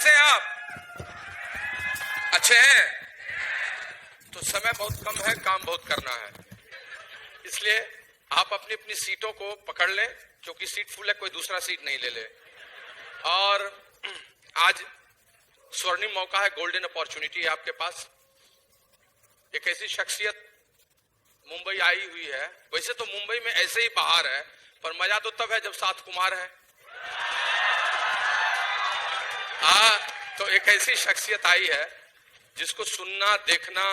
कैसे हैं आप? अच्छे हैं? तो समय बहुत कम है, काम बहुत करना है, इसलिए आप अपनी अपनी सीटों को पकड़ लें, क्योंकि सीट फुल है, कोई दूसरा सीट नहीं ले ले। और आज स्वर्णिम मौका है, गोल्डन अपॉर्चुनिटी है आपके पास। एक ऐसी शख्सियत मुंबई आई हुई है, वैसे तो मुंबई में ऐसे ही बाहर है, पर मजा तो तब है जब साथ कुमार है। तो एक ऐसी शख्सियत आई है जिसको सुनना, देखना,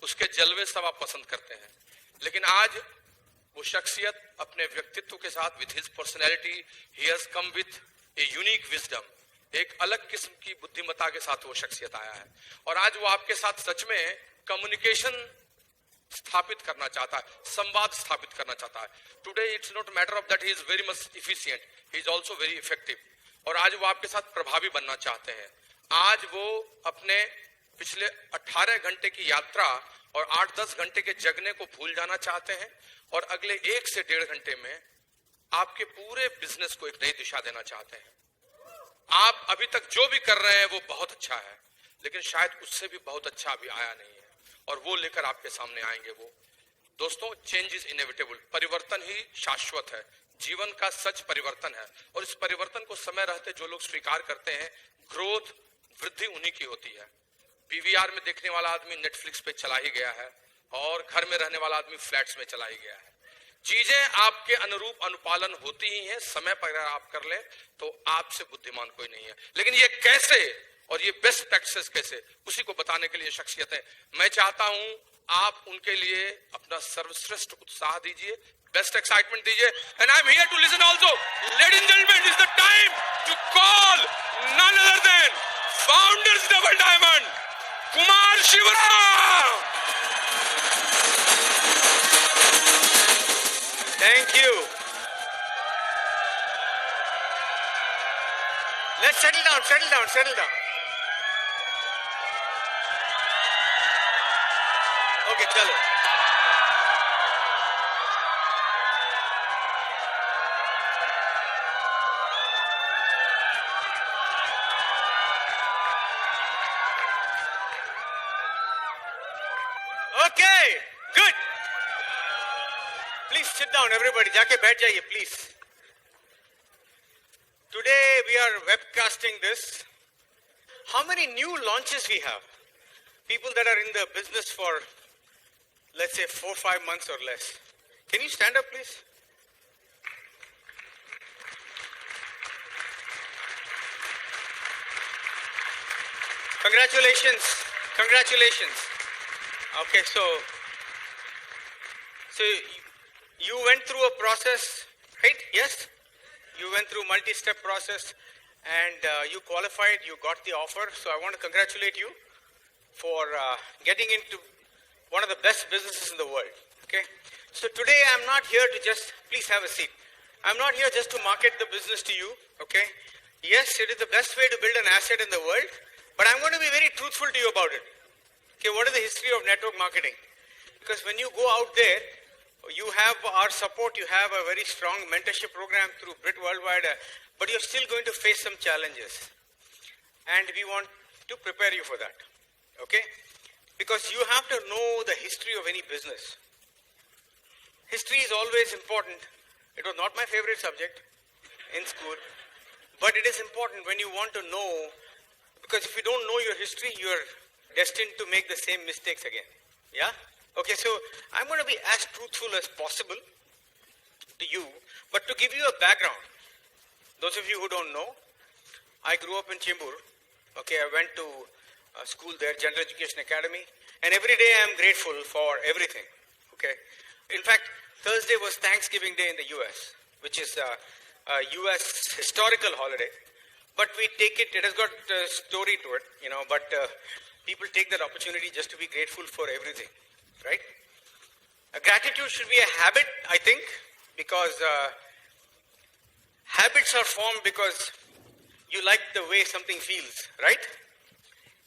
उसके जलवे सब आप पसंद करते हैं, लेकिन आज वो शख्सियत अपने व्यक्तित्व के साथ, with his personality, he has come with a unique wisdom, एक अलग किस्म की बुद्धिमत्ता के साथ वो शख्सियत आया है। और आज वो आपके साथ सच में कम्युनिकेशन स्थापित करना चाहता है, संवाद स्थापित करना चाहता है। Today it's not matter of that he is very much efficient, he is also very effective. और आज वो आपके साथ प्रभावी बनना चाहते हैं। आज वो अपने पिछले 18 घंटे की यात्रा और 8-10 घंटे के जगने को भूल जाना चाहते हैं, और अगले 1 से 1.5 घंटे में आपके पूरे बिजनेस को एक नई दिशा देना चाहते हैं। आप अभी तक जो भी कर रहे हैं वो बहुत अच्छा है, लेकिन शायद उससे भी बहुत अच्छा अभी आया नहीं है, और वो लेकर आपके सामने आएंगे वो। दोस्तों, चेंज इज इनएविटेबल, परिवर्तन ही शाश्वत है, जीवन का सच परिवर्तन है। और इस परिवर्तन को समय रहते जो लोग स्वीकार करते हैं, ग्रोथ, वृद्धि उन्हीं की होती है। पीवीआर में देखने वाला आदमी नेटफ्लिक्स पे चला ही गया है, और घर में रहने वाला आदमी फ्लैट्स में चला ही गया है। चीजें आपके अनुरूप अनुपालन होती ही हैं, समय पर अगर आप कर ले तो आपसे बुद्धिमान कोई नहीं है। लेकिन ये कैसे, और ये बेस्ट प्रैक्टिसेस कैसे, उसी को बताने के लिए शख्सियत है। मैं चाहता हूं आप उनके लिए अपना सर्वश्रेष्ठ उत्साह दीजिए, बेस्ट एक्साइटमेंट दीजिए। And I am here to listen also. Ladies and gentlemen, is the time to call none other than founders double diamond, Kumar Shivram. Thank you. Let's settle down. Okay, chalo. Okay, good. Please sit down, everybody. जाके बैठ जाइए, please. Today we are webcasting this. How many new launches we have? People that are in the business for, let's say, 4-5 months or less. Can you stand up, please? Congratulations. Okay, so you went through a process, right? Yes? You went through multi-step process and you qualified, you got the offer. So I want to congratulate you for getting into one of the best businesses in the world, okay? So today I'm not here to just, please have a seat. I'm not here just to market the business to you, okay? Yes, it is the best way to build an asset in the world, but I'm going to be very truthful to you about it. Okay, what is the history of network marketing? Because when you go out there, you have our support, you have a very strong mentorship program through Brit Worldwide, but you're still going to face some challenges. And we want to prepare you for that, okay? Because you have to know the history of any business. History is always important. It was not my favorite subject in school, but it is important when you want to know, because if you don't know your history, you're destined to make the same mistakes again, yeah? Okay, so I'm going to be as truthful as possible to you, but to give you a background, those of you who don't know, I grew up in Chembur. Okay, I went to school there, General Education Academy, and every day I'm grateful for everything, okay? In fact, Thursday was Thanksgiving Day in the US, which is a US historical holiday, but we take it, it has got a story to it, you know, but people take that opportunity just to be grateful for everything. Right? Gratitude should be a habit, I think, because habits are formed because you like the way something feels, right?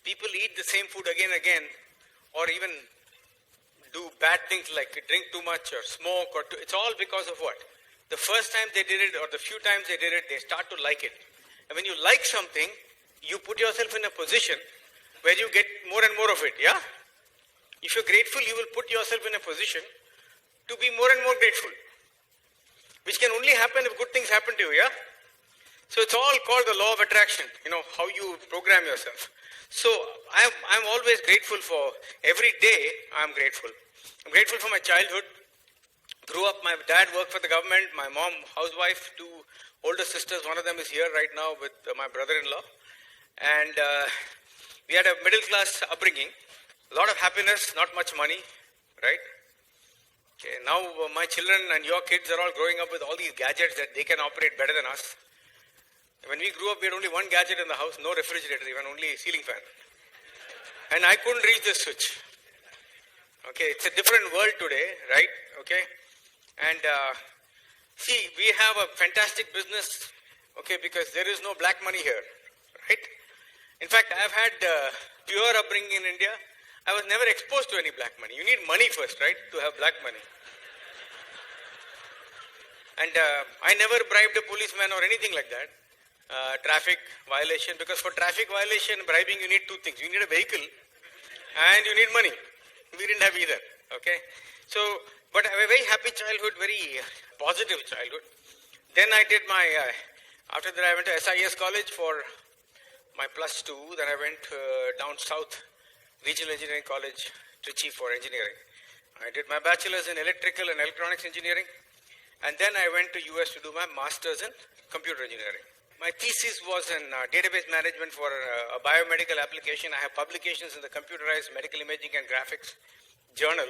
People eat the same food again and again, or even do bad things like drink too much or smoke, or it's all because of what? The first time they did it or the few times they did it, they start to like it. And when you like something, you put yourself in a position where you get more and more of it, yeah? If you're grateful, you will put yourself in a position to be more and more grateful, which can only happen if good things happen to you, yeah? So it's all called the law of attraction, how you program yourself. So I'm always grateful for, every day I'm grateful. I'm grateful for my childhood. Grew up, my dad worked for the government, my mom housewife, two older sisters, one of them is here right now with my brother-in-law. And we had a middle class upbringing, a lot of happiness, not much money, right? Okay, now my children and your kids are all growing up with all these gadgets that they can operate better than us. When we grew up, we had only one gadget in the house, no refrigerator, even only a ceiling fan. And I couldn't reach the switch. Okay, it's a different world today, right? Okay. And see, we have a fantastic business, okay, because there is no black money here, right? In fact, I've had pure upbringing in India. I was never exposed to any black money. You need money first, right, to have black money. And I never bribed a policeman or anything like that. Traffic violation, because for traffic violation, bribing, you need two things. You need a vehicle and you need money. We didn't have either, okay? So, but I have a very happy childhood, very positive childhood. Then I did my, after that I went to SIS college for my +2. Then I went down south, Regional Engineering College, Trichy for engineering. I did my bachelor's in electrical and electronics engineering. And then I went to US to do my master's in computer engineering. My thesis was in database management for a biomedical application. I have publications in the Computerized Medical Imaging and Graphics Journal.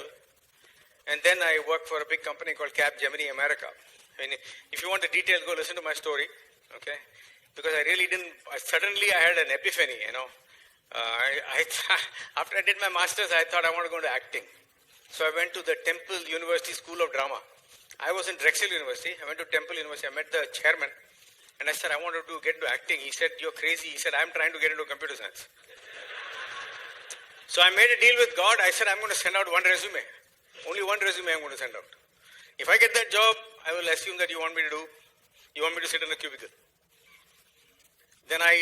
And then I worked for a big company called Capgemini America. I mean, if you want the details, go listen to my story, okay? Because I really didn't, suddenly I had an epiphany, After I did my master's, I thought I want to go into acting. So I went to the Temple University School of Drama. I was in Drexel University. I went to Temple University. I met the chairman. And I said, I wanted to get into acting. He said, you're crazy. He said, I'm trying to get into computer science. So I made a deal with God. I said, I'm going to send out one resume. Only one resume I'm going to send out. If I get that job, I will assume that you want me to sit in a cubicle. Then I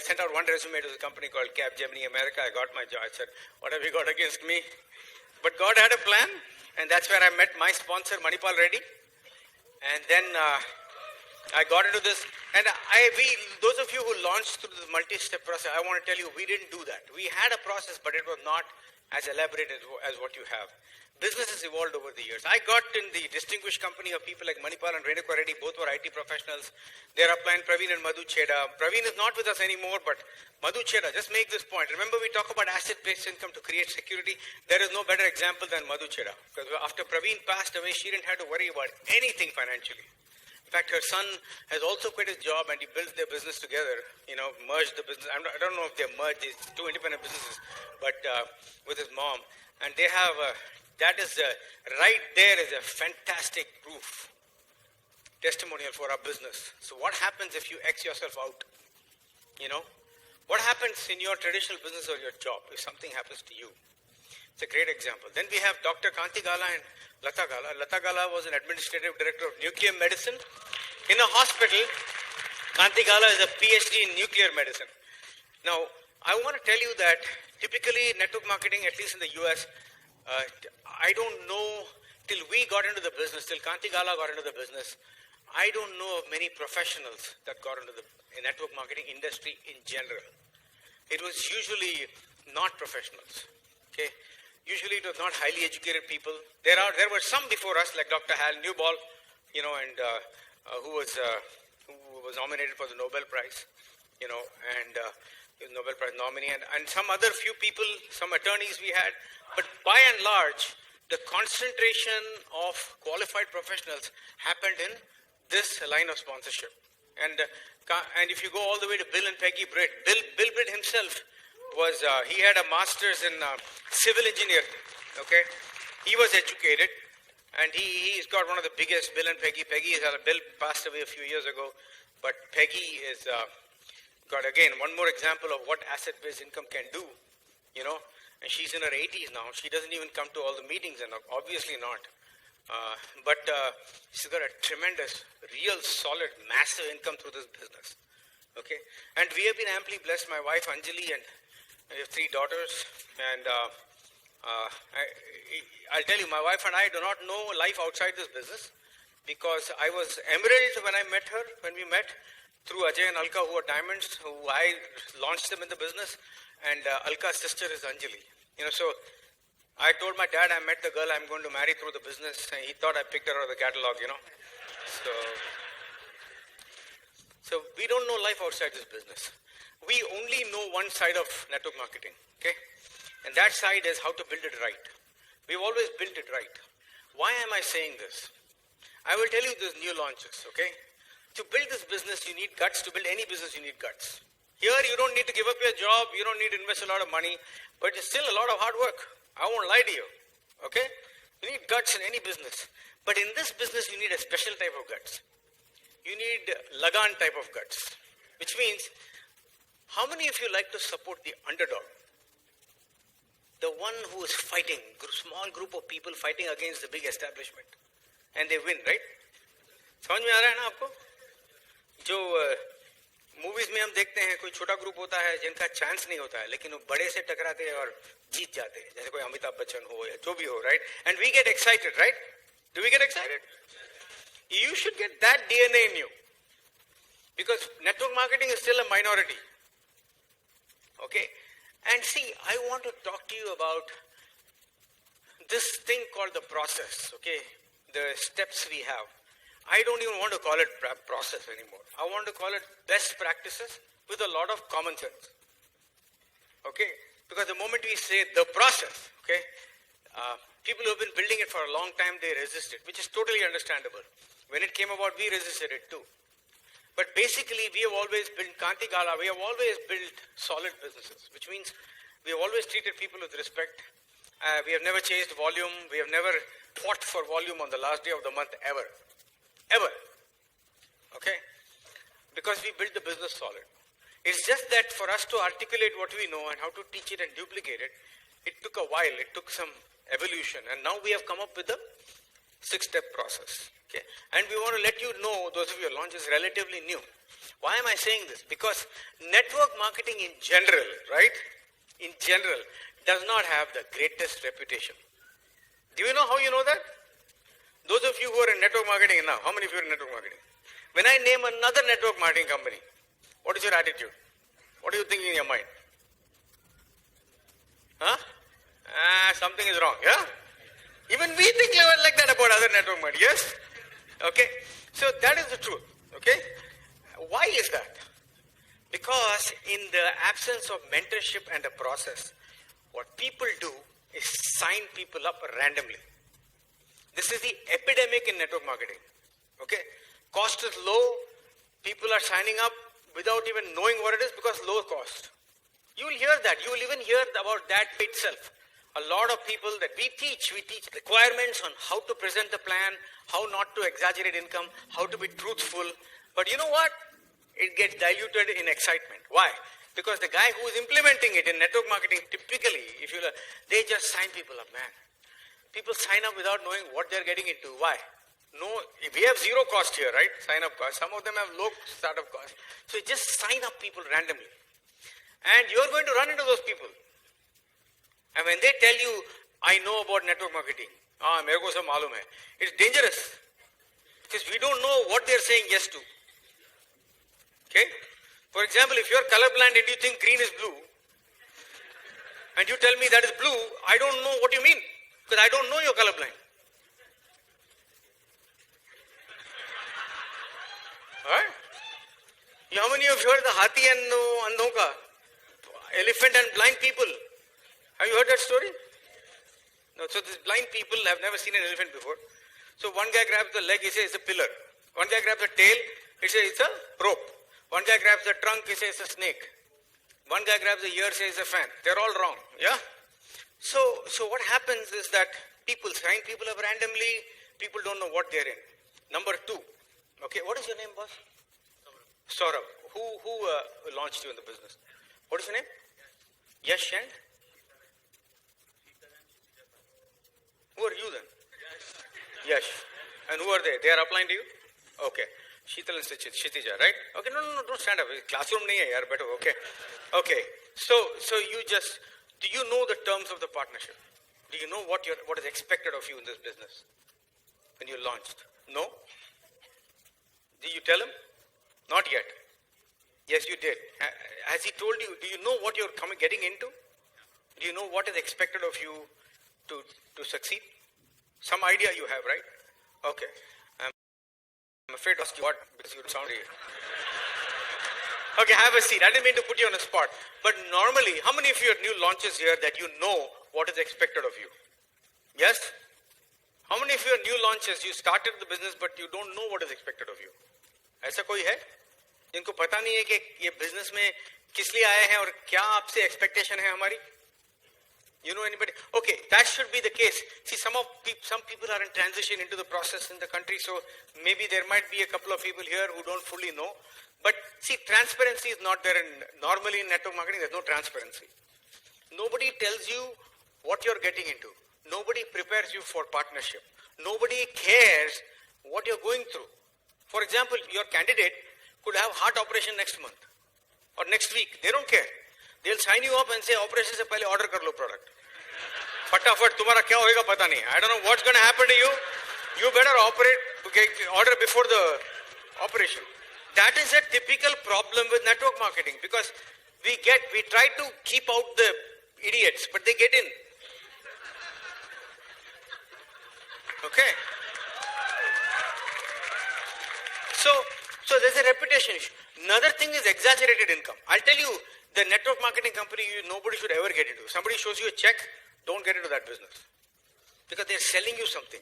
sent out one resume to the company called Capgemini America. I got my job. I said, what have you got against me? But God had a plan. And that's where I met my sponsor, Manipal Reddy. And then I got into this, and those of you who launched through this multi-step process, I want to tell you, we didn't do that. We had a process, but it was not as elaborate as what you have. Business has evolved over the years. I got in the distinguished company of people like Manipal and Renuka Reddy, both were IT professionals. Their upline, Praveen and Madhu Cheda. Praveen is not with us anymore, but Madhu Cheda, just make this point. Remember, we talk about asset-based income to create security. There is no better example than Madhu Cheda. Because after Praveen passed away, she didn't have to worry about anything financially. In fact, her son has also quit his job and he built their business together, merged the business. I don't know if they're merged, it's two independent businesses, but with his mom. And they have, that is, right there is a fantastic proof, testimonial for our business. So what happens if you X yourself out? What happens in your traditional business or your job if something happens to you? It's a great example. Then we have Dr. Kanti Gala and Lata Gala. Lata Gala was an administrative director of nuclear medicine in a hospital. Kanti Gala is a PhD in nuclear medicine. Now, I want to tell you that typically network marketing, at least in the US, I don't know, till we got into the business, till Kanti Gala got into the business, I don't know of many professionals that got into the network marketing industry in general. It was usually not professionals, okay? Usually it was not highly educated people. There were some before us, like Dr. Hal Newball, and who was nominated for the Nobel Prize, and Nobel Prize nominee, and some other few people, some attorneys we had. But by and large, the concentration of qualified professionals happened in this line of sponsorship. And if you go all the way to Bill and Peggy Britt, Bill Britt himself was, he had a master's in civil engineering, okay? He was educated, and he's got one of the biggest, Bill and Peggy. Bill passed away a few years ago, but Peggy is got, again, one more example of what asset-based income can do, and she's in her 80s now. She doesn't even come to all the meetings, and obviously not. But she's got a tremendous, real solid, massive income through this business. Okay, and we have been amply blessed. My wife Anjali and I have 3 daughters, and I'll tell you, my wife and I do not know life outside this business, because I was emerald when I met her, when we met through Ajay and Alka, who are diamonds, who I launched them in the business, and Alka's sister is Anjali. So I told my dad I met the girl I'm going to marry through the business, and he thought I picked her out of the catalog, So we don't know life outside this business. We only know one side of network marketing, okay? And that side is how to build it right. We've always built it right. Why am I saying this? I will tell you these new launches, okay? To build this business, you need guts. To build any business, you need guts. Here, you don't need to give up your job. You don't need to invest a lot of money. But it's still a lot of hard work. I won't lie to you, okay? You need guts in any business. But in this business, you need a special type of guts. You need Lagan type of guts, which means, how many of you like to support the underdog? The one who is fighting, small group of people fighting against the big establishment. And they win, right? समझ में आ रहा है ना आपको? जो movies में हम देखते हैं, कोई छोटा ग्रुप होता है जिनका चांस नहीं होता है, लेकिन वो बड़े से टकराते हैं और जीत जाते हैं, जैसे कोई अमिताभ बच्चन हो या जो भी हो, right? And we get excited, right? Do we get excited? You should get that DNA in you. Because network marketing is still a minority. Okay? And see, I want to talk to you about this thing called the process, okay? The steps we have. I don't even want to call it process anymore. I want to call it best practices with a lot of common sense. Okay? Because the moment we say the process, okay, people who have been building it for a long time, they resist it, which is totally understandable. When it came about, we resisted it too. But basically, we have always built Kanti Gala, we have always built solid businesses, which means we have always treated people with respect. We have never chased volume. We have never fought for volume on the last day of the month, ever. Ever. Okay? Because we built the business solid. It's just that for us to articulate what we know and how to teach it and duplicate it, it took a while. It took some evolution. And now we have come up with a 6-step process. Okay? And we want to let you know, those of you who launch is relatively new. Why am I saying this? Because network marketing in general, right? In general, does not have the greatest reputation. Do you know how you know that? Those of you who are in network marketing now, how many of you are in network marketing? When I name another network marketing company, what is your attitude? What are you thinking in your mind? Huh? Something is wrong, yeah? Even we think like that about other network marketing, yes? Okay, so that is the truth, okay? Why is that? Because in the absence of mentorship and a process, what people do is sign people up randomly. This is the epidemic in network marketing, okay? Cost is low, people are signing up without even knowing what it is because low cost. You will hear that, you will even hear about that itself. A lot of people that we teach requirements on how to present the plan, how not to exaggerate income, how to be truthful. But you know what? It gets diluted in excitement. Why? Because the guy who is implementing it in network marketing, typically, they just sign people up, man. People sign up without knowing what they're getting into. Why? No, we have zero cost here, right? Sign up cost. Some of them have low startup cost. So you just sign up people randomly. And you're going to run into those people. And when they tell you, I know about network marketing, मेरे को सब मालूम है, it's dangerous. Because we don't know what they're saying yes to. Okay? For example, if you're colorblind and you think green is blue, and you tell me that is blue, I don't know what you mean. Because I don't know you're colorblind. Alright? How many of you heard the Hathi and Andhon ka? Elephant and blind people. Have you heard that story? No, so these blind people have never seen an elephant before. So one guy grabs the leg, he says it's a pillar. One guy grabs the tail, he says it's a rope. One guy grabs the trunk, he says it's a snake. One guy grabs the ear, says it's a fan. They're all wrong, yeah? So what happens is that people sign people up randomly, people don't know what they're in. Number 2, okay, what is your name, boss? Saurabh. Who launched you in the business? What is your name? Yash and? Who are you then? Yash. And who are they? They are applying to you? Okay. Sheetal and Kshitija, right? Okay, no, don't stand up. Classroom nahi hai yaar, better. Okay. So you just, do you know the terms of the partnership? Do you know what is expected of you in this business when you launched? No? Did you tell him? Not yet. Yes, you did. Has he told you? Do you know what you're getting into? Do you know what is expected of you to succeed? Some idea you have, right? Okay. I'm afraid to ask you what, because you sound here. Okay, have a seat. I didn't mean to put you on the spot. But normally, how many of you are new launches here that you know what is expected of you? Yes? How many of you are new launches, you started the business but you don't know what is expected of you? ऐसा कोई है जिनको पता नहीं है कि ये business में किस लिए आए हैं और क्या आपसे एक्सपेक्टेशन है हमारी? You know anybody? Okay, that should be the case. See, some people are in transition into the process in the country, so maybe there might be a couple of people here who don't fully know. But see, transparency is not there. Normally in network marketing, there's no transparency. Nobody tells you what you're getting into. Nobody prepares you for partnership. Nobody cares what you're going through. For example, your candidate could have heart operation next month or next week. They don't care. They'll sign you up and say, operation se pehle order kar lo product. फटाफट तुम्हारा क्या होएगा पता नहीं. I don't know what's going to happen to you. You better order before the operation. That is a typical problem with network marketing, because we try to keep out the idiots, but they get in. Okay. So there's a reputation issue. Another thing is exaggerated income. I'll tell you, the network marketing company, nobody should ever get into. Somebody shows you a check, don't get into that business. Because they're selling you something.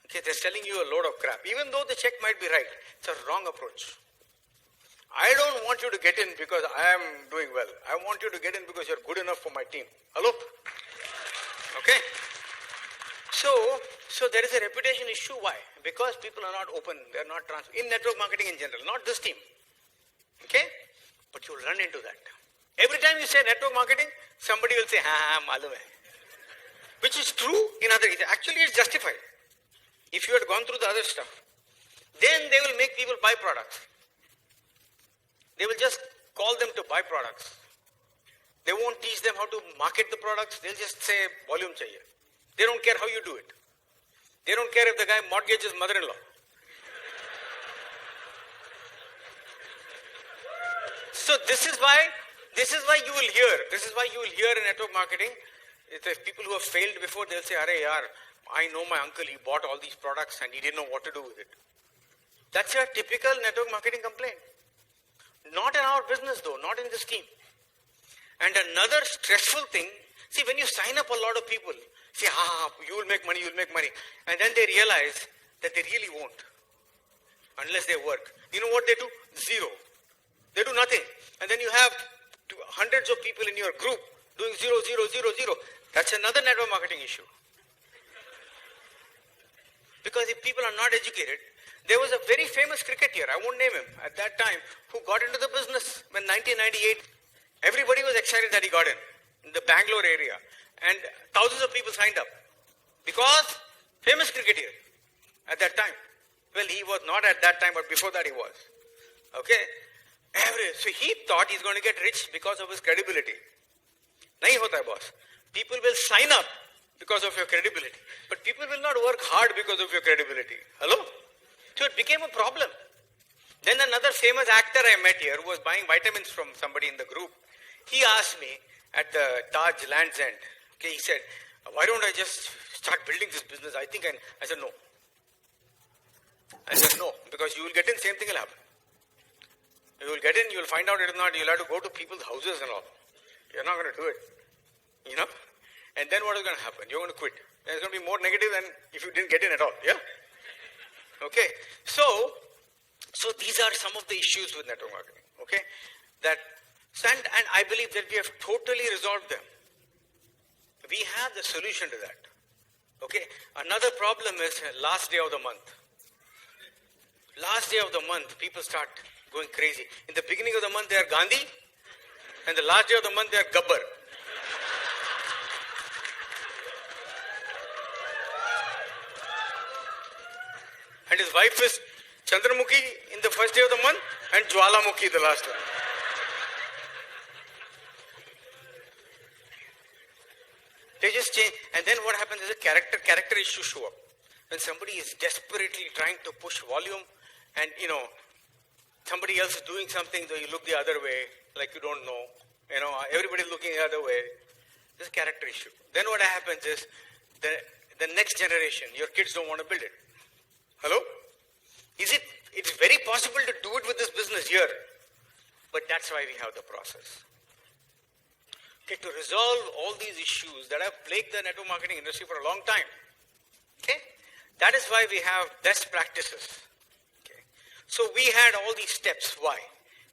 Okay, they're selling you a load of crap. Even though the check might be right, it's a wrong approach. I don't want you to get in because I am doing well. I want you to get in because you're good enough for my team. Hello? Okay? So there is a reputation issue. Why? Because people are not open. They're not transparent. In network marketing in general, not this team. Okay? But you'll run into that. Every time you say network marketing, somebody will say, malum hai. Which is true in other cases. Actually, it's justified. If you had gone through the other stuff, then they will make people buy products. They will just call them to buy products. They won't teach them how to market the products. They'll just say, volume chahiye. They don't care how you do it. They don't care if the guy mortgages mother-in-law. So this is why you will hear in network marketing, the people who have failed before, they'll say, "Arey yaar, I know my uncle, he bought all these products and he didn't know what to do with it." That's a typical network marketing complaint. Not in our business though, not in this team. And another stressful thing, see, when you sign up a lot of people, say, you will make money. And then they realize that they really won't. Unless they work. You know what they do? Zero. They do nothing. And then you have hundreds of people in your group doing 0, 0, 0, 0. That's another network marketing issue. Because if people are not educated, there was a very famous cricketer, I won't name him, at that time, who got into the business in 1998. Everybody was excited that he got in the Bangalore area. And thousands of people signed up. Because famous cricketer at that time. Well, he was not at that time, but before that he was. Okay? So he thought he's going to get rich because of his credibility. Nahi hota hai, boss. People will sign up because of your credibility. But people will not work hard because of your credibility. Hello? So it became a problem. Then another famous actor I met here who was buying vitamins from somebody in the group. He asked me at the Taj Land's End. Okay, he said, "Why don't I just start building this business? I said, no. I said, no, because you will get in, same thing will happen. You will get in, you will find out it is not, you'll have to go to people's houses and all. You're not going to do it. You know? And then what is going to happen? You're going to quit. There's going to be more negative than if you didn't get in at all. Yeah? Okay. So these are some of the issues with network marketing. Okay? And I believe that we have totally resolved them. We have the solution to that. Okay? Another problem is last day of the month. Last day of the month, people start going crazy. In the beginning of the month, they are Gandhi. And the last day of the month, they are Gabbar. And his wife is Chandramukhi in the first day of the month and Jwalamukhi the last one. They just change. And then what happens is a character issues show up. When somebody is desperately trying to push volume and, somebody else is doing something, so you look the other way, like you don't know. Everybody's looking the other way. There's a character issue. Then what happens is the next generation, your kids don't want to build it. Hello? It's very possible to do it with this business here. But that's why we have the process. Okay, to resolve all these issues that have plagued the network marketing industry for a long time. Okay? That is why we have best practices. Okay? So we had all these steps. Why?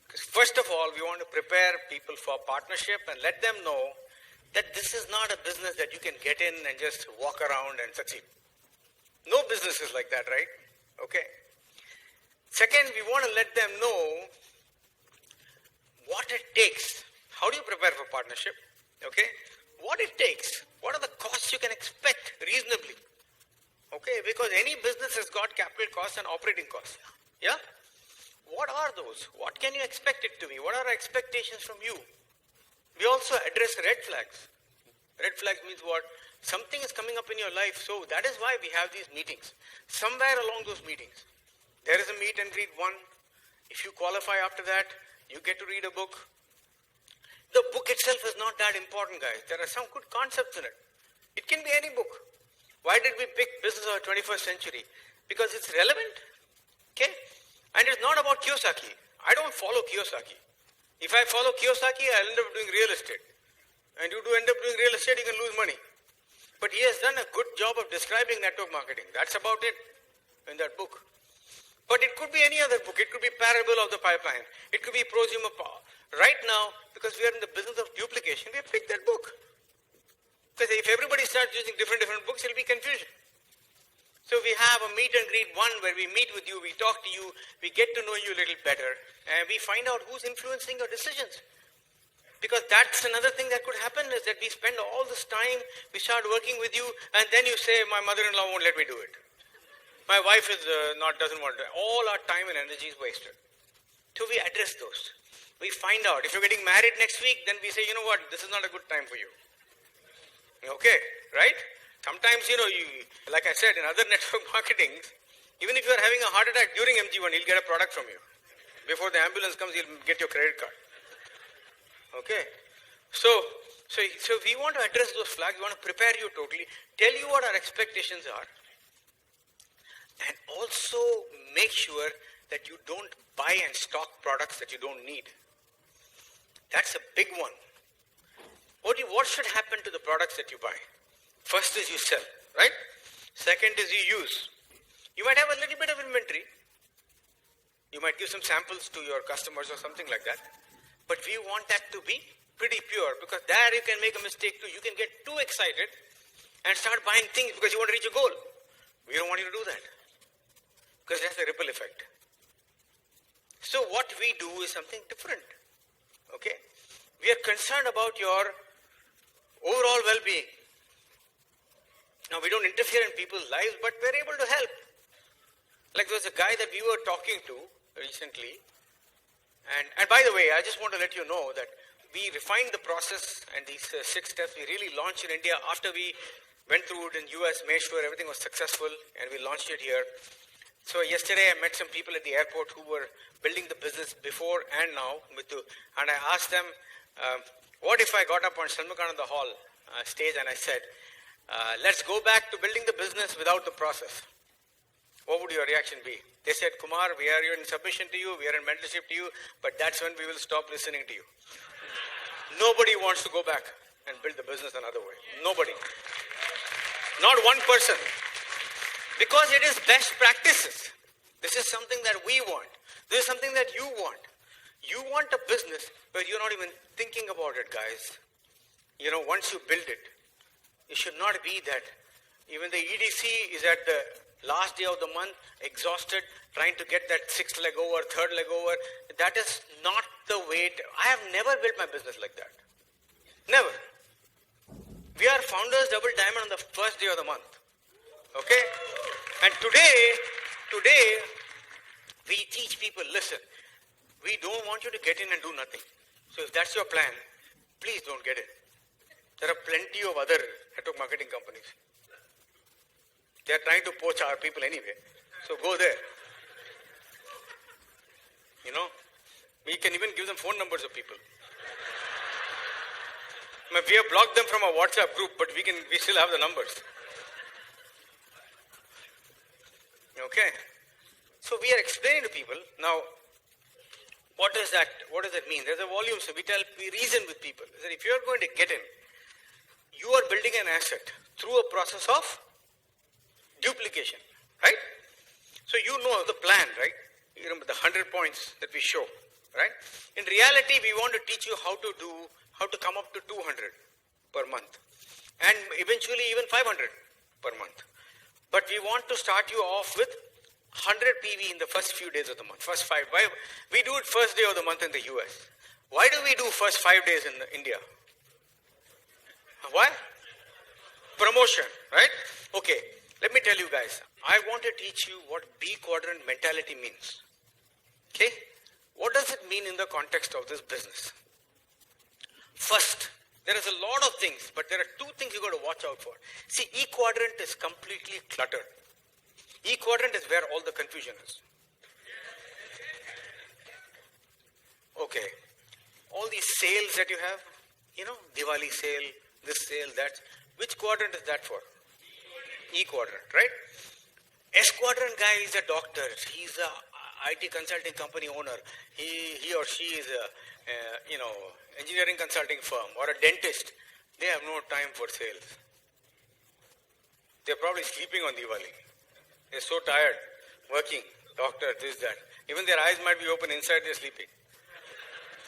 Because first of all, we want to prepare people for partnership and let them know that this is not a business that you can get in and just walk around and succeed. No business is like that, right? Okay. Second, we want to let them know what it takes. How do you prepare for partnership? Okay. What it takes. What are the costs you can expect reasonably? Okay. Because any business has got capital costs and operating costs. Yeah. What are those? What can you expect it to be? What are our expectations from you? We also address red flags. Red flags means what? Something is coming up in your life, so that is why we have these meetings. Somewhere along those meetings, there is a meet and greet one. If you qualify after that, you get to read a book. The book itself is not that important, guys. There are some good concepts in it. It can be any book. Why did we pick Business of the 21st Century? Because it's relevant. Okay? And it's not about Kiyosaki. I don't follow Kiyosaki. If I follow Kiyosaki, I'll end up doing real estate. And you do end up doing real estate, you can lose money. But he has done a good job of describing network marketing. That's about it in that book. But it could be any other book. It could be Parable of the Pipeline. It could be Prosumer Power. Right now, because we are in the business of duplication, we have picked that book. Because if everybody starts using different books, it will be confusion. So we have a meet and greet one where we meet with you, we talk to you, we get to know you a little better, and we find out who's influencing your decisions. Because that's another thing that could happen is that we spend all this time, we start working with you, and then you say, my mother-in-law won't let me do it. My wife doesn't want to. All our time and energy is wasted. So we address those. We find out. If you're getting married next week, then we say, you know what, this is not a good time for you. Okay, right? Sometimes, like I said, in other network marketing, even if you're having a heart attack during MG1, he'll get a product from you. Before the ambulance comes, he'll get your credit card. Okay? So we want to address those flags. We want to prepare you totally, tell you what our expectations are, and also make sure that you don't buy and stock products that you don't need. That's a big one. What should happen to the products that you buy? First is you sell, right? Second is you use. You might have a little bit of inventory. You might give some samples to your customers or something like that. But we want that to be pretty pure, because there you can make a mistake too. You can get too excited and start buying things because you want to reach a goal. We don't want you to do that, because that's a ripple effect. So what we do is something different. Okay? We are concerned about your overall well-being. Now, we don't interfere in people's lives, but we're able to help. Like there was a guy that we were talking to recently. And by the way, I just want to let you know that we refined the process, and these 6 steps we really launched in India after we went through it in US, made sure everything was successful, and we launched it here. So yesterday I met some people at the airport who were building the business before and now. And I asked them, what if I got up on Shanmugananda Hall stage and I said, let's go back to building the business without the process. What would your reaction be? They said, Kumar, we are in submission to you, we are in mentorship to you, but that's when we will stop listening to you. Nobody wants to go back and build the business another way. Nobody. Not one person. Because it is best practices. This is something that we want. This is something that you want. You want a business where you're not even thinking about it, guys. Once you build it, it should not be that even the EDC is at the last day of the month, exhausted, trying to get that 6th leg over, 3rd leg over. That is not the way. I have never built my business like that. Never. We are founders double diamond on the 1st day of the month. Okay? And today, We teach people, listen, we don't want you to get in and do nothing. So if that's your plan, please don't get in. There are plenty of other network marketing companies. They are trying to poach our people anyway. So go there. You know, we can even give them phone numbers of people. We have blocked them from our WhatsApp group, but we still have the numbers. Okay. So we are explaining to people now. What does that mean? There's a volume. So we reason with people that if you're going to get in, you are building an asset through a process of duplication, right? So you know the plan, right? You remember the 100 points that we show, right? In reality, we want to teach you how to come up to 200 per month, and eventually even 500 per month. But we want to start you off with 100 PV in the first few days of the month, first 5. Why? We do it first day of the month in the US. Why do we do first 5 days in India? Why? Promotion, right? Okay, let me tell you guys. I want to teach you what B quadrant mentality means. Okay? What does it mean in the context of this business? First, there is a lot of things, but there are two things you got to watch out for. See, E quadrant is completely cluttered. E quadrant is where all the confusion is. Okay. All these sales that you have, Diwali sale, this sale, that. Which quadrant is that for? E quadrant, right? S quadrant guy is a doctor. He's a IT consulting company owner. He or she is a engineering consulting firm or a dentist. They have no time for sales. They're probably sleeping on Diwali. They're so tired, working, doctor, this, that. Even their eyes might be open, inside they're sleeping.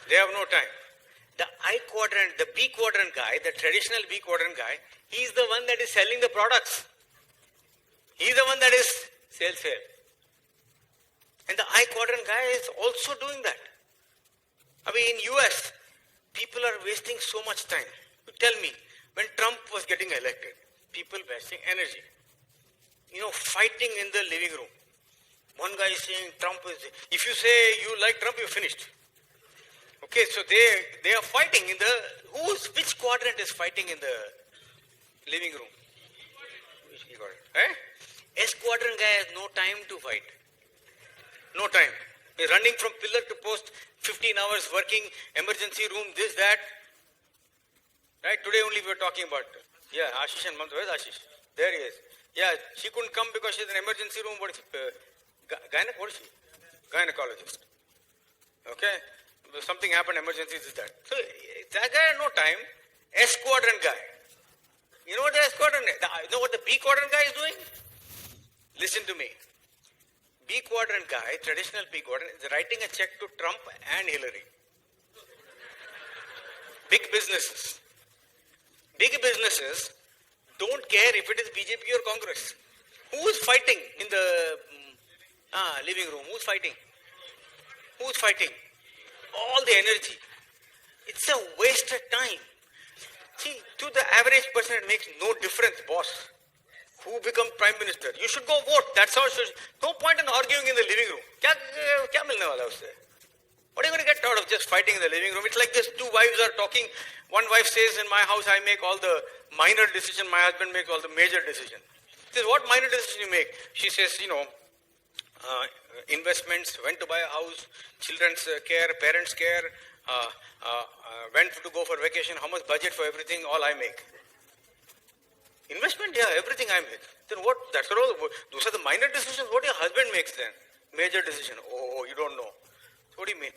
They have no time. The I quadrant, the B quadrant guy, the traditional B quadrant guy, he's the one that is selling the products. He's the one that is sale. And the I quadrant guy is also doing that. I mean, in US, people are wasting so much time. You tell me, when Trump was getting elected, people wasting energy. Fighting in the living room. One guy is saying Trump is, if you say you like Trump, you're finished. Okay, so they are fighting in the, which quadrant is fighting in the living room? Which quadrant? S quadrant guy has no time to fight. No time. He's running from pillar to post, 15 hours working, emergency room, this, that. Right, today only we were talking about, Ashish and Mantu. Where's Ashish? There he is. Yeah, she couldn't come because she's in an emergency room. What is she? What is she? Gynecologist. Okay? Something happened, emergency, this, that. So, that guy had no time. S quadrant guy. You know what the S quadrant is? You know what the B quadrant guy is doing? Listen to me. B quadrant guy, traditional B quadrant, is writing a check to Trump and Hillary. Big businesses. Big businesses don't care if it is BJP or Congress. Who is fighting in the living room? Who's fighting? Who's fighting? All the energy. It's a wasted time. See, to the average person, it makes no difference, boss. Who becomes prime minister? You should go vote. That's how it should. No point in arguing in the living room. Kya milne wala usse? What are you going to get out of just fighting in the living room? It's like this, two wives are talking. One wife says, in my house, I make all the minor decision. My husband makes all the major decision. Says, what minor decision you make? She says, investments, when to buy a house, children's care, parents' care, when to go for vacation, how much budget for everything, all I make. Investment, everything I make. Then what? That's all. Those are the minor decisions. What your husband makes then? Major decision. Oh, you don't know. What do you mean?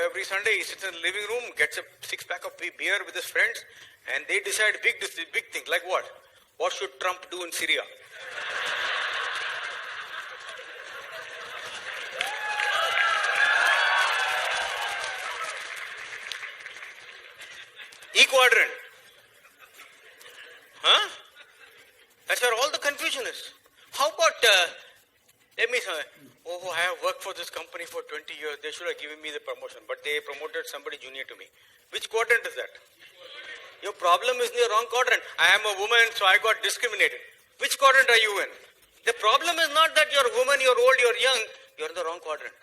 Every Sunday he sits in the living room, gets a 6-pack of beer with his friends, and they decide big things. Like what? What should Trump do in Syria? E quadrant. Huh? That's where all the confusion is. How about, let me say, I have worked for this company for 20 years. They should have given me the promotion, but they promoted somebody junior to me. Which quadrant is that? Your problem is in the wrong quadrant. I am a woman, so I got discriminated. Which quadrant are you in? The problem is not that you're a woman, you're old, you're young. you're in the wrong quadrant.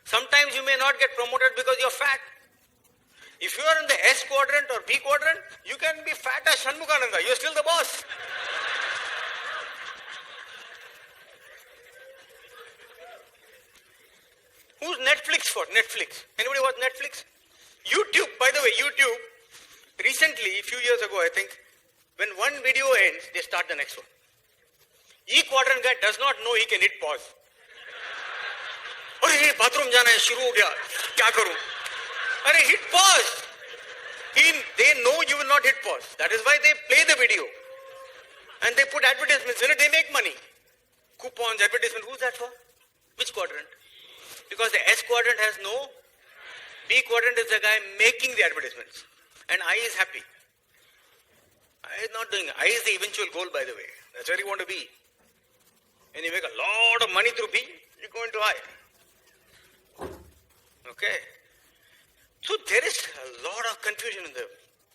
Sometimes you may not get promoted because you're fat. If you are in the S quadrant or B quadrant, you can be fat as Shanmugananda. You're still the boss. Who's Netflix for? Netflix. Anybody watch Netflix? YouTube, by the way, YouTube, recently, a few years ago, I think, when one video ends, they start the next one. E quadrant guy does not know he can hit pause. अरे bathroom जाना है शुरू हो गया क्या करूं अरे hit pause they know you will not hit pause that is why they play the video and they put advertisements in it they make money coupons advertisement who's that for which quadrant because the S quadrant has no B quadrant is the guy making the advertisements and I is happy I is not doing I is the eventual goal by the way that's where you want to be and you make a lot of money through B you're going to I. Okay. So there is a lot of confusion in the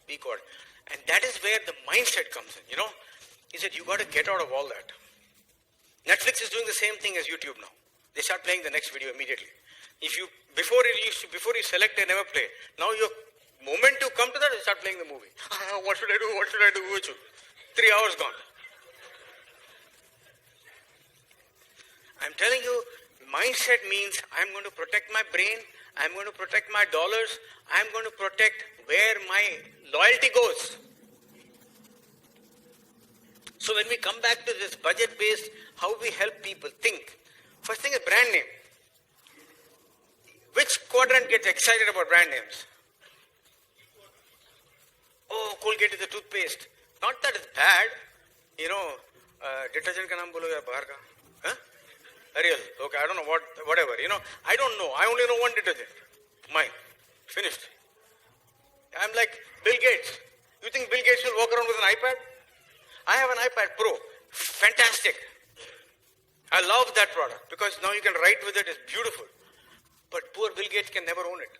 B quad. And that is where the mindset comes in, you know. He said, you got to get out of all that. Netflix is doing the same thing as YouTube now. They start playing the next video immediately. Before you select, they never play. Now your moment to come to that, they start playing the movie. What should I do? What should I do? 3 hours gone. I'm telling you, mindset means I'm going to protect my brain, I'm going to protect my dollars, I'm going to protect where my loyalty goes. So when we come back to this budget-based, how we help people think. First thing is brand name. Which quadrant gets excited about brand names? Oh, Colgate is a toothpaste. Not that it's bad. You know, detergent ka naam bolo ya bahar ka. Huh? Ariel, okay, I don't know whatever, you know, I don't know, I only know one detergent, mine, finished. I'm like Bill Gates. You think Bill Gates will walk around with an iPad? I have an iPad Pro, fantastic. I love that product because now you can write with it, it's beautiful. But poor Bill Gates can never own it.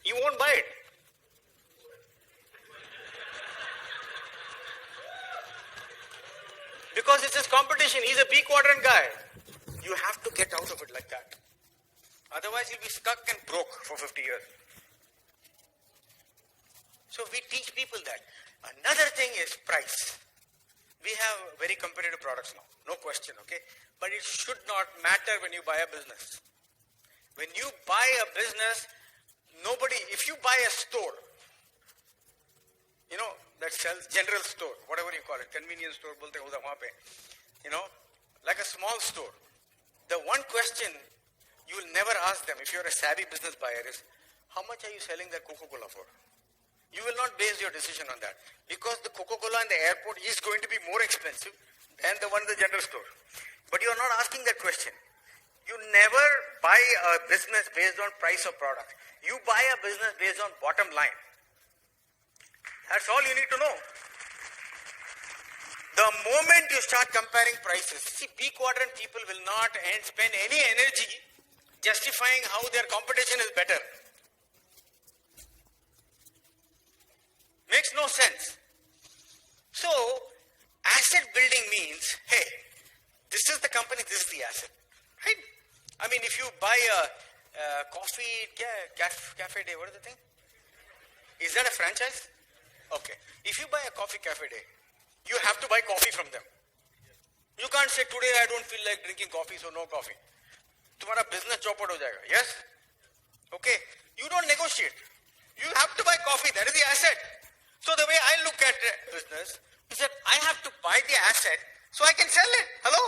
He won't buy it. Because it's his competition, he's a B quadrant guy. You have to get out of it like that. Otherwise, you'll be stuck and broke for 50 years. So we teach people that. Another thing is price. We have very competitive products now, no question, okay? But it should not matter when you buy a business. When you buy a business, if you buy a store, you know, that sells general store, whatever you call it, convenience store, you know, like a small store. The one question you will never ask them if you're a savvy business buyer is, how much are you selling that Coca-Cola for? You will not base your decision on that because the Coca-Cola in the airport is going to be more expensive than the one in the general store. But you are not asking that question. You never buy a business based on price of product. You buy a business based on bottom line. That's all you need to know. The moment you start comparing prices, see, B quadrant people will not spend any energy justifying how their competition is better. Makes no sense. So, asset building means, hey, this is the company, this is the asset. Right? I mean, if you buy a coffee, cafe day, what is the thing? Is that a franchise? Okay. If you buy a coffee cafe day, you have to buy coffee from them. You can't say, today I don't feel like drinking coffee, so no coffee. Tumhara business chopad ho jayega. Yes? Okay. You don't negotiate. You have to buy coffee. That is the asset. So the way I look at business is that I have to buy the asset so I can sell it. Hello?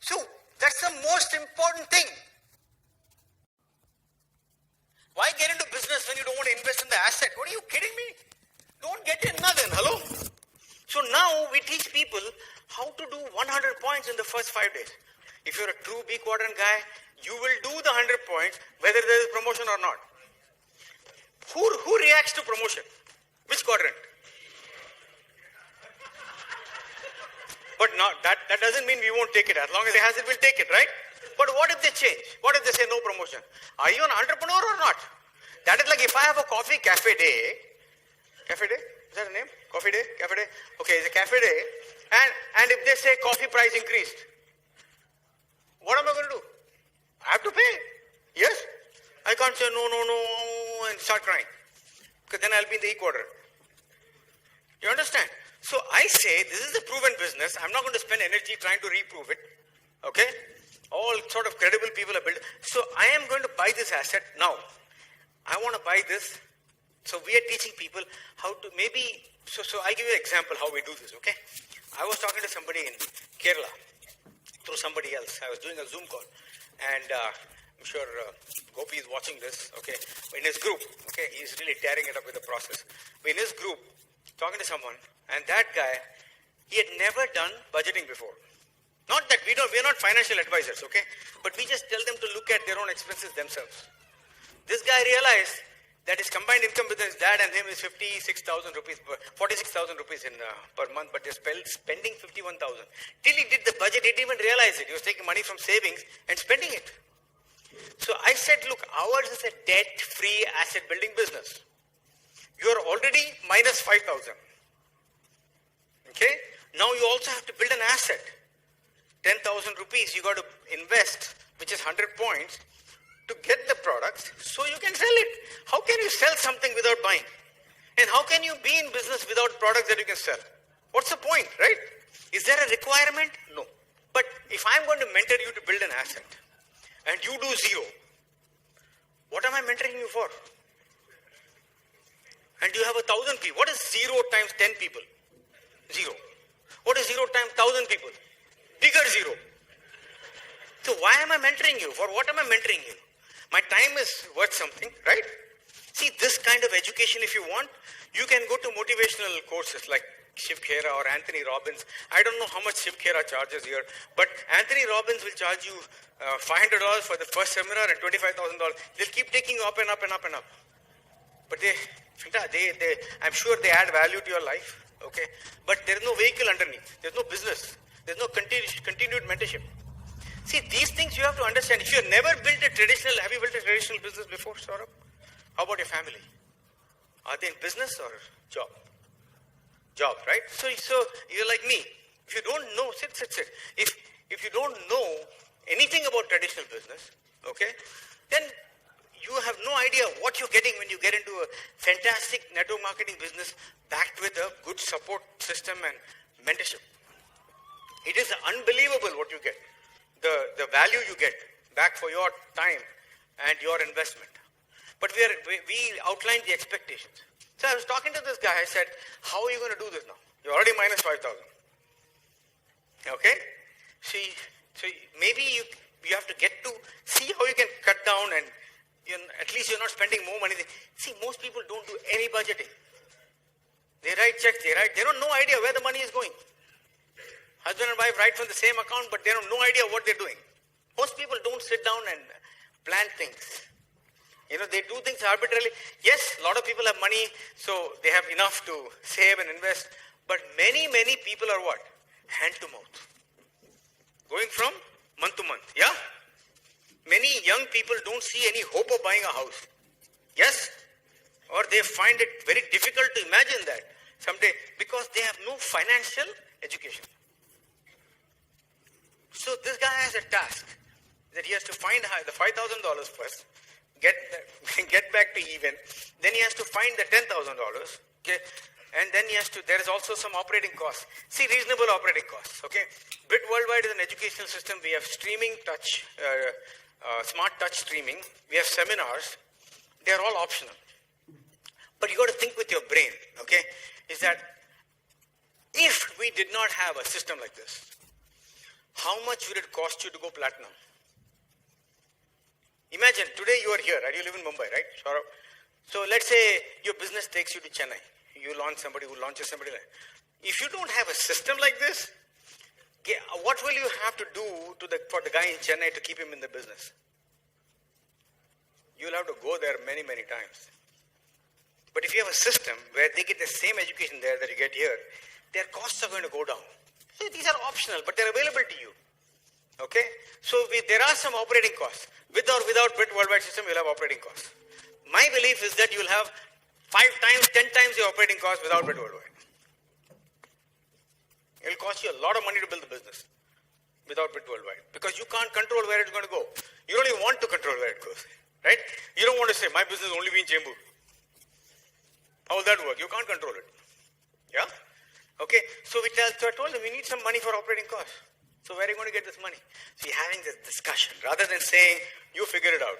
So that's the most important thing. Why get into business when you don't want to invest in the asset? What are you kidding me? Don't get in nothing. Hello? So now we teach people how to do 100 points in the first 5 days. If you're a true B quadrant guy, you will do the 100 points whether there is promotion or not. Who reacts to promotion? Which quadrant? But not, that doesn't mean we won't take it. As long as it has it, we'll take it, right? But what if they change? What if they say no promotion? Are you an entrepreneur or not? That is like if I have a coffee cafe day. Cafe day? Is that a name? Coffee day? Cafe day? Okay, it's a cafe day. And if they say coffee price increased, what am I going to do? I have to pay. Yes? I can't say no, and start crying. Because then I'll be in the e-quarter. You understand? So I say, this is a proven business. I'm not going to spend energy trying to reprove it. Okay? All sort of credible people are built. So I am going to buy this asset now. I want to buy this. So we are teaching people how to maybe, so I give you an example how we do this, okay? I was talking to somebody in Kerala through somebody else. I was doing a Zoom call. And I'm sure Gopi is watching this, okay? In his group, okay? He's really tearing it up with the process. In his group, talking to someone, and that guy, he had never done budgeting before. Not that we're not financial advisors, okay? But we just tell them to look at their own expenses themselves. This guy realized that his combined income with his dad and him is 46,000 rupees, 46,000 rupees per month, but they're spending 51,000. Till he did the budget, he didn't even realize it. He was taking money from savings and spending it. So I said, look, ours is a debt-free asset building business. You're already minus 5,000. Okay? Now you also have to build an asset. 10,000 rupees you got to invest, which is 100 points, to get the products so you can sell it. How can you sell something without buying? And how can you be in business without products that you can sell? What's the point, right? Is there a requirement? No. But if I'm going to mentor you to build an asset and you do zero, what am I mentoring you for? And you have 1,000 people. What is 0 times 10 people? 0. What is 0 times 1,000 people? Bigger 0. So why am I mentoring you? For what am I mentoring you? My time is worth something, right? See, this kind of education, if you want, you can go to motivational courses like Shiv Khera or Anthony Robbins. I don't know how much Shiv Khera charges here, but Anthony Robbins will charge you $500 for the first seminar and $25,000. They'll keep taking you up and up and up and up. But I'm sure they add value to your life, okay? But there's no vehicle underneath. There's no business. There's no continued mentorship. See, these things you have to understand. If you have never built a traditional, have you built a traditional business before, Saurabh? How about your family? Are they in business or job? Job, right? So you're like me. If you don't know, sit. If you don't know anything about traditional business, okay, then you have no idea what you're getting when you get into a fantastic network marketing business backed with a good support system and mentorship. It is unbelievable what you get. The value you get back for your time and your investment. But we outlined the expectations. So I was talking to this guy, I said, how are you going to do this now? You're already minus 5,000. Okay? So maybe you have to get to see how you can cut down and at least you're not spending more money. See, most people don't do any budgeting. They write checks, they don't no idea where the money is going. Husband and wife write from the same account, but they have no idea what they're doing. Most people don't sit down and plan things. They do things arbitrarily. Yes, a lot of people have money, so they have enough to save and invest. But many people are what? Hand to mouth. Going from month to month. Yeah? Many young people don't see any hope of buying a house. Yes? Or they find it very difficult to imagine that someday because they have no financial education. So this guy has a task that he has to find the $5,000 first, get back to even, then he has to find the $10,000, okay, and then there is also some operating costs. See, reasonable operating costs, okay. Bit Worldwide is an educational system. We have streaming touch, smart touch streaming. We have seminars. They are all optional. But you got to think with your brain, okay, is that if we did not have a system like this, how much would it cost you to go platinum? Imagine, today you are here, right? You live in Mumbai, right? So let's say your business takes you to Chennai. You launch somebody who launches somebody like If you don't have a system like this, what will you have to do for the guy in Chennai to keep him in the business? You'll have to go there many times. But if you have a system where they get the same education there that you get here, their costs are going to go down. So these are optional, but they're available to you. Okay? So there are some operating costs. With or without Bit Worldwide system, you'll have operating costs. My belief is that you'll have 5 times, 10 times the operating cost without Bit Worldwide. It'll cost you a lot of money to build the business. without Bit Worldwide, because you can't control where it's going to go. You don't even want to control where it goes, right? You don't want to say, my business only be in Chembur. How will that work? You can't control it. Yeah? Okay, so I told them, we need some money for operating costs. So where are you going to get this money? So we're having this discussion, rather than saying, you figure it out.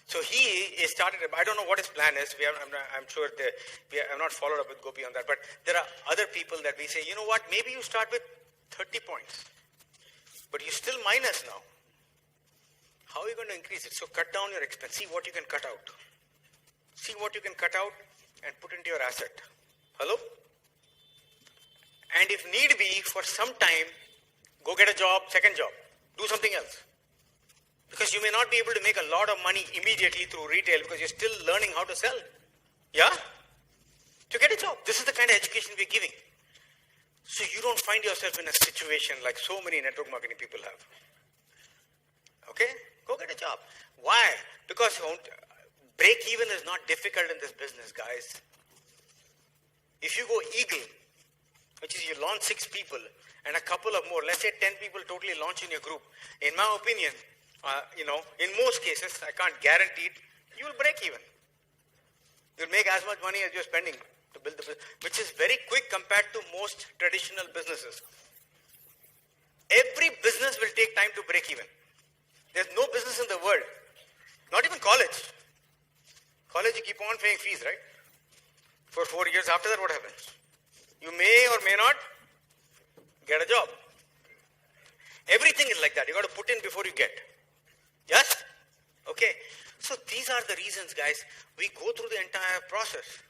So he started, I don't know what his plan is. I'm sure I've not followed up with Gopi on that, but there are other people that we say, you know what, maybe you start with 30 points, but you're still minus now. How are you going to increase it? So cut down your expense. See what you can cut out. See what you can cut out and put into your asset. Hello? And if need be, for some time, go get a job, second job. Do something else. Because you may not be able to make a lot of money immediately through retail because you're still learning how to sell. Yeah? To get a job. This is the kind of education we're giving. So you don't find yourself in a situation like so many network marketing people have. Okay? Go get a job. Why? Because break even is not difficult in this business, guys. If you go eagle, which is you launch 6 people and a couple of more, let's say 10 people totally launch in your group, in my opinion, in most cases, I can't guarantee it, you will break even. You'll make as much money as you're spending to build the business, which is very quick compared to most traditional businesses. Every business will take time to break even. There's no business in the world, not even college. College, you keep on paying fees, right? For 4 years. After that, what happens? You may or may not get a job. Everything is like that. You got to put in before you get. Yes? Okay. So these are the reasons, guys. We go through the entire process.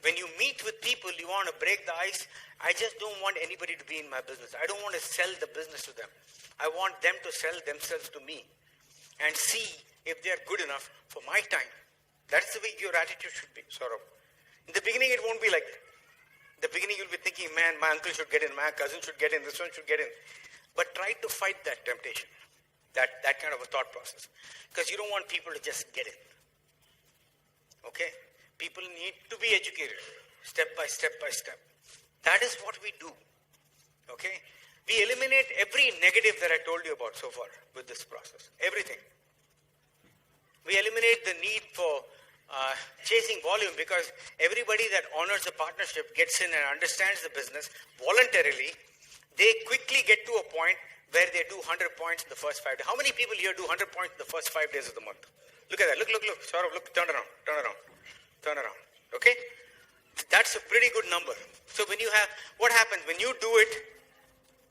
When you meet with people, you want to break the ice. I just don't want anybody to be in my business. I don't want to sell the business to them. I want them to sell themselves to me and see if they are good enough for my time. That's the way your attitude should be, sort of. In the beginning, it won't be like that. In the beginning, you'll be thinking, man, my uncle should get in, my cousin should get in, this one should get in. But try to fight that temptation, that kind of a thought process. Because you don't want people to just get in. Okay? People need to be educated, step by step by step. That is what we do. Okay? We eliminate every negative that I told you about so far with this process. Everything. We eliminate the need for chasing volume, because everybody that honors the partnership gets in and understands the business voluntarily. They quickly get to a point where they do 100 points in the first 5 days. How many people here do 100 points in the first 5 days of the month? Look at that. Look. Saurabh, look. Turn around. Okay? That's a pretty good number. So what happens when you do it,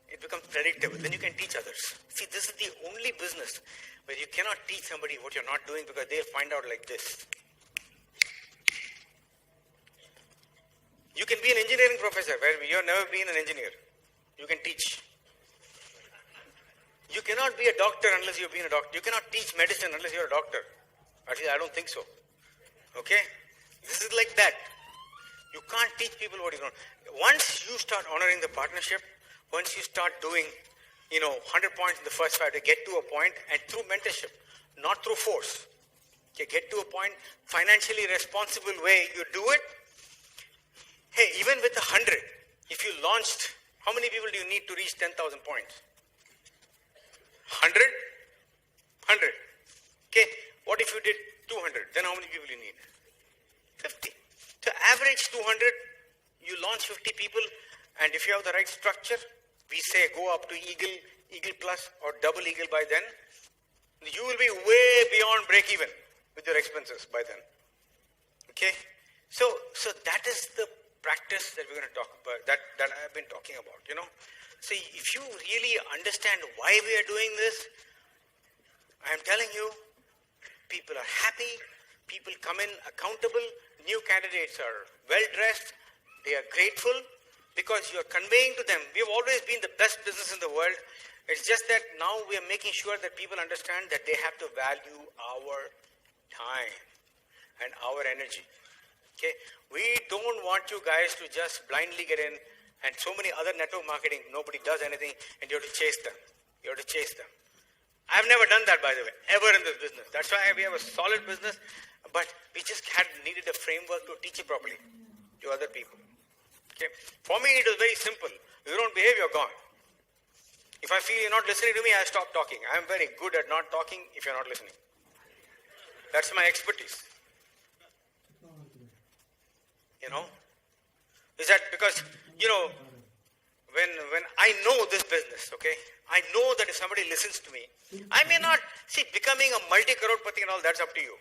it becomes predictable. Then you can teach others. See, this is the only business where you cannot teach somebody what you're not doing, because they'll find out like this. You can be an engineering professor where you've never been an engineer. You can teach. You cannot be a doctor unless you've been a doctor. You cannot teach medicine unless you're a doctor. At least I don't think so. Okay? This is like that. You can't teach people what you don't. Once you start honoring the partnership, once you start doing, 100 points in the first 5 to get to a point, and through mentorship, not through force. Okay, get to a point, financially responsible way, you do it. Hey, even with 100, if you launched, how many people do you need to reach 10,000 points? 100? 100. Okay, what if you did 200? Then how many people you need? 50. So average 200, you launch 50 people, and if you have the right structure, we say go up to Eagle Plus or double Eagle by then, you will be way beyond break even with your expenses by then. Okay? So that is the practice that we're going to talk about, that I've been talking about, See, if you really understand why we are doing this, I'm telling you, people are happy, people come in accountable, new candidates are well-dressed, they are grateful, because you are conveying to them, we've always been the best business in the world. It's just that now we are making sure that people understand that they have to value our time and our energy. Okay? We don't want you guys to just blindly get in, and so many other network marketing, nobody does anything, and you have to chase them. I've never done that, by the way, ever in this business. That's why we have a solid business, but we just needed a framework to teach it properly to other people. Okay? For me, it was very simple. You don't behave, you're gone. If I feel you're not listening to me, I stop talking. I'm very good at not talking if you're not listening. That's my expertise. You know? Is that because, you know, when I know this business, okay, I know that if somebody listens to me, I may not, see, becoming a multi-crorepati and all, that's up to you.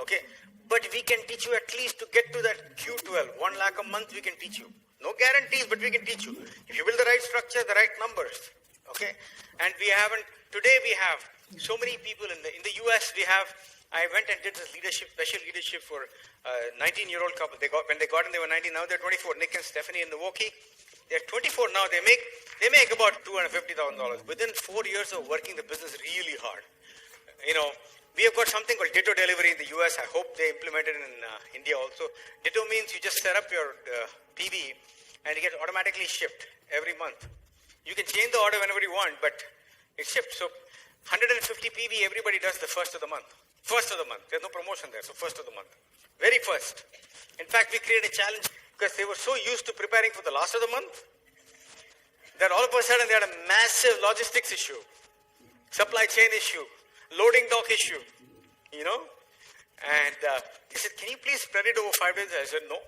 Okay? But we can teach you at least to get to that Q12, 1 lakh a month we can teach you. No guarantees, but we can teach you. If you build the right structure, the right numbers. Okay? And today we have so many people in the US, I went and did this special leadership for a 19-year-old couple. When they got in, they were 19, now they're 24. Nick and Stephanie in Milwaukee. They're 24 now. They make about $250,000. Within 4 years of working the business really hard. You know, we have got something called Ditto delivery in the US. I hope they implement it in India also. Ditto means you just set up your PV and it gets automatically shipped every month. You can change the order whenever you want, but it's shipped. So 150 PV, everybody does the first of the month. First of the month. There's no promotion there, so first of the month. Very first. In fact, we created a challenge because they were so used to preparing for the last of the month that all of a sudden they had a massive logistics issue, supply chain issue, loading dock issue, you know. And they said, can you please spread it over 5 days? I said, no.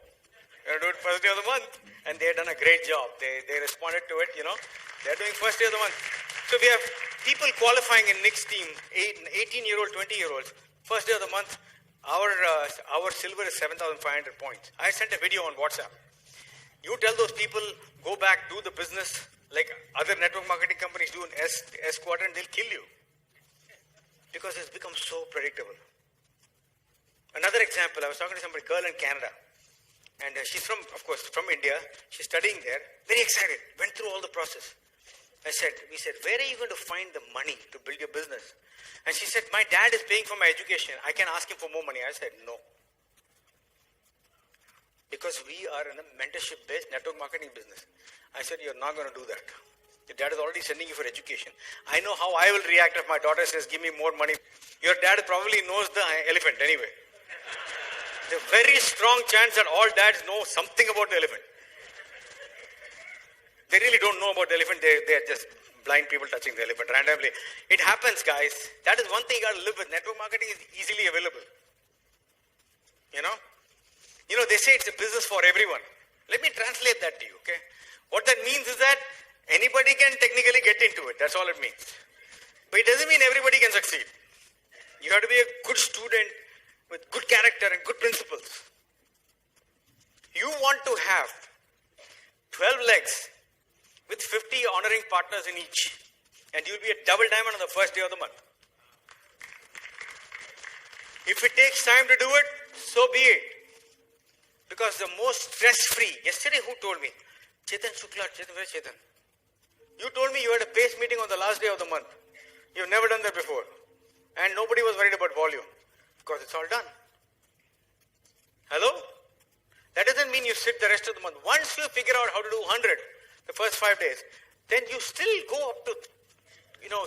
You're going to do it first day of the month. And they had done a great job. They responded to it, you know. They're doing first day of the month. So we have people qualifying in Nick's team, 18-year-old, 20-year-olds. First day of the month, our silver is 7,500 points. I sent a video on WhatsApp. You tell those people, go back, do the business like other network marketing companies do in S quadrant, they'll kill you. Because it's become so predictable. Another example, I was talking to somebody, girl in Canada. And she's of course, from India. She's studying there. Very excited. Went through all the process. We said, where are you going to find the money to build your business? And she said, my dad is paying for my education. I can ask him for more money. I said, no. Because we are in a mentorship-based network marketing business. I said, you're not going to do that. Your dad is already sending you for education. I know how I will react if my daughter says, give me more money. Your dad probably knows the elephant anyway. There's a very strong chance that all dads know something about the elephant. They really don't know about the elephant. They're just blind people touching the elephant randomly. It happens, guys. That is one thing you got to live with. Network marketing is easily available. You know? You know, they say it's a business for everyone. Let me translate that to you, okay? What that means is that anybody can technically get into it. That's all it means. But it doesn't mean everybody can succeed. You have to be a good student with good character and good principles. You want to have 12 legs with 50 honoring partners in each. And you'll be a double diamond on the first day of the month. If it takes time to do it, so be it. Because the most stress-free, yesterday who told me? Chetan Shukla, where's Chetan? You told me you had a PACE meeting on the last day of the month. You've never done that before. And nobody was worried about volume. Because it's all done. Hello? That doesn't mean you sit the rest of the month. Once you figure out how to do 100, the first 5 days, then you still go up to,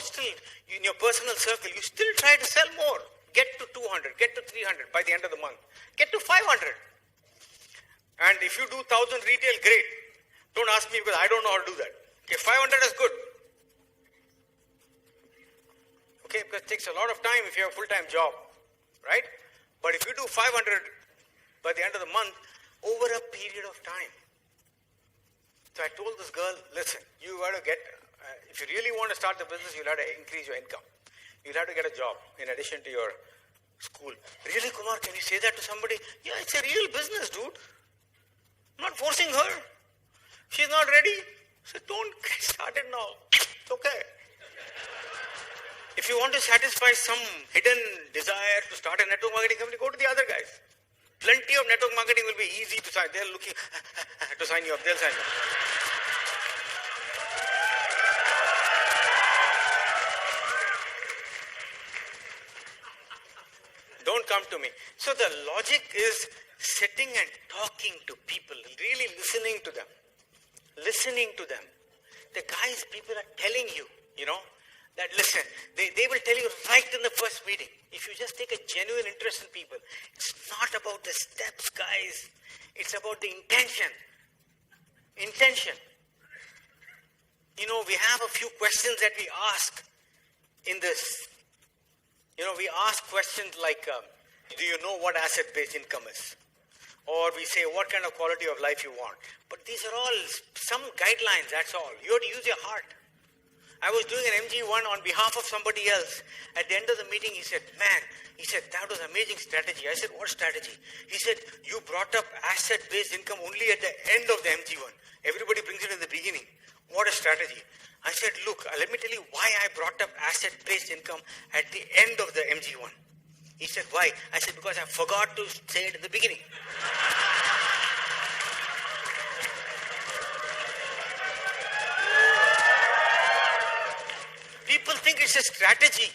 still in your personal circle, you still try to sell more. Get to 200, get to 300 by the end of the month. Get to 500. And if you do 1,000 retail, great. Don't ask me because I don't know how to do that. Okay, 500 is good. Okay, because it takes a lot of time if you have a full-time job, right? But if you do 500 by the end of the month, over a period of time. So I told this girl, listen, you got to get, if you really want to start the business, you'll have to increase your income. You'll have to get a job in addition to your school. Really, Kumar, can you say that to somebody? Yeah, it's a real business, dude. I'm not forcing her. She's not ready. So don't get started now. It's okay. If you want to satisfy some hidden desire to start a network marketing company, go to the other guys. Plenty of network marketing will be easy to sign. They're looking to sign you up. They'll sign you up. Don't come to me. So the logic is sitting and talking to people, really listening to them. Listening to them. The guys, people are telling you, that listen, they will tell you right in the first meeting. If you just take a genuine interest in people, it's not about the steps, guys. It's about the intention. Intention. we have a few questions that we ask in this. We ask questions like, do you know what asset-based income is? Or we say, what kind of quality of life you want? But these are all some guidelines, that's all. You have to use your heart. I was doing an MG1 on behalf of somebody else. At the end of the meeting, he said, that was amazing strategy. I said, what strategy? He said, you brought up asset-based income only at the end of the MG1. Everybody brings it in the beginning. What a strategy. I said, look, let me tell you why I brought up asset-based income at the end of the MG1. He said, why? I said, because I forgot to say it in the beginning. People think it's a strategy.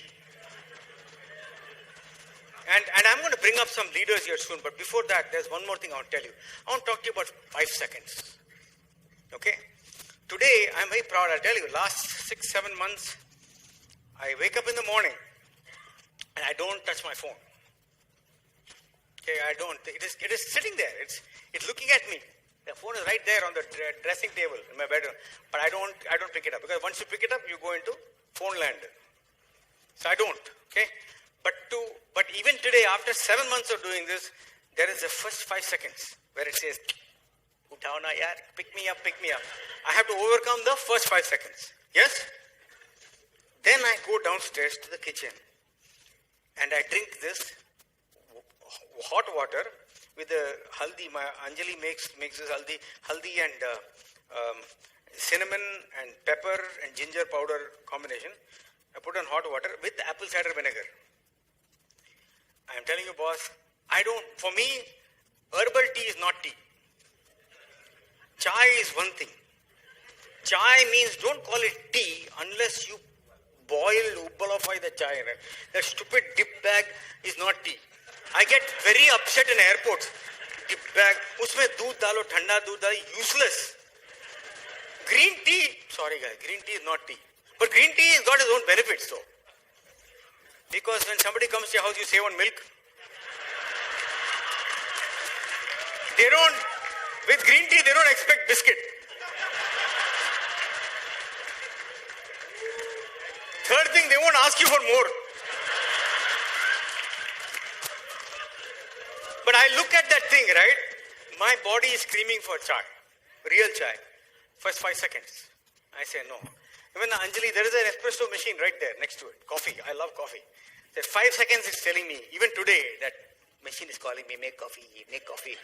And I'm going to bring up some leaders here soon, but before that, there's one more thing I want to tell you. I want to talk to you about 5 seconds. Okay? Today, I'm very proud. I'll tell you, last 6-7 months, I wake up in the morning and I don't touch my phone. Okay, I don't. It is sitting there. It's looking at me. The phone is right there on the dressing table in my bedroom. But I don't pick it up, because once you pick it up, you go into phone land. So I don't. Okay? But even today, after 7 months of doing this, there is the first 5 seconds where it says, "Uthao na yaar, pick me up, pick me up." I have to overcome the first 5 seconds. Yes? Then I go downstairs to the kitchen and I drink this hot water with the haldi. My Anjali makes this haldi and cinnamon and pepper and ginger powder combination. I put on hot water with apple cider vinegar. I am telling you, boss, for me, herbal tea is not tea. Chai is one thing. Chai means, don't call it tea unless you ubbalify the chai. The stupid dip bag is not tea. I get very upset in airports. Dip bag, usme doodh dalo, thanda doodh dalo, useless. Green tea, sorry guys, green tea is not tea. But green tea has got its own benefits though. Because when somebody comes to your house, you save on milk. With green tea, they don't expect biscuit. Third thing, they won't ask you for more. But I look at that thing, right? My body is screaming for chai. Real chai. First 5 seconds. I say no. Even Anjali, there is an espresso machine right there next to it. Coffee. I love coffee. The 5 seconds is telling me, even today, that machine is calling me, make coffee, make coffee.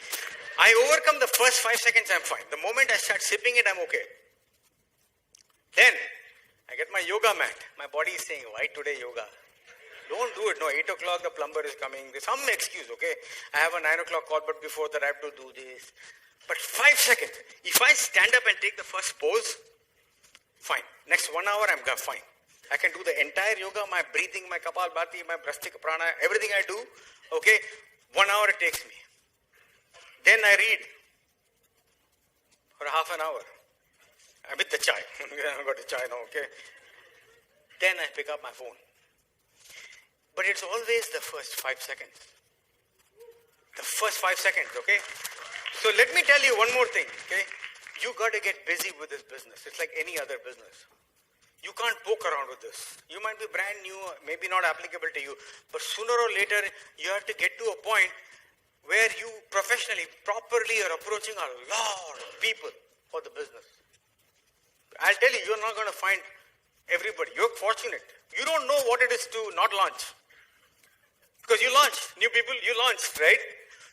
I overcome the first 5 seconds, I'm fine. The moment I start sipping it, I'm okay. Then, I get my yoga mat. My body is saying, why today yoga? Don't do it. No, 8 o'clock, the plumber is coming. There's some excuse, okay? I have a 9 o'clock call, but before that I have to do this. But 5 seconds. If I stand up and take the first pose, fine. Next 1 hour, I'm fine. I can do the entire yoga, my breathing, my kapalbhati, my brastika prana, everything I do, okay? 1 hour it takes me. Then I read for half an hour. With the chai. I've got the chai now, okay? Then I pick up my phone. But it's always the first 5 seconds. The first 5 seconds, okay? So let me tell you one more thing, okay? You got to get busy with this business. It's like any other business. You can't poke around with this. You might be brand new, maybe not applicable to you, but sooner or later, you have to get to a point where you professionally, properly are approaching a lot of people for the business. I'll tell you, you're not going to find everybody. You're fortunate. You don't know what it is to not launch. Because you launched. New people, you launched, right?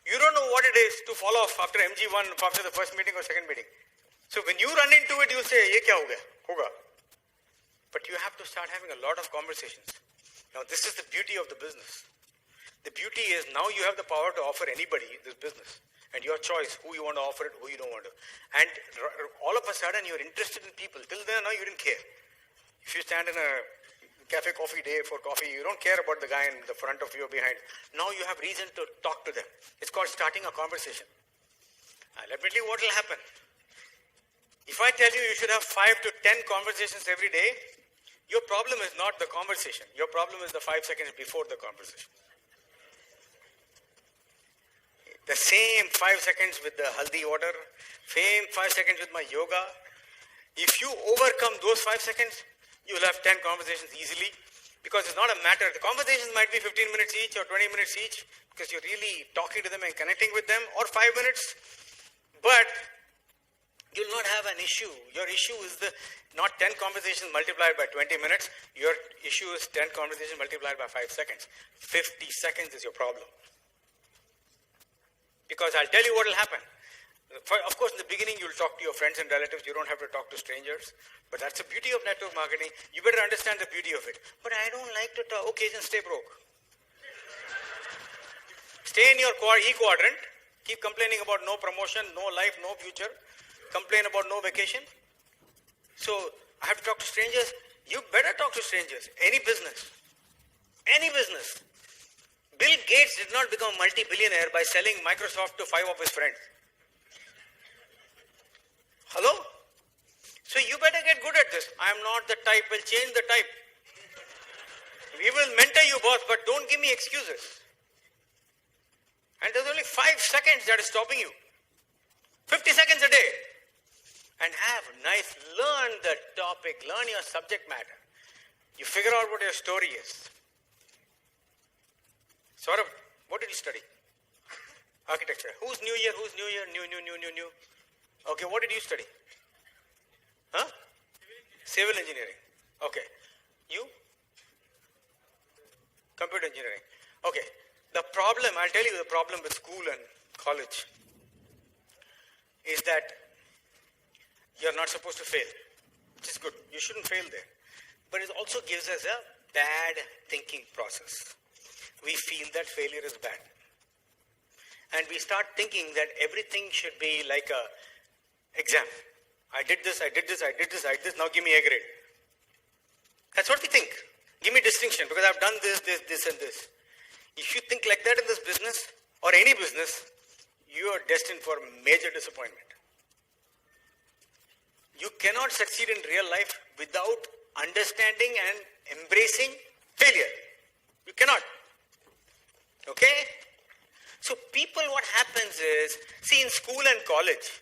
You don't know what it is to fall off after MG1, after the first meeting or second meeting. So when you run into it, you say, ye kya ho gaya? Hoga. But you have to start having a lot of conversations. Now, this is the beauty of the business. The beauty is now you have the power to offer anybody this business. And your choice, who you want to offer it, who you don't want to. And all of a sudden, you're interested in people. Till then, no, you didn't care. If you stand in a cafe coffee day for coffee, you don't care about the guy in the front of you or behind. Now you have reason to talk to them. It's called starting a conversation. Let me tell you what will happen. If I tell you you should have 5 to 10 conversations every day, your problem is not the conversation. Your problem is the 5 seconds before the conversation. The same 5 seconds with the haldi water, same 5 seconds with my yoga. If you overcome those 5 seconds, you will have 10 conversations easily, because it's not a matter. The conversations might be 15 minutes each or 20 minutes each, because you're really talking to them and connecting with them, or 5 minutes. But you'll not have an issue. Your issue is not 10 conversations multiplied by 20 minutes. Your issue is 10 conversations multiplied by 5 seconds. 50 seconds is your problem. Because I'll tell you what will happen. Of course, in the beginning, you'll talk to your friends and relatives. You don't have to talk to strangers. But that's the beauty of network marketing. You better understand the beauty of it. But I don't like to talk. Okay, then stay broke. Stay in your E quadrant. Keep complaining about no promotion, no life, no future. Complain about no vacation. So, I have to talk to strangers. You better talk to strangers. Any business. Any business. Bill Gates did not become a multi-billionaire by selling Microsoft to 5 of his friends. Hello? So you better get good at this. I am not the type, will change the type. We will mentor you, boss, but don't give me excuses. And there's only 5 seconds that is stopping you. 50 seconds a day. And learn the topic, learn your subject matter. You figure out what your story is. Saurabh, what did you study? Architecture. Who's new here? New. Okay, what did you study? Huh? Civil engineering. Okay. You? Computer engineering. Okay. I'll tell you the problem with school and college is that you're not supposed to fail, which is good. You shouldn't fail there. But it also gives us a bad thinking process. We feel that failure is bad. And we start thinking that everything should be like a exam. I did this, now give me a grade. That's what we think. Give me distinction because I've done this, and this. If you think like that in this business or any business, you are destined for major disappointment. You cannot succeed in real life without understanding and embracing failure. You cannot. Okay? So what happens is, see, in school and college,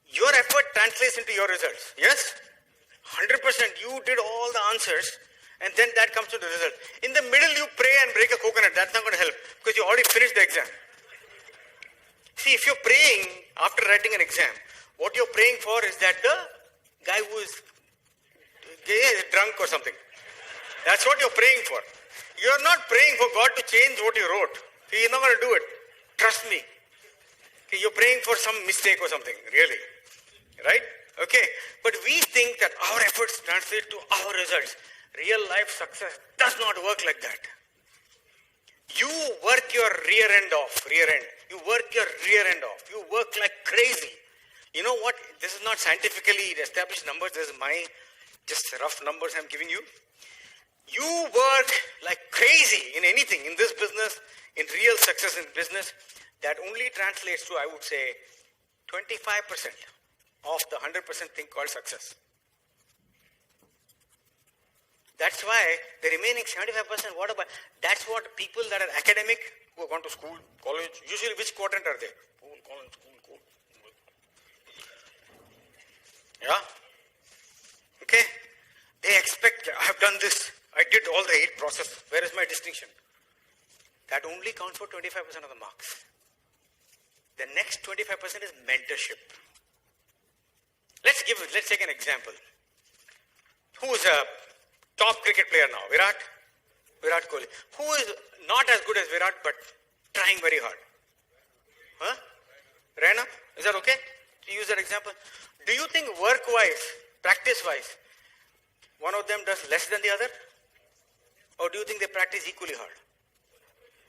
your effort translates into your results. Yes? 100%. You did all the answers and then that comes to the result. In the middle, you pray and break a coconut. That's not going to help because you already finished the exam. See, if you're praying after writing an exam, what you're praying for is that the guy who is drunk or something. That's what you're praying for. You're not praying for God to change what you wrote. He's not going to do it. Trust me. Okay, you're praying for some mistake or something, really. Right? Okay. But we think that our efforts translate to our results. Real life success does not work like that. You work your rear end off. You work your rear end off. You work like crazy. You know what? This is not scientifically established numbers. This is my just rough numbers I'm giving you. You work like crazy in anything, in this business, in real success in business, that only translates to, I would say, 25% of the 100% thing called success. That's why the remaining 75%, that's what people that are academic, who have gone to school, college, usually which quadrant are they? School, college, school. Yeah? Okay? They expect, I have done this, I did all the 8 process. Where is my distinction? That only counts for 25% of the marks. The next 25% is mentorship. Let's take an example. Who is a top cricket player now? Virat Kohli. Who is not as good as Virat but trying very hard? Huh? Raina? Is that okay to use that example? Do you think work-wise, practice-wise, one of them does less than the other? Or do you think they practice equally hard?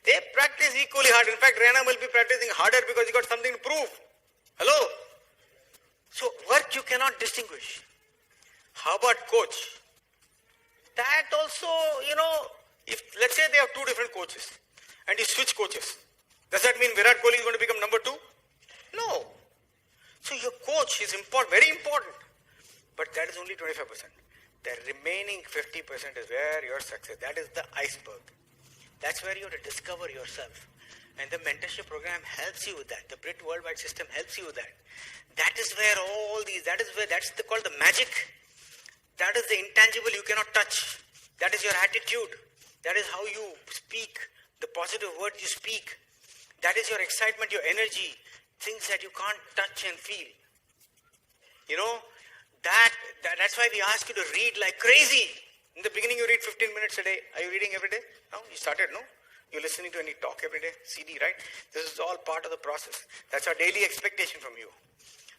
They practice equally hard. In fact, Raina will be practicing harder because he got something to prove. Hello? So work you cannot distinguish. How about coach? That also, if let's say they have 2 different coaches and you switch coaches, does that mean Virat Kohli is going to become number 2? No. So your coach is very important, but that is only 25%. The remaining 50% is where your success, that is the iceberg. That's where you have to discover yourself. And the mentorship program helps you with that. The Brit Worldwide system helps you with that. That is where that's called the magic. That is the intangible you cannot touch. That is your attitude. That is how you speak, the positive words you speak. That is your excitement, your energy, things that you can't touch and feel. You know, that's why we ask you to read like crazy. In the beginning you read 15 minutes a day. Are you reading every day? No? You started, no? You're listening to any talk every day, CD, right? This is all part of the process. That's our daily expectation from you.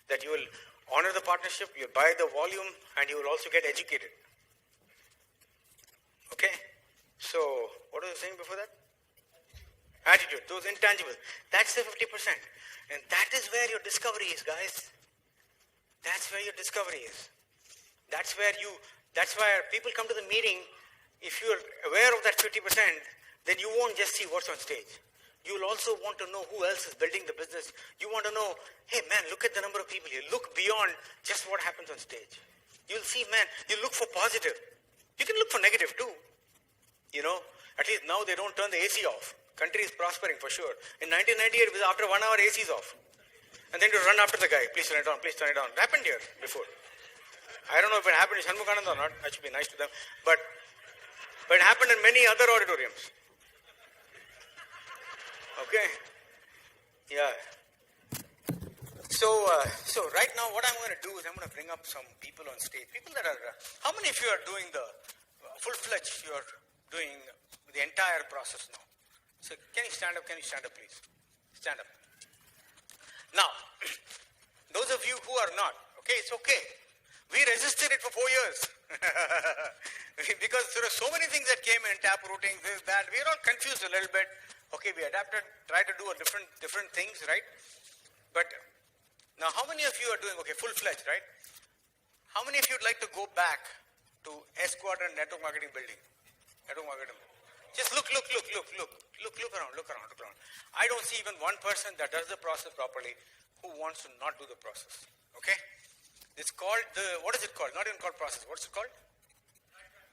That you will honor the partnership, you'll buy the volume, and you will also get educated. Okay? So, what was I saying before that? Attitude, those intangibles. That's the 50%. And that is where your discovery is, guys. That's where your discovery is. That's why people come to the meeting. If you're aware of that 50%, then you won't just see what's on stage. You'll also want to know who else is building the business. You want to know, hey man, look at the number of people here. Look beyond just what happens on stage. You'll see, man, you look for positive. You can look for negative too. You know, at least now they don't turn the AC off. Country is prospering for sure. In 1998, it was after 1 hour AC is off. And then to run after the guy, please turn it on, please turn it on. It happened here before. I don't know if it happened in Shanmugananda or not. That should be nice to them. But it happened in many other auditoriums. Okay? Yeah. So right now what I'm going to do is I'm going to bring up some people on stage. People that are, how many of you are doing the full-fledged, you're doing the entire process now? So can you stand up, please? Stand up. Now, those of you who are not, okay, it's okay. We resisted it for 4 years. Because there are so many things that came in, tap routing, this, that. We are all confused a little bit. Okay, we adapted, tried to do a different things, right? But now how many of you are doing, okay, full-fledged, right? How many of you would like to go back to S Quadrant Network Marketing Building? Network Marketing. Just look around. I don't see even one person that does the process properly who wants to not do the process. Okay? It's called what is it called? Not even called process. What's it called?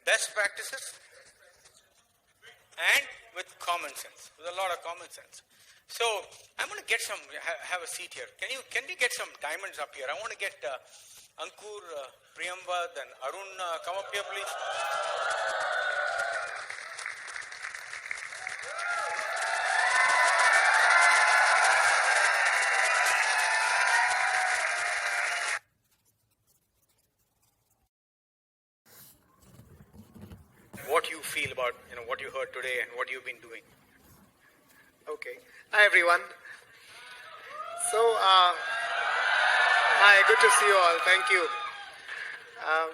Best practices. And with common sense. With a lot of common sense. So, I'm going to get have a seat here. Can we get some diamonds up here? I want to get Ankur, Priyamwad and Arun come up here, please. What you feel about what you heard today and what you've been doing. Okay. Hi everyone. So, hi, good to see you all. Thank you.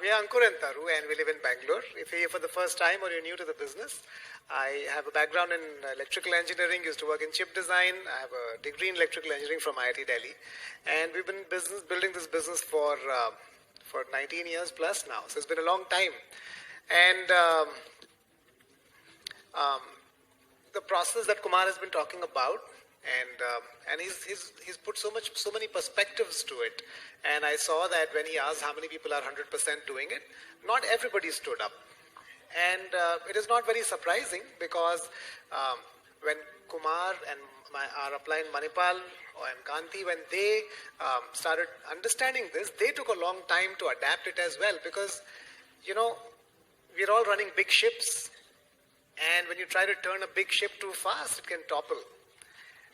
We are Ankur and Taru and we live in Bangalore. If you're here for the first time or you're new to the business, I have a background in electrical engineering, used to work in chip design. I have a degree in electrical engineering from IIT Delhi. And we've been building this business for 19 years plus now. So it's been a long time. And the process that Kumar has been talking about, and he's put so many perspectives to it. And I saw that when he asked how many people are 100% doing it, not everybody stood up. And it is not very surprising because when Kumar and our upline Manipal and Kanti, when they started understanding this, they took a long time to adapt it as well because, we're all running big ships. And when you try to turn a big ship too fast, it can topple.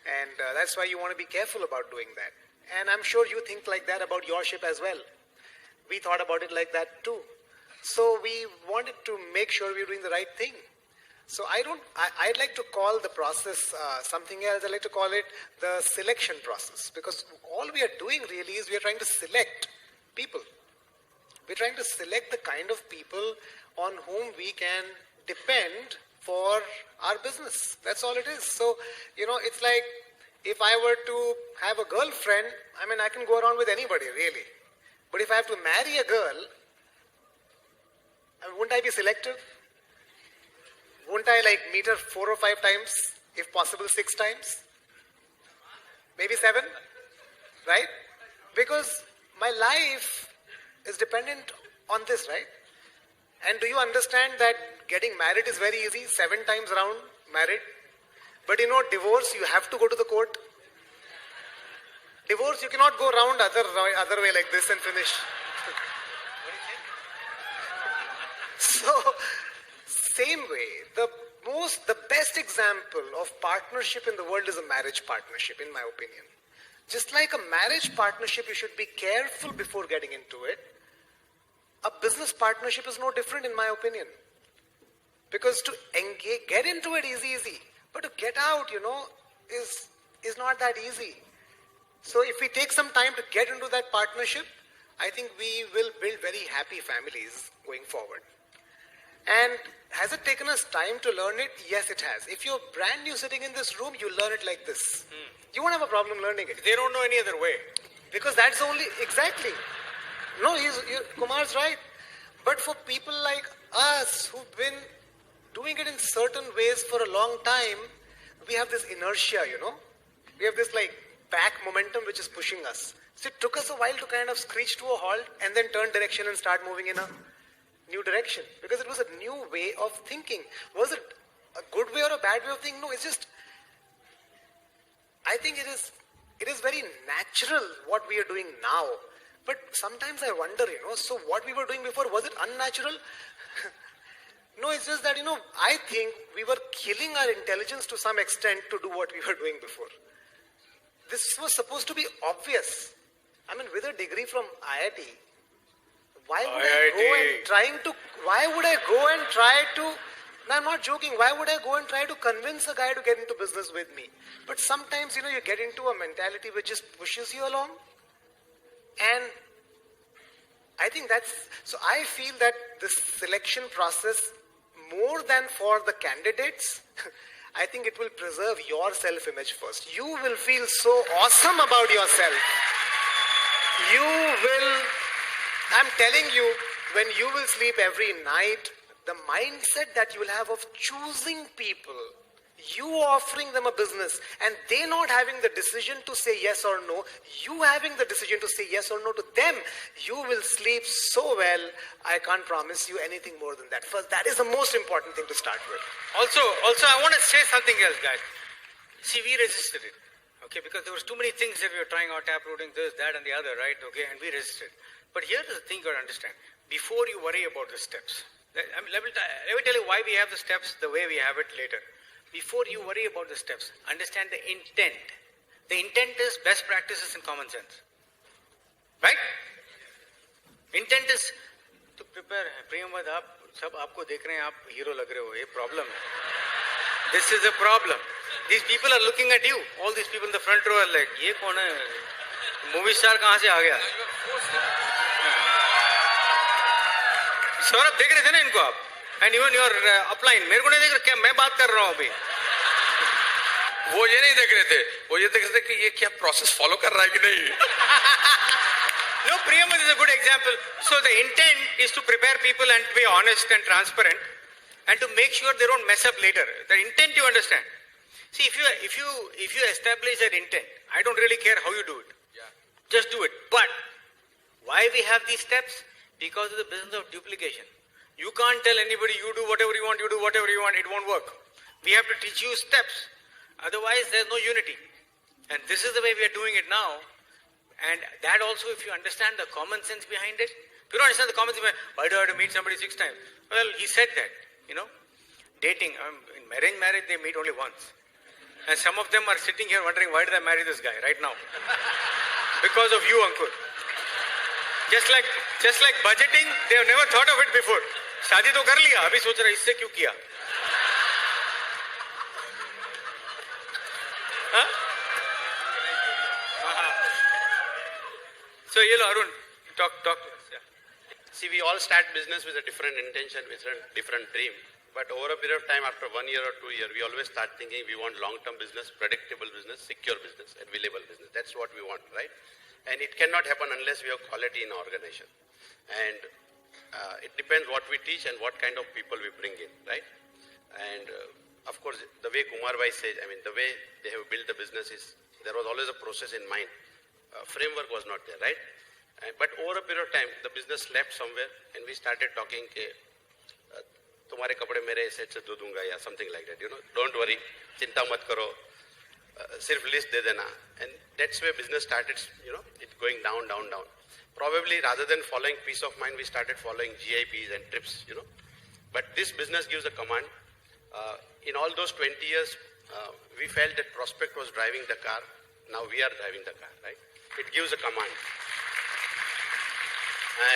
And that's why you want to be careful about doing that. And I'm sure you think like that about your ship as well. We thought about it like that too. So we wanted to make sure we're doing the right thing. So I'd like to call the process something else. I'd like to call it the selection process. Because all we are doing really is we are trying to select people. We're trying to select the kind of people on whom we can depend for our business. That's all it is. So, it's like if I were to have a girlfriend, I can go around with anybody really. But if I have to marry a girl, wouldn't I be selective? Wouldn't I meet her 4 or 5 times, if possible 6 times? Maybe 7, right? Because my life is dependent on this, right? And do you understand that getting married is very easy? 7 times round, married. But you know, divorce, you have to go to the court. Divorce, you cannot go round other way like this and finish. So, same way, the best example of partnership in the world is a marriage partnership, in my opinion. Just like a marriage partnership, you should be careful before getting into it. A business partnership is no different, in my opinion. Because to get into it is easy, but to get out, is not that easy. So if we take some time to get into that partnership, I think we will build very happy families going forward. And has it taken us time to learn it? Yes, it has. If you're brand new sitting in this room, you learn it like this. You won't have a problem learning it. They don't know any other way. Because that's only, exactly. No, Kumar's right. But for people like us who've been doing it in certain ways for a long time, we have this inertia, We have this back momentum which is pushing us. So it took us a while to kind of screech to a halt and then turn direction and start moving in a new direction. Because it was a new way of thinking. Was it a good way or a bad way of thinking? No, it's just, I think it is very natural what we are doing now. But sometimes I wonder, so what we were doing before, was it unnatural? No, it's just that, I think we were killing our intelligence to some extent to do what we were doing before. This was supposed to be obvious. I mean, with a degree from IIT, why would I go and try to, no, I'm not joking, why would I go and try to convince a guy to get into business with me? But sometimes, you get into a mentality which just pushes you along. And I think so I feel that this selection process, more than for the candidates, I think it will preserve your self-image first. You will feel so awesome about yourself. I'm telling you, when you will sleep every night, the mindset that you will have of choosing people, you offering them a business, and they not having the decision to say yes or no, you having the decision to say yes or no to them, you will sleep so well. I can't promise you anything more than that. First, that is the most important thing to start with. Also, I want to say something else, guys. See, we resisted it, okay, because there was too many things that we were trying out, taprooting this, that, and the other, right, okay, and we resisted. But here's the thing you got to understand. Before you worry about the steps, let me tell you why we have the steps the way we have it later. Before you worry about the steps, understand the intent. The intent is best practices and common sense. Right? Intent is to prepare. Priyamwad, aap sab aapko dekh rahe hain, aap hero lag rahe ho. Ye problem hai. This is a problem. These people are looking at you. All these people in the front row are like, ye kaun hai? Movie star kahan se aa gaya? Saurabh देख रहे थे ना इनको आप and even your upline मेरे को नहीं देख रहे क्या मैं बात कर रहा हूं अभी वो ये नहीं देख रहे थे वो ये देख रहे थे कि ये क्या प्रोसेस फॉलो कर रहा है कि नहीं No, Priyamwad is a good example. So the intent is to prepare people and to be honest and transparent and to make sure they don't mess up later. The intent you understand. See, if you establish that intent, I don't really care how you do it. Yeah. Just do it. But why we have these steps? Because of the business of duplication. You can't tell anybody you do whatever you want, you do whatever you want, it won't work. We have to teach you steps. Otherwise, there's no unity. And this is the way we are doing it now. And that also, if you understand the common sense behind it, if you don't understand the common sense behind it, why do I have to meet somebody 6 times? Well, he said that, dating, in arranged marriage, they meet only once. And some of them are sitting here wondering, why did I marry this guy right now? Because of you, Ankur. Just like budgeting, they have never thought of it before. शादी तो कर लिया, अभी सोच रहा इससे क्यों किया? हाँ? So, Arun, talk to us. Yeah. See, we all start business with a different intention, with a different dream. But over a period of time, after 1 year or 2 years, we always start thinking we want long-term business, predictable business, secure business, available business. That's what we want, right? And it cannot happen unless we have quality in our organization. And it depends what we teach and what kind of people we bring in, right? And of course, the way Kumar Bhai says, the way they have built the business is, there was always a process in mind. Framework was not there, right? But over a period of time, the business left somewhere and we started talking, तुम्हारे कपड़े मेरे set से धो दूंगा या something like that, don't worry, चिंता मत करो, सिर्फ लिस्ट दे देना. And that's where business started, it going down. Probably rather than following peace of mind, we started following GIPs and trips, But this business gives a command. In all those 20 years, we felt that prospect was driving the car. Now we are driving the car, right? It gives a command.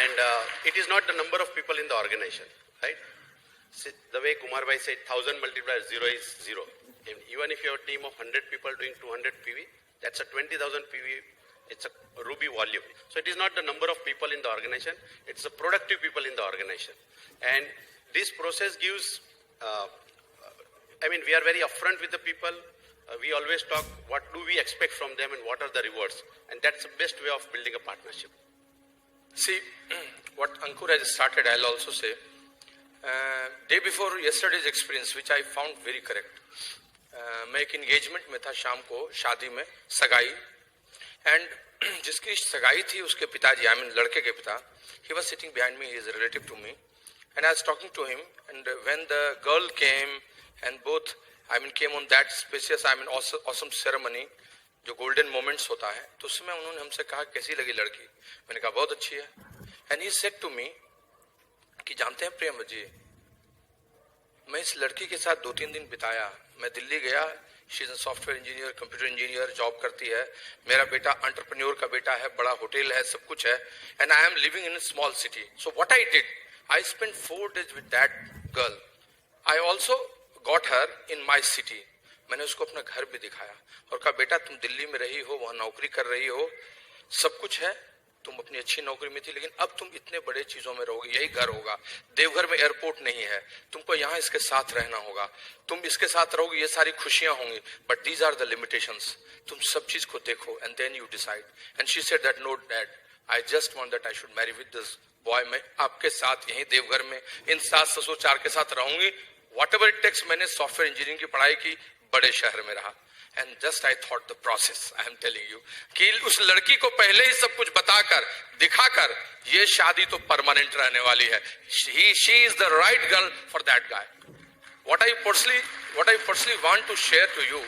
And it is not the number of people in the organization, right? The way Kumar bhai said, 1000 multiplied 0 is 0. Even if you have a team of 100 people doing 200 PV, that's a 20,000 PV, it's a ruby volume. So it is not the number of people in the organization, it's the productive people in the organization. And this process gives, we are very upfront with the people. We always talk, what do we expect from them and what are the rewards? And that's the best way of building a partnership. See, what Ankur has started, I'll also say, day before yesterday's experience, which I found very correct. मैं एक engagement में था शाम को, शादी में, सगाई, and जिसकी सगाई थी उसके पिताजी, लड़के के पिता, he was sitting behind me, he is a relative to me, and I was talking to him, and when the girl came, and both, came on that spacious, awesome ceremony, जो golden moments होता है, तो उसमें उन्होंने हमसे कहा कैसी लगी लड़की, मैंने कहा बहुत अच्छी है, and he said to me, कि जानते हैं प्रियमवद जी, मैं इस लड़की के साथ 2-3 दिन बिताया, मैं दिल्ली गया, she is a software engineer, computer engineer, job करती है, मेरा बेटा एंटरप्रेन्योर का बेटा है, बड़ा होटल है, सब कुछ है, and I M living in a small city. So what I did, I spend 4 days with that girl. I also got her in my city. मैंने उसको अपना घर भी दिखाया और कहा बेटा तुम दिल्ली में रही हो, वहां नौकरी कर रही हो, सब कुछ है, तुम अपनी अच्छी नौकरी में थी, लेकिन अब तुम इतने बड़े चीजों में रहोगे, यही घर होगा, देवघर में एयरपोर्ट नहीं है, तुमको यहाँ इसके साथ रहना होगा, तुम इसके साथ रहोगे, ये सारी खुशियां होंगी, but these are the limitations. तुम सब चीज को देखो and then you decide. And she said that no dad, I just want that I should marry with this boy. मैं आपके साथ यहीं देवघर में इन सास ससुर 4 के साथ रहूंगी, वॉट एवर इट टेक्स. मैंने सॉफ्टवेयर इंजीनियरिंग की पढ़ाई की, बड़े शहर में रहा. And just I thought the process, I am telling you, कि उस लड़की को पहले ही सब कुछ बताकर, दिखाकर, ये शादी तो परमानेंट रहने वाली है. She is the right girl for that guy. What I personally want to share to you,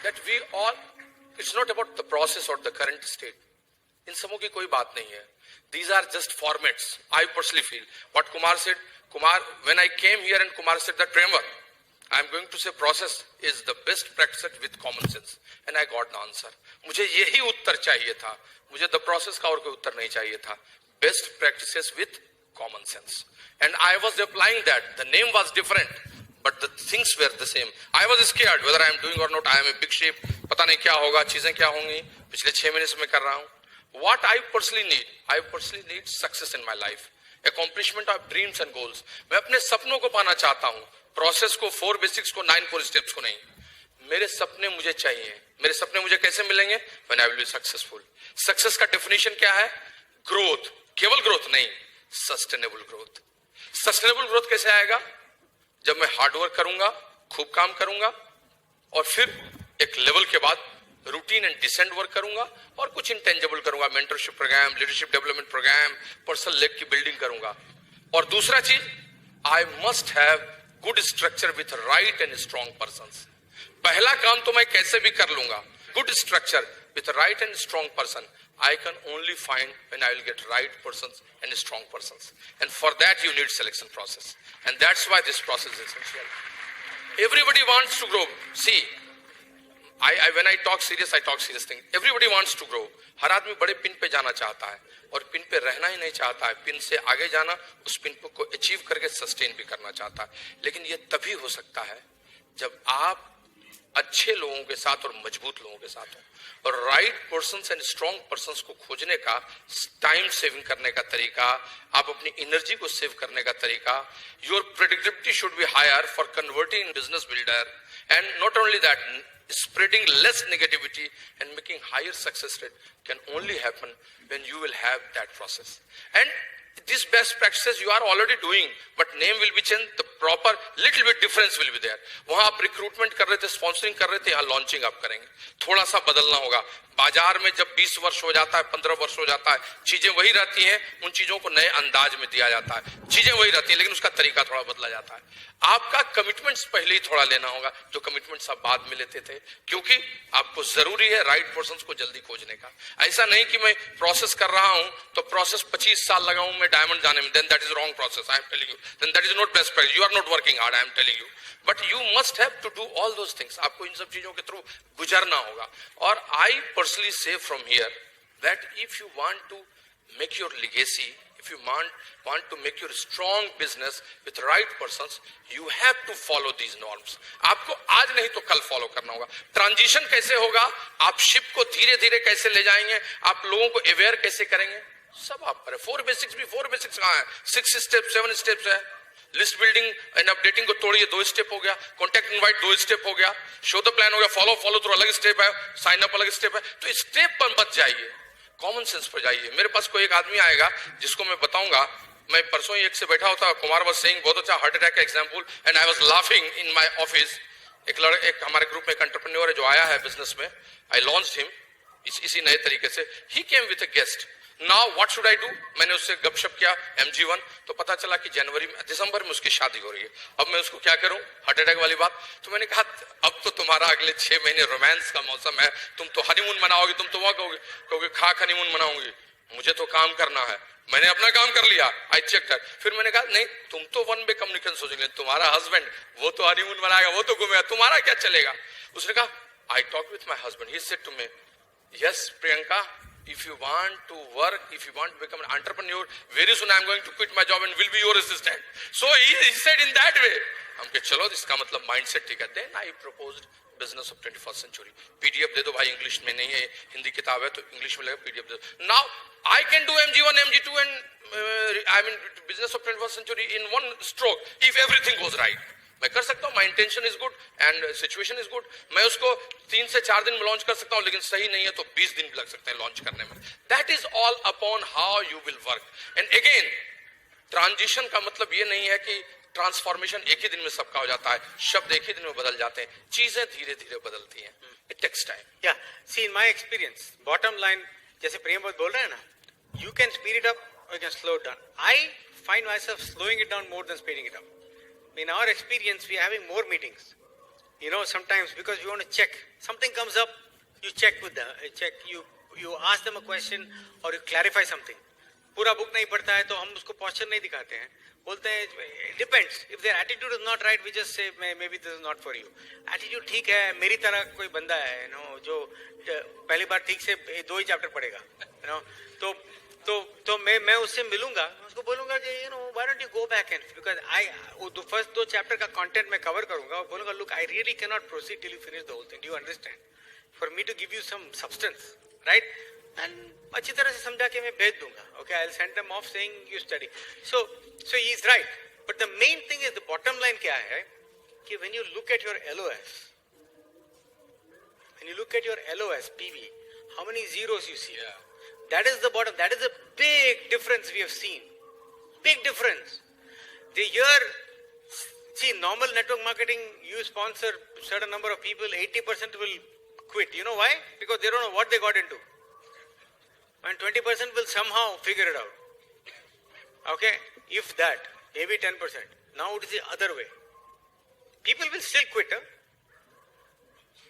that we all, it's not about the process or the current state. इन सबों की कोई बात नहीं है. These are just formats. I personally feel what Kumar said. When I came here and Kumar said that Priyamwad, I am going to say process is the best practice with common sense, and I got the answer. मुझे यही उत्तर चाहिए था, मुझे the process का और कोई उत्तर नहीं चाहिए था. Best practices with common sense, and I was applying that. The name was different, but the things were the same. I was scared whether I am doing or not. I am a big ship. पता नहीं क्या होगा, चीजें क्या होंगी. पिछले 6 महीने से मैं कर रहा हूँ. What I personally need success in my life, accomplishment of dreams and goals. मैं अपने सपनों को पाना चाहता हूँ. प्रोसेस को, 4 बेसिक्स को, 9 4 स्टेप्स को नहीं. मेरे सपने मुझे चाहिए. मेरे सपने मुझे कैसे मिलेंगे? When I will be successful. Success का डेफिनेशन क्या है? ग्रोथ. केवल ग्रोथ नहीं, सस्टेनेबल ग्रोथ. सस्टेनेबल ग्रोथ कैसे आएगा? जब मैं हार्ड वर्क करूंगा, खूब काम करूंगा, और फिर एक लेवल के बाद रूटीन एंड डिसेंट वर्क करूंगा, और कुछ इंटेंजिबल करूंगा, mentorship program, leadership development program, personal leg की बिल्डिंग करूंगा. और दूसरा चीज, I must have good structure with right and strong persons. पहला काम तो मैं कैसे भी कर लूंगा. Good structure with right and strong person I can only find when I will get right persons and strong persons. And for that you need selection process. And that's why this process is essential. Everybody wants to grow. See, when I talk serious thing. Everybody wants to grow. हर आदमी बड़े pin पे जाना चाहता है, और pin पे रहना ही नहीं चाहता है. पिन से आगे जाना, उस पिन को अचीव करके सस्टेन भी करना चाहता है. लेकिन ये तभी हो सकता है जब आप अच्छे लोगों के साथ और मजबूत लोगों के साथ हो. और right persons and strong persons को खोजने का, टाइम सेविंग करने का तरीका, आप अपनी एनर्जी को सेव करने का तरीका, your predictability should be higher for converting business builder, and not only that, spreading less negativity and making higher success rate can only happen when you will have that process. And these best practices you are already doing, but name will be changed, the proper little bit difference will be there. वहां आप recruitment कर रहे थे, sponsoring कर रहे थे, यहाँ launching आप करेंगे, थोड़ा सा बदलना होगा. बाजार में जब 20 वर्ष हो जाता है, 15 वर्ष हो जाता है, चीजें वही रहती हैं, उन चीजों को नए अंदाज में दिया जाता है। चीजें वही रहती है, लेकिन उसका तरीका थोड़ा बदला जाता है। आपका कमिटमेंट्स पहले ही थोड़ा लेना होगा, जो कमिटमेंट्स आप बाद में लेते थे, क्योंकि आपको जरूरी है राइट पर्सन को जल्दी खोजने का। ऐसा नहीं कि मैं प्रोसेस कर रहा हूं तो प्रोसेस 25 साल लगाऊं मैं डायमंड जाने में, then that is wrong process, I am telling you, then that is not best practice, you are not working hard, I am telling you. But you must have to do all those things, आपको इन सब चीजों के through गुजरना होगा। और I personally से from here that if you want to make your legacy, if you want to make your strong business with right persons, you have to follow these norms. आपको आज नहीं तो कल फॉलो करना होगा। ट्रांजिशन कैसे होगा, आप शिप को धीरे धीरे कैसे ले जाएंगे, आप लोगों को अवेयर कैसे करेंगे, सब आप पर। 4 बेसिक्स भी 4 बेसिक्स कहां है, 6 स्टेप 7 स्टेप्स है। लिस्ट बिल्डिंग एंड अपडेटिंग को तोड़िए, 2 स्टेप हो गया। कॉन्टैक्ट इनवाइट 2 स्टेप हो गया। शो द प्लान हो गया। फॉलो थ्रू अलग स्टेप है। साइन अप अलग स्टेप है। तो स्टेप पर मत जाइए, कॉमन सेंस पर जाइए। मेरे पास कोई एक आदमी आएगा जिसको मैं बताऊंगा, मैं परसों ही एक से बैठा होता, कुमार वाज सेइंग, बहुत अच्छा हार्ट अटैक का example, and I was laughing in my office. एक हमारे ग्रुप में एक एंटरप्रेन्योर है जो आया है बिजनेस में, आई लॉन्च्ड हिम इसी नए तरीके से। He came with a guest, now what should I do, मैंने उससे गपशप किया MG1, तो पता चला कि दिसंबर में उसकी शादी हो रही है। अब मैं उसको क्या करूं, हार्ट अटैक वाली बात। तो मैंने कहा अब तो तुम्हारा अगले 6 महीने रोमांस का मौसम है, तुम तो हनीमून मनाओगे, तुम तो वहां कहोगे खाक हनीमून मनाओगे, मुझे तो काम करना है। मैंने अपना काम कर लिया, आई चेक दैट। फिर मैंने कहा नहीं, तुम तो वन वे कम्युनिकेशन सोचेंगे, तुम्हारा हस्बैंड वो तो हनीमून मनाएगा, वो तो घूमेगा, तुम्हारा क्या चलेगा। उसने कहा I talk with my husband, he said to me, yes Priyanka, if you want to work, if you want to become an entrepreneur, very soon I am going to quit my job and will be your assistant. So he said in that way, हम के चलो इसका मतलब mindset ठीक है। Then I proposed business of 21st century, PDF दे दो भाई, English में नहीं है, हिंदी किताब है तो इंग्लिश में लगेगा, PDF दे दो। Now I can do MG1 MG2 and I mean business of 21st century in one stroke if everything goes right. मैं कर सकता हूं, my intention is good and situation is good. मैं उसको 3 से 4 दिन में लॉन्च कर सकता हूं, लेकिन सही नहीं है तो 20 दिन भी लग सकते हैं लॉन्च करने में। That is all upon how you will work. And again transition का मतलब ये नहीं है कि ट्रांसफॉर्मेशन एक ही दिन में सबका हो जाता है, शब्द एक ही दिन में बदल जाते हैं, चीजें धीरे धीरे बदलती हैं, it takes time. Yeah see in my experience, bottom line जैसे प्रियमवद बोल रहे हैं ना, you can speed it up और you can slow it down. I find myself slowing it down more than speeding it up. In our experience, we are having more meetings. You know, sometimes because we want to check. Something comes up, you check with them. You ask them a question or you clarify something. पूरा book नहीं पढ़ता है तो हम उसको posture नहीं दिखाते हैं. बोलते हैं it depends. If their attitude is not right, we just say maybe this is not for you. Attitude ठीक है, मेरी तरह कोई बंदा है, you know, जो पहली बार ठीक से 2 ही चैप्टर पढ़ेगा, you know, तो मैं उससे मिलूंगा, उसको बोलूंगा कि you know why don't you go back and, because I first 2 chapter का कंटेंट मैं कवर करूंगा और बोलूंगा look I really can not proceed till you finish the whole thing, do you understand, for me to give you some substance, right, and अच्छी तरह से समझा के मैं भेज दूंगा, okay, I will send them off saying you study, so he is right, but the main thing is the bottom line क्या है कि when you look at your LOS, when you look at your LOS PV, how many zeros you see? Yeah. That is the bottom. That is a big difference we have seen. Big difference. The year, see, normal network marketing, you sponsor certain number of people, 80% will quit. You know why? Because they don't know what they got into. And 20% will somehow figure it out. Okay? If that, maybe 10%. Now it is the other way. People will still quit. Huh?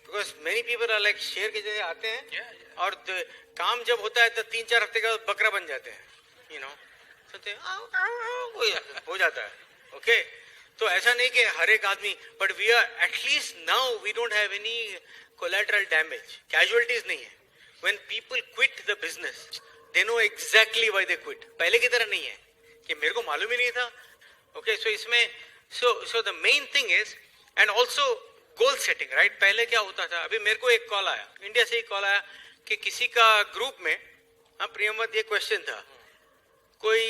Because many people are like शेर के जैसे आते हैं और काम जब होता है तो 3-4 हफ्ते का बकरा बन जाते हैं, you know, हो जाता है, okay? तो ऐसा नहीं कि हर एक आदमी, but we are at least now we don't have any collateral damage, casualties नहीं है. When people quit the business, they know exactly why they quit. पहले की तरह नहीं है कि मेरे को मालूम ही नहीं था, okay? So इसमें so the main thing is, and also goal setting, right? पहले क्या होता था, अभी मेरे को एक कॉल आया, इंडिया से ही कॉल आया कि किसी का ग्रुप में, हाँ प्रियमवद, ये क्वेश्चन था, कोई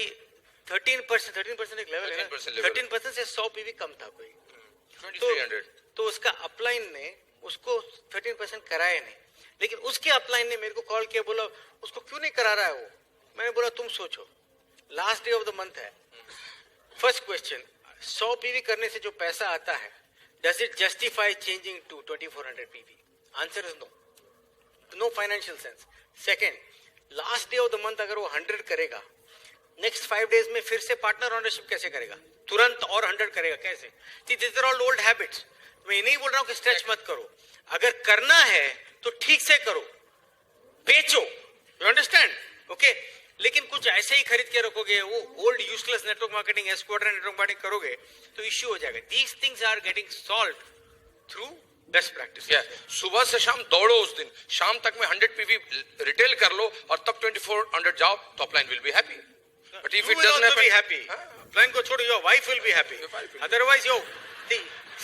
13% एक लेवल है, 13% से 100 PV कम था कोई, 2300, तो उसका अपलाइन ने उसको 13% कराया नहीं, लेकिन उसके अपलाइन ने मेरे को कॉल किया, बोला उसको क्यों नहीं करा रहा है वो. मैंने बोला तुम सोचो, last day of the month है, फर्स्ट क्वेश्चन, 100 PV करने से जो पैसा आता है, does it justify changing to 2400 PV? Answer is no. No financial sense. Second, last day of the month अगर वो 100 करेगा, नेक्स्ट 5 डेज में फिर से पार्टनर ओनरशिप कैसे करेगा? तुरंत और 100 करेगा कैसे? This are all old habits. मैं नहीं बोल रहा हूं कि स्ट्रेच मत करो, अगर करना है तो ठीक से करो, बेचो, यू अंडरस्टैंड? ओके, लेकिन कुछ ऐसे ही खरीद के रखोगे, वो ओल्ड यूजलेस नेटवर्क मार्केटिंग, एस्क्वाड्रन नेटवर्क मार्केटिंग करोगे तो इश्यू हो जाएगा. These things are getting solve through best practice. सुबह से शाम दौड़ो, उस दिन शाम तक में 100 पीवी रिटेल कर लो और तब 2400 जाओ तो upline will be happy. But if it doesn't happen, be happy. Upline को छोड़ो, your wife will be happy. Otherwise yo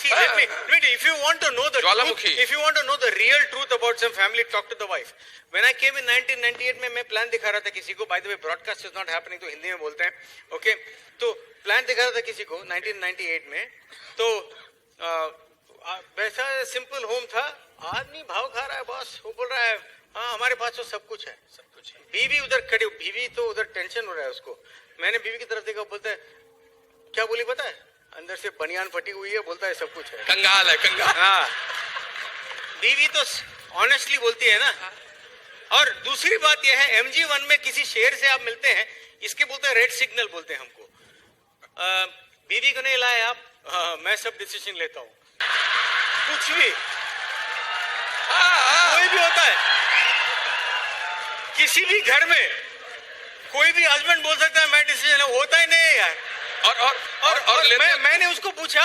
see, let me, if you want to know the truth, if you want to know the real truth about some family, talk to the wife. When I came in 1998 में मैं plan दिखा रहा था किसी को, by the way broadcast is not happening, तो हिंदी में बोलते हैं, okay? तो प्लान दिखा रहा था किसी को 1998 में, तो वैसा सिंपल होम था. आदमी भाव खा रहा है, बॉस वो बोल रहा है हाँ हमारे पास तो सब कुछ है, सब कुछ है. बीवी उधर खड़ी, बीवी तो उधर टेंशन हो रहा है उसको. मैंने बीवी की तरफ देखा, बोलता है क्या बोली पता है? अंदर से बनियान फटी हुई है, बोलता है सब कुछ है. कंगाल है, कंगाल. हाँ, बीवी तो ऑनेस्टली बोलती है ना. और दूसरी बात यह है, MG1 में किसी शेर से आप मिलते हैं, इसके बोलते हैं रेड सिग्नल बोलते हैं हमको. बीवी को नहीं लाए आप, मैं सब डिसीजन लेता हूं, कुछ भी कोई भी होता है. किसी भी घर में कोई भी हस्बैंड बोल सकता है मैं डिसीजन, होता ही नहीं है यार. और मैंने उसको पूछा,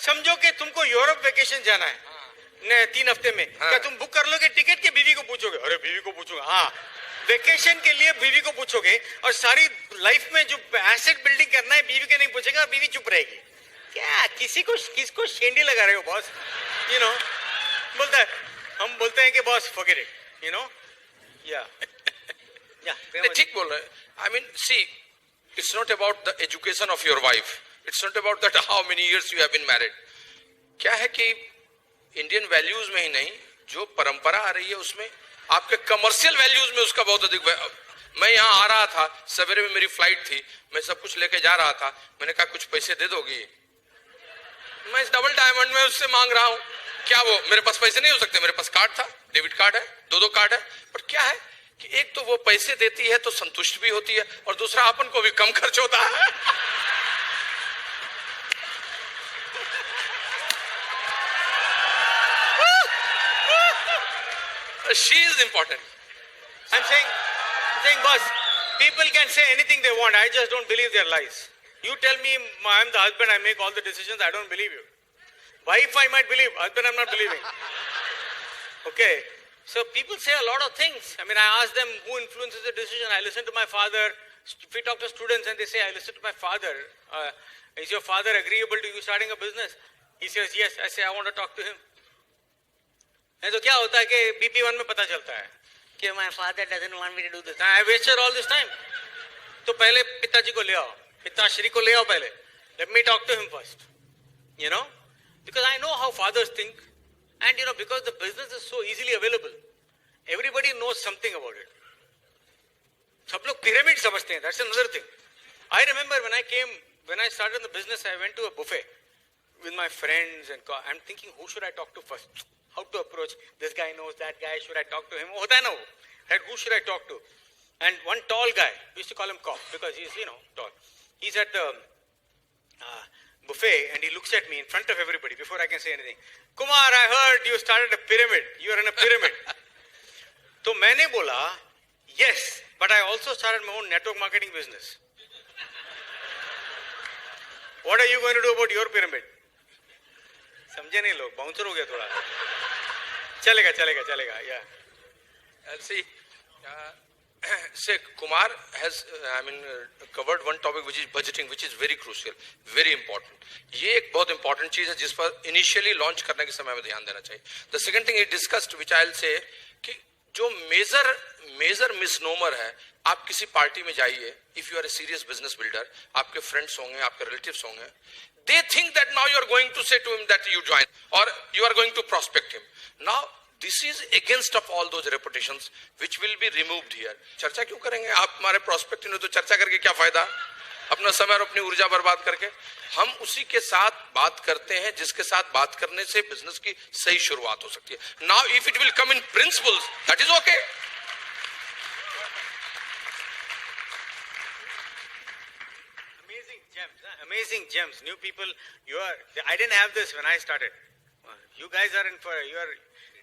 समझो कि तुमको यूरोप वेकेशन जाना है 3 हफ्ते में, क्या तुम बुक कर लोगे टिकट के बीवी को पूछोगे? अरे बीवी को पूछूंगा. हाँ, वेकेशन के लिए बीवी को पूछोगे, और सारी लाइफ में जो एसेट बिल्डिंग करना है बीवी के नहीं पूछेगा, और बीवी चुप रहेगी. क्या किसको शेंडी लगा रहे हो बॉस? यू नो, बोलता है, हम बोलते हैं कि boss forget it, you know. या ठीक बोल रहे हैं. I mean see, it's not about the education of your wife, it's not about that how many years you have been married. क्या है कि इंडियन वैल्यूज में ही नहीं, जो परंपरा आ रही है उसमें, आपके कमर्शियल वैल्यूज में उसका बहुत अधिक. मैं यहाँ आ रहा था, सवेरे में मेरी फ्लाइट थी, मैं सब कुछ लेके जा रहा था, मैंने कहा कुछ पैसे दे दोगी? मैं इस डबल डायमंड में उससे मांग रहा हूँ. क्या वो मेरे पास पैसे नहीं हो सकते? मेरे पास कार्ड था, डेबिट कार्ड है, 2 कार्ड है. बट क्या है कि एक तो वो पैसे देती है तो संतुष्ट भी होती है, और दूसरा अपन को भी कम खर्च होता है. She is important. I'm saying boss, people can say anything they want, I just don't believe their lies. You tell me I'm the husband, I make all the decisions, I don't believe you. Wife I might believe, husband I'm not believing. Okay, so people say a lot of things. I mean, I ask them who influences the decision. I listen to my father. If we talk to students and they say, I listen to my father. Is your father agreeable to you starting a business? He says, yes. I say, I want to talk to him. तो क्या होता है कि BP1 में पता चलता है कि my father doesn't want me to do this. I wasted all this time. तो पहले पिताजी को ले आओ, पिताश्री को ले आओ पहले. Let me talk to him first. You know, because I know how fathers think, and you know, because the business is so easily available, everybody knows something about it. सब लोग pyramid समझते हैं. That's another thing. I remember when I started the business, I went to a buffet with my friends, and I'm thinking, who should I talk to first? How to approach? This guy knows that guy. Should I talk to him? होता है ना वो. Right? Who should I talk to? And one tall guy, we used to call him Cop because he's, you know, tall. He's at the buffet and he looks at me in front of everybody before I can say anything. Kumar, I heard you started a pyramid. You are in a pyramid. तो मैंने बोला, yes, but I also started my own network marketing business. What are you going to do about your pyramid? समझे नहीं लोग, bouncer हो गया थोड़ा. चलेगा, yeah. See, say Kumar has, covered one topic which is budgeting, which is very crucial, very important. ये एक बहुत important चीज है जिस पर initially launch करने के समय में ध्यान देना चाहिए. The second thing he discussed, which I'll say, कि जो major misnomer है, आप किसी पार्टी में जाइए, if you are a serious business builder, आपके friends होंगे, आपके relatives होंगे, they think that now you are going to say to him that you join, or you are going to prospect him. Now, this is against of all those reputations which will be removed here. चर्चा क्यों करेंगे? आप हमारे prospect हो तो चर्चा करके क्या फायदा? अपना समय और अपनी ऊर्जा बर्बाद करके। हम उसी के साथ बात करते हैं जिसके साथ बात करने से बिजनेस की सही शुरुआत हो सकती है। Now if it will come in principles, that is okay. Amazing gems, new people. I didn't have this when I started. You guys are in for,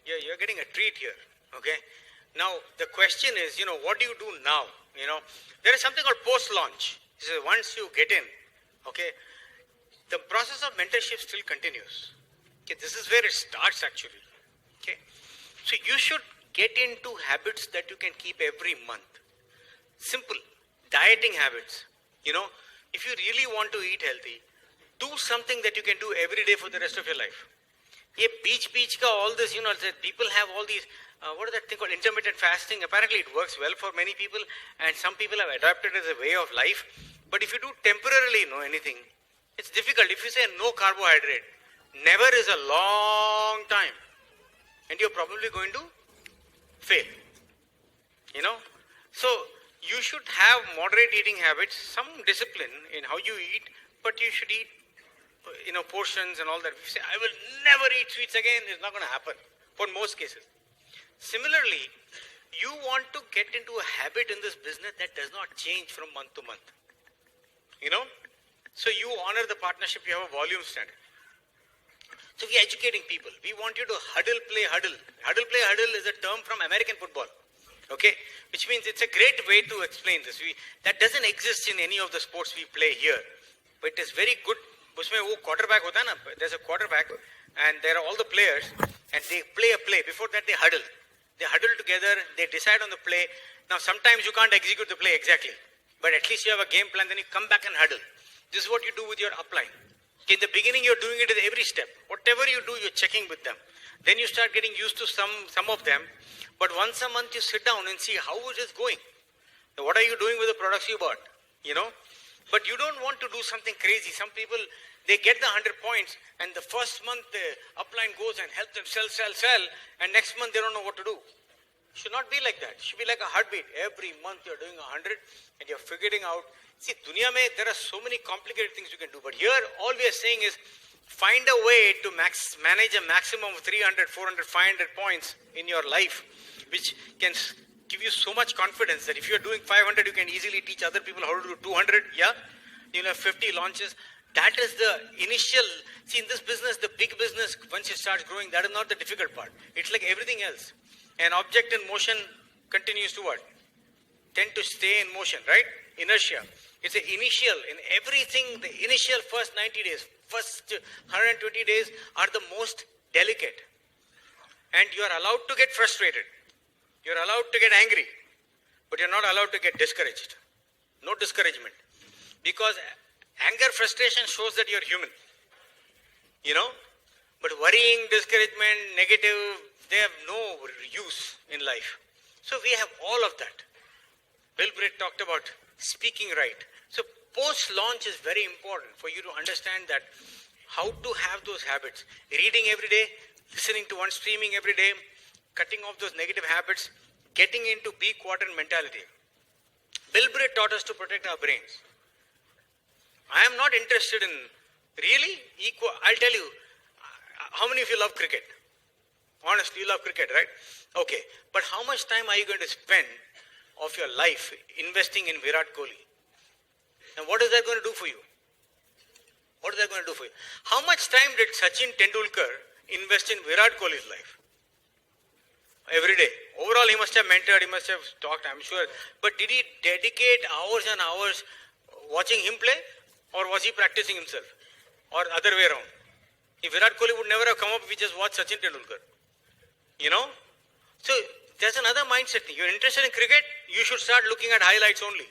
you're getting a treat here. Okay. Now the question is, what do you do now? There is something called post-launch. This is once you get in, okay, the process of mentorship still continues. Okay, this is where it starts actually. Okay, so you should get into habits that you can keep every month. Simple dieting habits. If you really want to eat healthy, do something that you can do every day for the rest of your life. Ye beach ka all this, people have all these, what is that thing called intermittent fasting? Apparently it works well for many people, and some people have adopted it as a way of life. But if you do temporarily anything, it's difficult. If you say no carbohydrate, never is a long time, and you're probably going to fail. So you should have moderate eating habits, some discipline in how you eat, but you should eat, portions and all that. If you say, I will never eat sweets again, it's not going to happen for most cases. Similarly, you want to get into a habit in this business that does not change from month to month. So you honor the partnership, you have a volume standard. So we are educating people. We want you to huddle, play, huddle. Huddle, play, huddle is a term from American football. Okay, which means it's a great way to explain this. That doesn't exist in any of the sports we play here, but it is very good. Usme wo quarterback hota na, there's a quarterback, and there are all the players, and they play a play. Before that, they huddle. They huddle together. They decide on the play. Now, sometimes you can't execute the play exactly, but at least you have a game plan. Then you come back and huddle. This is what you do with your upline. In the beginning, you're doing it at every step. Whatever you do, you're checking with them. Then you start getting used to some of them. But once a month you sit down and see how it is going. What are you doing with the products you bought? But you don't want to do something crazy. Some people, they get the 100 points and the first month the upline goes and helps them sell. And next month they don't know what to do. It should not be like that. It should be like a heartbeat. Every month you're doing 100 and you're figuring out. See, dunya mein, there are so many complicated things you can do. But here, all we are saying is, find a way to manage a maximum of 300, 400, 500 points in your life, which can give you so much confidence that if you're doing 500, you can easily teach other people how to do 200. Yeah, you'll have 50 launches. That is the initial. See, in this business, the big business, once it starts growing, that is not the difficult part. It's like everything else. An object in motion continues to what? Tend to stay in motion, right? Inertia. It's an initial. In everything, the initial first 90 days, first 120 days are the most delicate. And you are allowed to get frustrated. You're allowed to get angry. But you're not allowed to get discouraged. No discouragement. Because anger, frustration shows that you're human. But worrying, discouragement, negative, they have no use in life. So we have all of that. Bill Britt talked about speaking right. So post-launch is very important for you to understand that how to have those habits. Reading every day, listening to one, streaming every day, cutting off those negative habits, getting into peak quadrant mentality. Bill Britt taught us to protect our brains. I am not interested in really equal. I'll tell you, how many of you love cricket? Honestly, you love cricket, right? Okay, but how much time are you going to spend of your life investing in Virat Kohli? And what is that going to do for you? What is that going to do for you? How much time did Sachin Tendulkar invest in Virat Kohli's life? Every day. Overall, he must have mentored, he must have talked, I'm sure. But did he dedicate hours and hours watching him play? Or was he practicing himself? Or other way around? If Virat Kohli would never have come up if we just watched Sachin Tendulkar. So there's another mindset. You're interested in cricket, you should start looking at highlights only.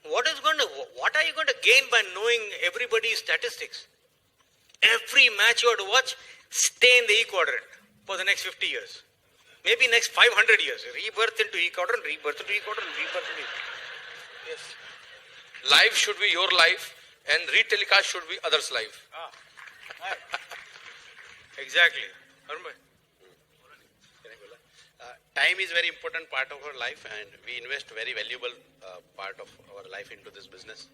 What are you going to gain by knowing everybody's statistics? Every match you have to watch, stay in the E quadrant for the next 50 years. Maybe next 500 years. Rebirth into E quadrant, rebirth into E quadrant, rebirth into E quadrant. Yes. Life should be your life and retelecast should be others' life. Exactly. time is very important part of our life and we invest very valuable part of our life into this business.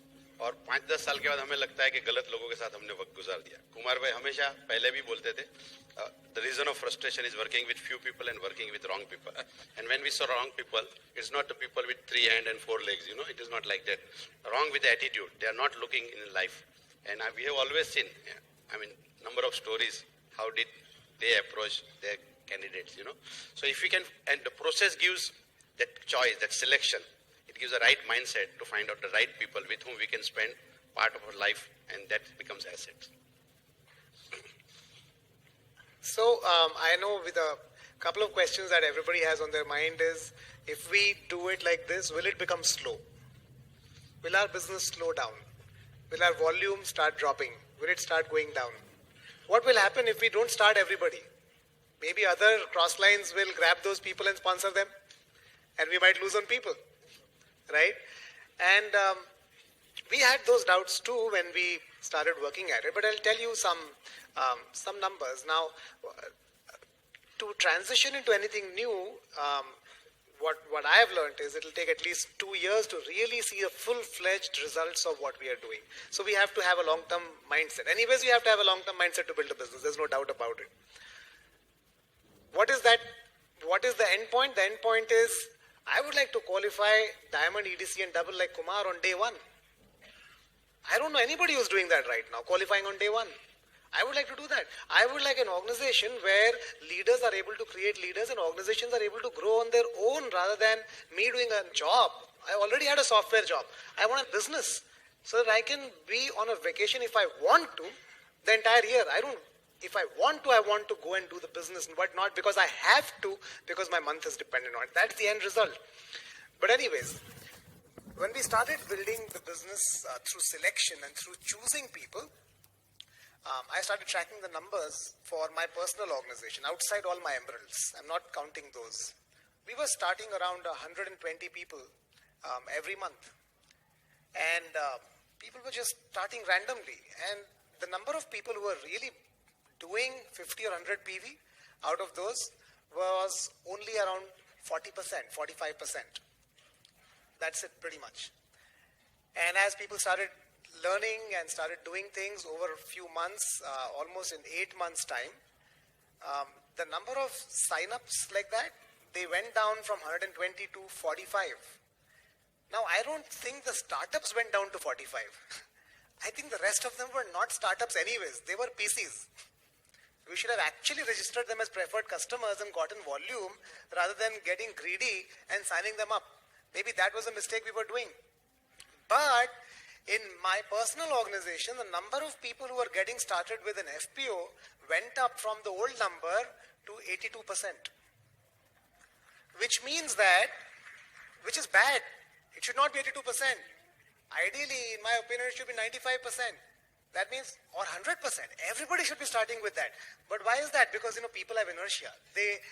और 5-10 साल के बाद हमें लगता है कि गलत लोगों के साथ हमने वक्त गुजार दिया. कुमार भाई हमेशा पहले भी बोलते थे, the reason of frustration is working with few people and working with wrong people. And when we saw wrong people, it's not the people with 3 hands and 4 legs, you know, it is not like that. Wrong with the attitude, they are not looking in life. And we have always seen, I mean, number of stories, how did they approach their candidates, you know. So if we can, and the process gives that choice, that selection, it gives a right mindset to find out the right people with whom we can spend part of our life, and that becomes assets. So I know with a couple of questions that everybody has on their mind is, if we do it like this, will it become slow? Will our business slow down? Will our volume start dropping? Will it start going down? What will happen if we don't start everybody? Maybe other cross lines will grab those people and sponsor them, and we might lose on people, right? And we had those doubts too when we started working at it, but I'll tell you some numbers. Now, to transition into anything new, what I have learned is it'll take at least 2 years to really see the full-fledged results of what we are doing. So we have to have a long-term mindset. Anyways, we have to have a long-term mindset to build a business. There's no doubt about it. What is that? What is the end point? The end point is, I would like to qualify Diamond, EDC and Double like Kumar on day 1. I don't know anybody who's doing that right now, qualifying on day 1. I would like to do that. I would like an organization where leaders are able to create leaders and organizations are able to grow on their own rather than me doing a job. I already had a software job. I want a business so that I can be on a vacation if I want to the entire year. If I want to go and do the business, but not because I have to, because my month is dependent on it. That's the end result. But anyways, when we started building the business through selection and through choosing people, I started tracking the numbers for my personal organization outside all my emeralds. I'm not counting those. We were starting around 120 people every month. And people were just starting randomly. And the number of people who were really doing 50 or 100 PV out of those was only around 40%, 45%. That's it pretty much. And as people started learning and started doing things over a few months, almost in 8 months' time, the number of sign-ups like that, they went down from 120 to 45. Now, I don't think the startups went down to 45. I think the rest of them were not startups anyways. They were PCs. We should have actually registered them as preferred customers and gotten volume rather than getting greedy and signing them up. Maybe that was a mistake we were doing. But in my personal organization, the number of people who were getting started with an FPO went up from the old number to 82%. Which means that, which is bad. It should not be 82%. Ideally, in my opinion, it should be 95%. That means, or 100%. Everybody should be starting with that. But why is that? Because, people have inertia.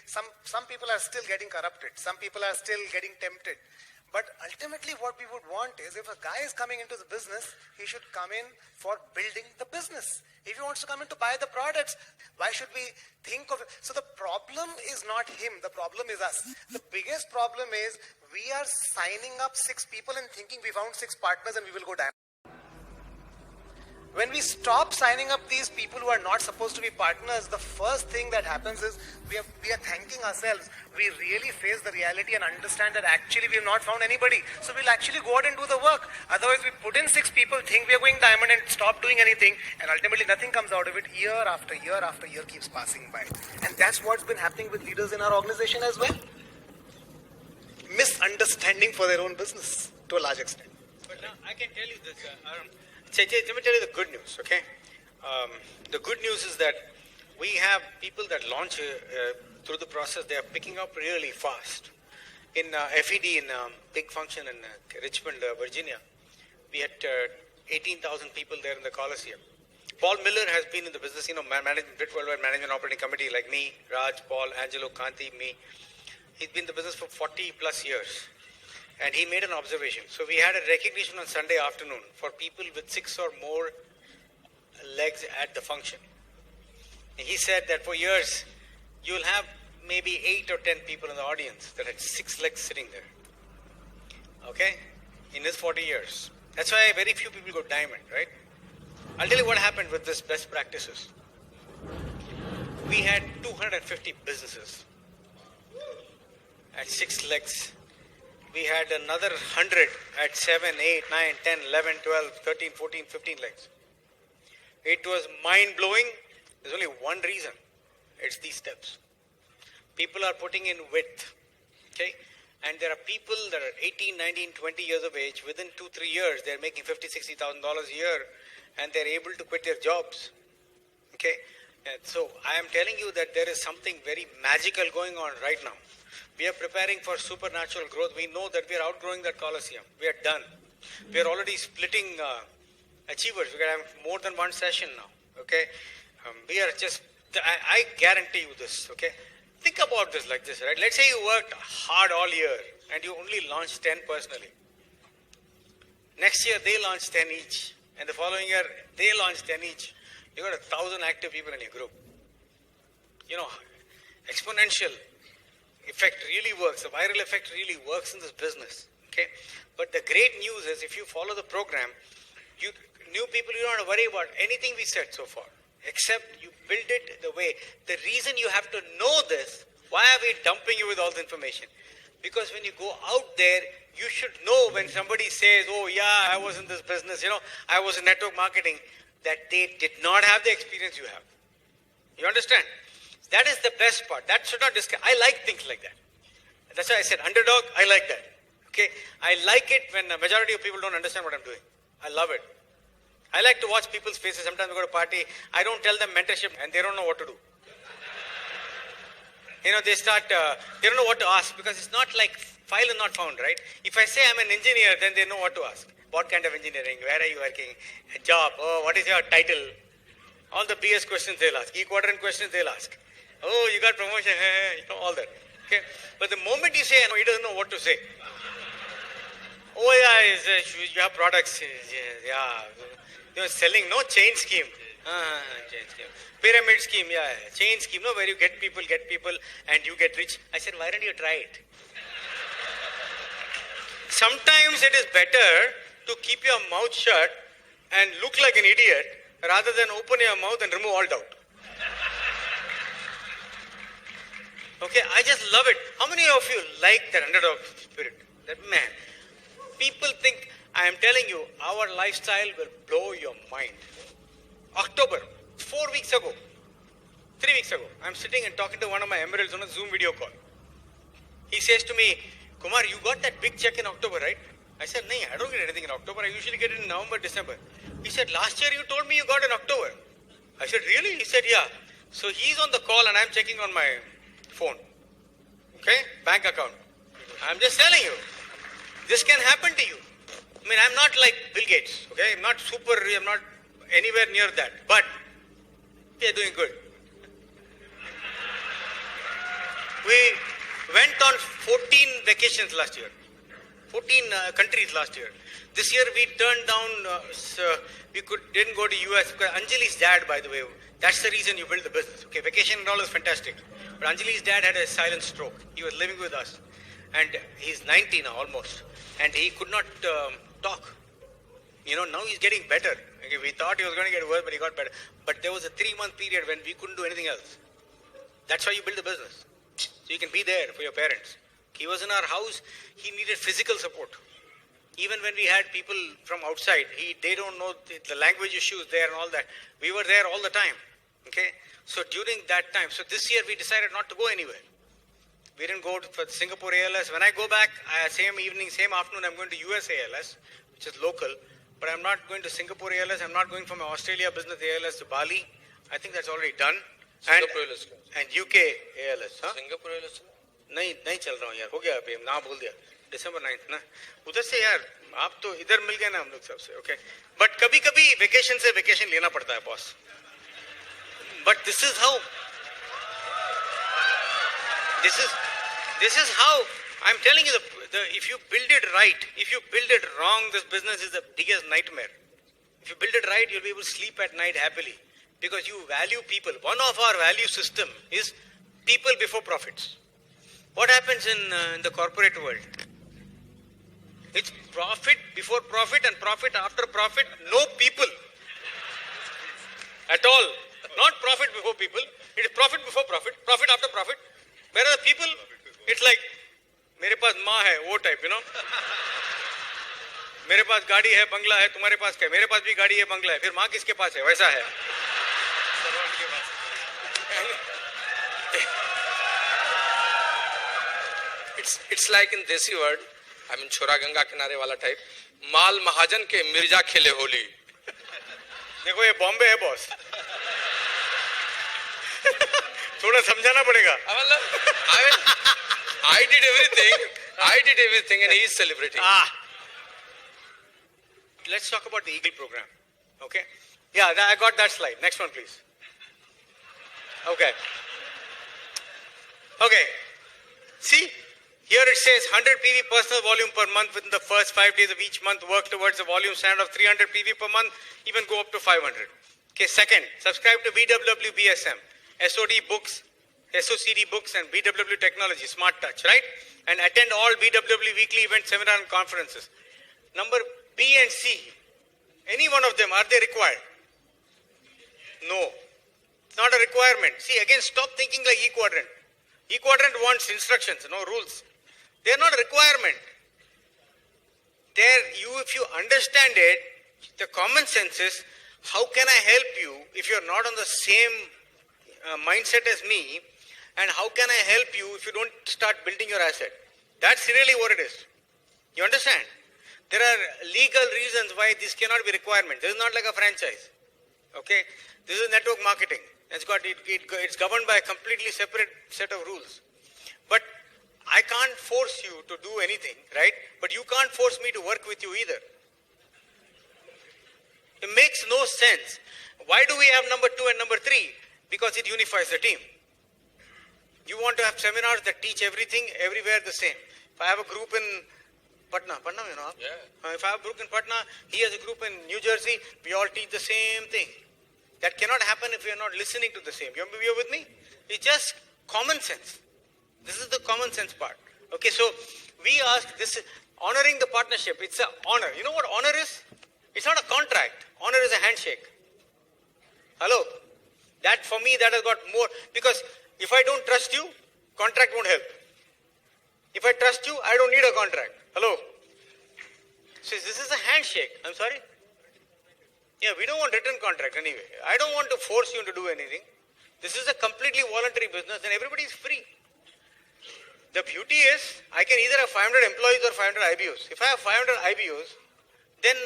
Some people are still getting corrupted. Some people are still getting tempted. But ultimately what we would want is, if a guy is coming into the business, he should come in for building the business. If he wants to come in to buy the products, why should we think of it? So the problem is not him, the problem is us. The biggest problem is, we are signing up 6 people and thinking we found 6 partners and we will go down. When we stop signing up these people who are not supposed to be partners, the first thing that happens is we are thanking ourselves. We really face the reality and understand that actually we have not found anybody. So we'll actually go out and do the work. Otherwise we put in 6 people, think we are going diamond and stop doing anything, and ultimately nothing comes out of it. Year after year after year keeps passing by. And that's what's been happening with leaders in our organization as well. Misunderstanding for their own business to a large extent. But now I can tell you this, Arun. Let me tell you the good news, okay? The good news is that we have people that launch through the process. They are picking up really fast. In FED, in a big function in Richmond, Virginia, we had 18,000 people there in the Coliseum. Paul Miller has been in the business, Brit Worldwide Management Operating Committee, like me, Raj, Paul, Angelo, Kanti, me. He's been in the business for 40 plus years. And he made an observation. So we had a recognition on Sunday afternoon for people with 6 or more legs at the function. And he said that for years, you'll have maybe 8 or 10 people in the audience that had 6 legs sitting there. Okay? In his 40 years. That's why very few people go diamond, right? I'll tell you what happened with this best practices. We had 250 businesses at 6 legs. We had another 100 at 7, 8, 9, 10, 11, 12, 13, 14, 15 legs. It was mind-blowing. There's only one reason. It's these steps. People are putting in width. Okay? And there are people that are 18, 19, 20 years of age. Within 2-3 years, they're making $50,000, $60,000 a year. And they're able to quit their jobs. Okay? And so I am telling you that there is something very magical going on right now. We are preparing for supernatural growth. We know that we are outgrowing that Colosseum. We are done. We are already splitting achievers. We have more than one session now. Okay? We are just, I guarantee you this. Okay? Think about this like this, right? Let's say you worked hard all year and you only launched 10 personally. Next year they launch 10 each. And the following year they launch 10 each. You got 1,000 active people in your group. You know, exponential effect really works. The viral effect really works in this business. Okay? But the great news is if you follow the program, new people, you don't have to worry about anything we said so far. Except you build it the way. The reason you have to know this, why are we dumping you with all the information? Because when you go out there, you should know when somebody says, oh yeah, I was in this business, I was in network marketing, that they did not have the experience you have. You understand? That is the best part. That should not discuss. I like things like that. That's why I said underdog, I like that. Okay? I like it when the majority of people don't understand what I'm doing. I love it. I like to watch people's faces. Sometimes we go to a party, I don't tell them mentorship and they don't know what to do. They don't know what to ask because it's not like file is not found, right? If I say I'm an engineer, then they know what to ask. What kind of engineering? Where are you working? A job? Oh, what is your title? All the BS questions they'll ask. E-quadrant questions they'll ask. Oh, you got promotion, all that. Okay? But the moment you say, no, he doesn't know what to say. Oh yeah, you have products. Yeah. Selling, no, chain scheme. Chain scheme. Pyramid scheme, yeah. Chain scheme, no, where you get people and you get rich. I said, why don't you try it? Sometimes it is better to keep your mouth shut and look like an idiot rather than open your mouth and remove all doubt. Okay, I just love it. How many of you like that underdog spirit? That man. People think, I am telling you, our lifestyle will blow your mind. October, 4 weeks ago, 3 weeks ago, I'm sitting and talking to one of my emeralds on a Zoom video call. He says to me, Kumar, you got that big check in October, right? I said, no, I don't get anything in October. I usually get it in November, December. He said, last year you told me you got in October. I said, really? He said, yeah. So he's on the call and I'm checking on my phone. Okay? Bank account. I'm just telling you. This can happen to you. I mean, I'm not like Bill Gates. Okay? I'm not anywhere near that. But we are doing good. We went on 14 vacations last year. 14 countries last year. This year we turned down, didn't go to US because Anjali's dad, by the way, that's the reason you build the business. Okay, vacation and all is fantastic. But Anjali's dad had a silent stroke. He was living with us. And he's 90 now almost. And he could not talk. Now he's getting better. Okay, we thought he was going to get worse, but he got better. But there was a 3-month period when we couldn't do anything else. That's how you build a business. So you can be there for your parents. He was in our house. He needed physical support. Even when we had people from outside, they don't know the language issues there and all that. We were there all the time. Okay? So during that time, so this year we decided not to go anywhere. We didn't go for Singapore ALS. When I go back, same evening, same afternoon, I'm going to US ALS, which is local. But I'm not going to Singapore ALS. I'm not going from Australia business ALS to Bali. I think that's already done. And UK ALS. Huh? Singapore ALS? नहीं चल रहा हूँ यार, हो गया अभी ना बोल दिया December 9th ना उधर से यार आप तो इधर मिल गए ना हम लोग सबसे ओके बट कभी कभी वेकेशन से वेकेशन लेना पड़ता है boss but this is how I'm telling you if you build it right, if you build it wrong, this business is the biggest nightmare. If you build it right, you'll be able to sleep at night happily because you value people. One of our value system is people before profits. What happens in the corporate world? It's profit before profit and profit after profit, no people at all. Not profit before people, it is profit before profit, profit after profit. Whereas the people, it's like, मेरे पास माँ है, वो type, you know. मेरे पास गाड़ी है, बंगला है, तुम्हारे पास क्या है? मेरे पास भी गाड़ी है, बंगला है, फिर माँ किसके पास है? वैसा है. It's like in Desi word, I mean छोरा गंगा किनारे वाला टाइप, माल महाजन के मिर्जा खेले होली. देखो ये बॉम्बे है बॉस. थोड़ा समझाना पड़ेगा. I did everything and he is celebrating. Let's talk about the Eagle program. Okay? Yeah, I got that slide. Next one, please. Okay. Okay. See, here it says 100 PV personal volume per month within the first 5 days of each month. Work towards a volume standard of 300 PV per month, even go up to 500. Okay, second, subscribe to BWW BSM, SOD books, SOCD books and BWW technology, Smart Touch, right? And attend all BWW weekly events, seminar and conferences. Number B and C, any one of them, are they required? No. It's not a requirement. See, again, stop thinking like E-quadrant. E-quadrant wants instructions, no rules. They're not a requirement. If you understand it, the common sense is, how can I help you if you're not on the same mindset as me, and how can I help you if you don't start building your asset? That's really what it is. You understand? There are legal reasons why this cannot be requirement. This is not like a franchise. Okay? This is network marketing. It's governed by a completely separate set of rules. But I can't force you to do anything, right? But you can't force me to work with you either. It makes no sense. Why do we have number 2 and number 3? Because it unifies the team. You want to have seminars that teach everything, everywhere the same. If I have a group in Patna, you know? Yeah. If I have a group in Patna, he has a group in New Jersey, we all teach the same thing. That cannot happen if we are not listening to the same. You're with me? It's just common sense. This is the common sense part. Okay, so we ask this, honoring the partnership, it's an honor. You know what honor is? It's not a contract. Honor is a handshake. Hello? That for me, that has got more, because if I don't trust you, contract won't help. If I trust you, I don't need a contract. Hello? So this is a handshake. I'm sorry? Yeah, we don't want written contract anyway. I don't want to force you to do anything. This is a completely voluntary business and everybody is free. The beauty is, I can either have 500 employees or 500 IBOs. If I have 500 IBOs, then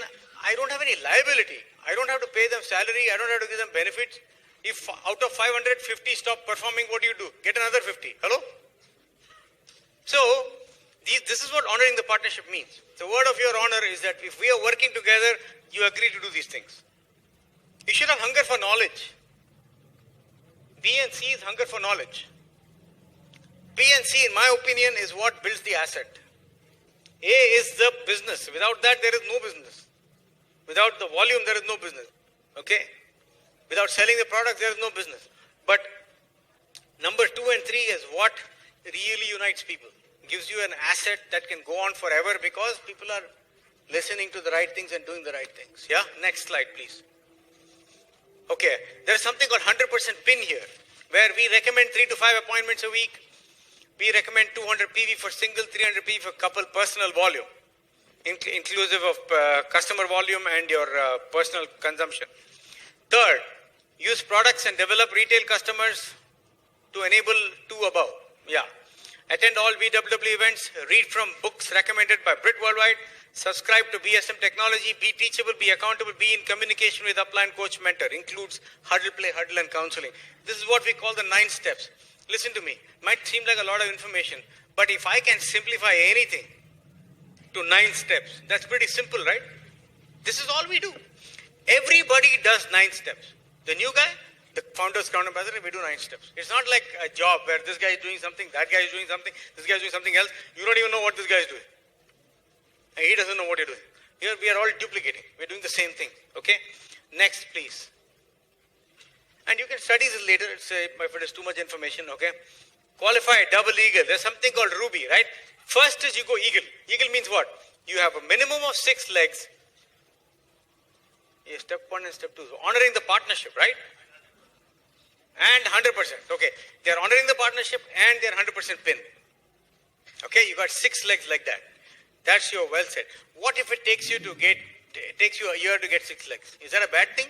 I don't have any liability. I don't have to pay them salary. I don't have to give them benefits. If out of 500, 50 stop performing, what do you do? Get another 50. Hello? So, this is what honoring the partnership means. The word of your honor is that if we are working together, you agree to do these things. You should have hunger for knowledge. B and C is hunger for knowledge. B and C, in my opinion, is what builds the asset. A is the business. Without that, there is no business. Without the volume, there is no business. Okay? Without selling the product, there is no business. But number 2 and 3 is what really unites people. Gives you an asset that can go on forever because people are listening to the right things and doing the right things. Yeah? Next slide, please. Okay. There is something called 100% PIN here, where we recommend 3 to 5 appointments a week. We recommend 200 PV for single, 300 PV for couple personal volume, inclusive of customer volume and your personal consumption. Third, use products and develop retail customers to enable 2 above. Yeah. Attend all BWW events, read from books recommended by Brit Worldwide, subscribe to BSM technology, be teachable, be accountable, be in communication with upline coach mentor, includes huddle play, huddle and counseling. This is what we call the 9 steps. Listen to me, might seem like a lot of information, but if I can simplify anything to 9 steps, that's pretty simple, right? This is all we do. Everybody does 9 steps. The new guy, the founder's crown ambassador, we do 9 steps. It's not like a job where this guy is doing something, that guy is doing something, this guy is doing something else. You don't even know what this guy is doing. And he doesn't know what you're doing. Here we are all duplicating. We're doing the same thing. Okay? Next, please. And you can study this later if it is too much information. Okay? qualify a double eagle. There's something called Ruby, right? First is you go eagle. Eagle means what? You have a minimum of 6 legs. Yeah, step 1 and step 2. So honoring the partnership, right? And 100%. Okay. They're honoring the partnership and they're 100% pin. Okay, you got 6 legs like that. That's your well set. What if it takes you a year to get 6 legs? Is that a bad thing?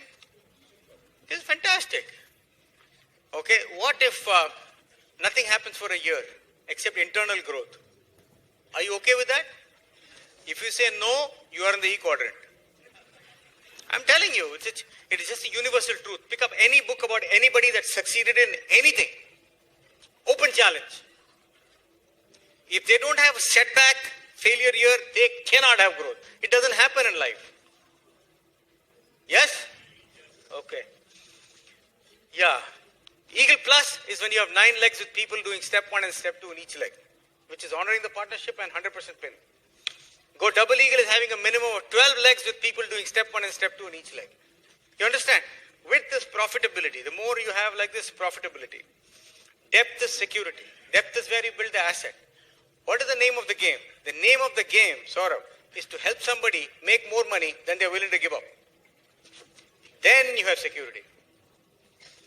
It's fantastic. Okay, what if nothing happens for a year except internal growth? Are you okay with that? If you say no, you are in the E quadrant. I'm telling you, it is just a universal truth. Pick up any book about anybody that succeeded in anything. Open challenge. If they don't have a setback, failure year, they cannot have growth. It doesn't happen in life. Yes? Okay. Yeah. Eagle Plus is when you have 9 legs with people doing step 1 and step 2 in each leg, which is honoring the partnership and 100% pin. Go double eagle is having a minimum of 12 legs with people doing step 1 and step 2 in each leg. You understand? With this profitability, the more you have like this profitability, depth is security. Depth is where you build the asset. What is the name of the game? The name of the game, Saurabh, is to help somebody make more money than they're willing to give up. Then you have security.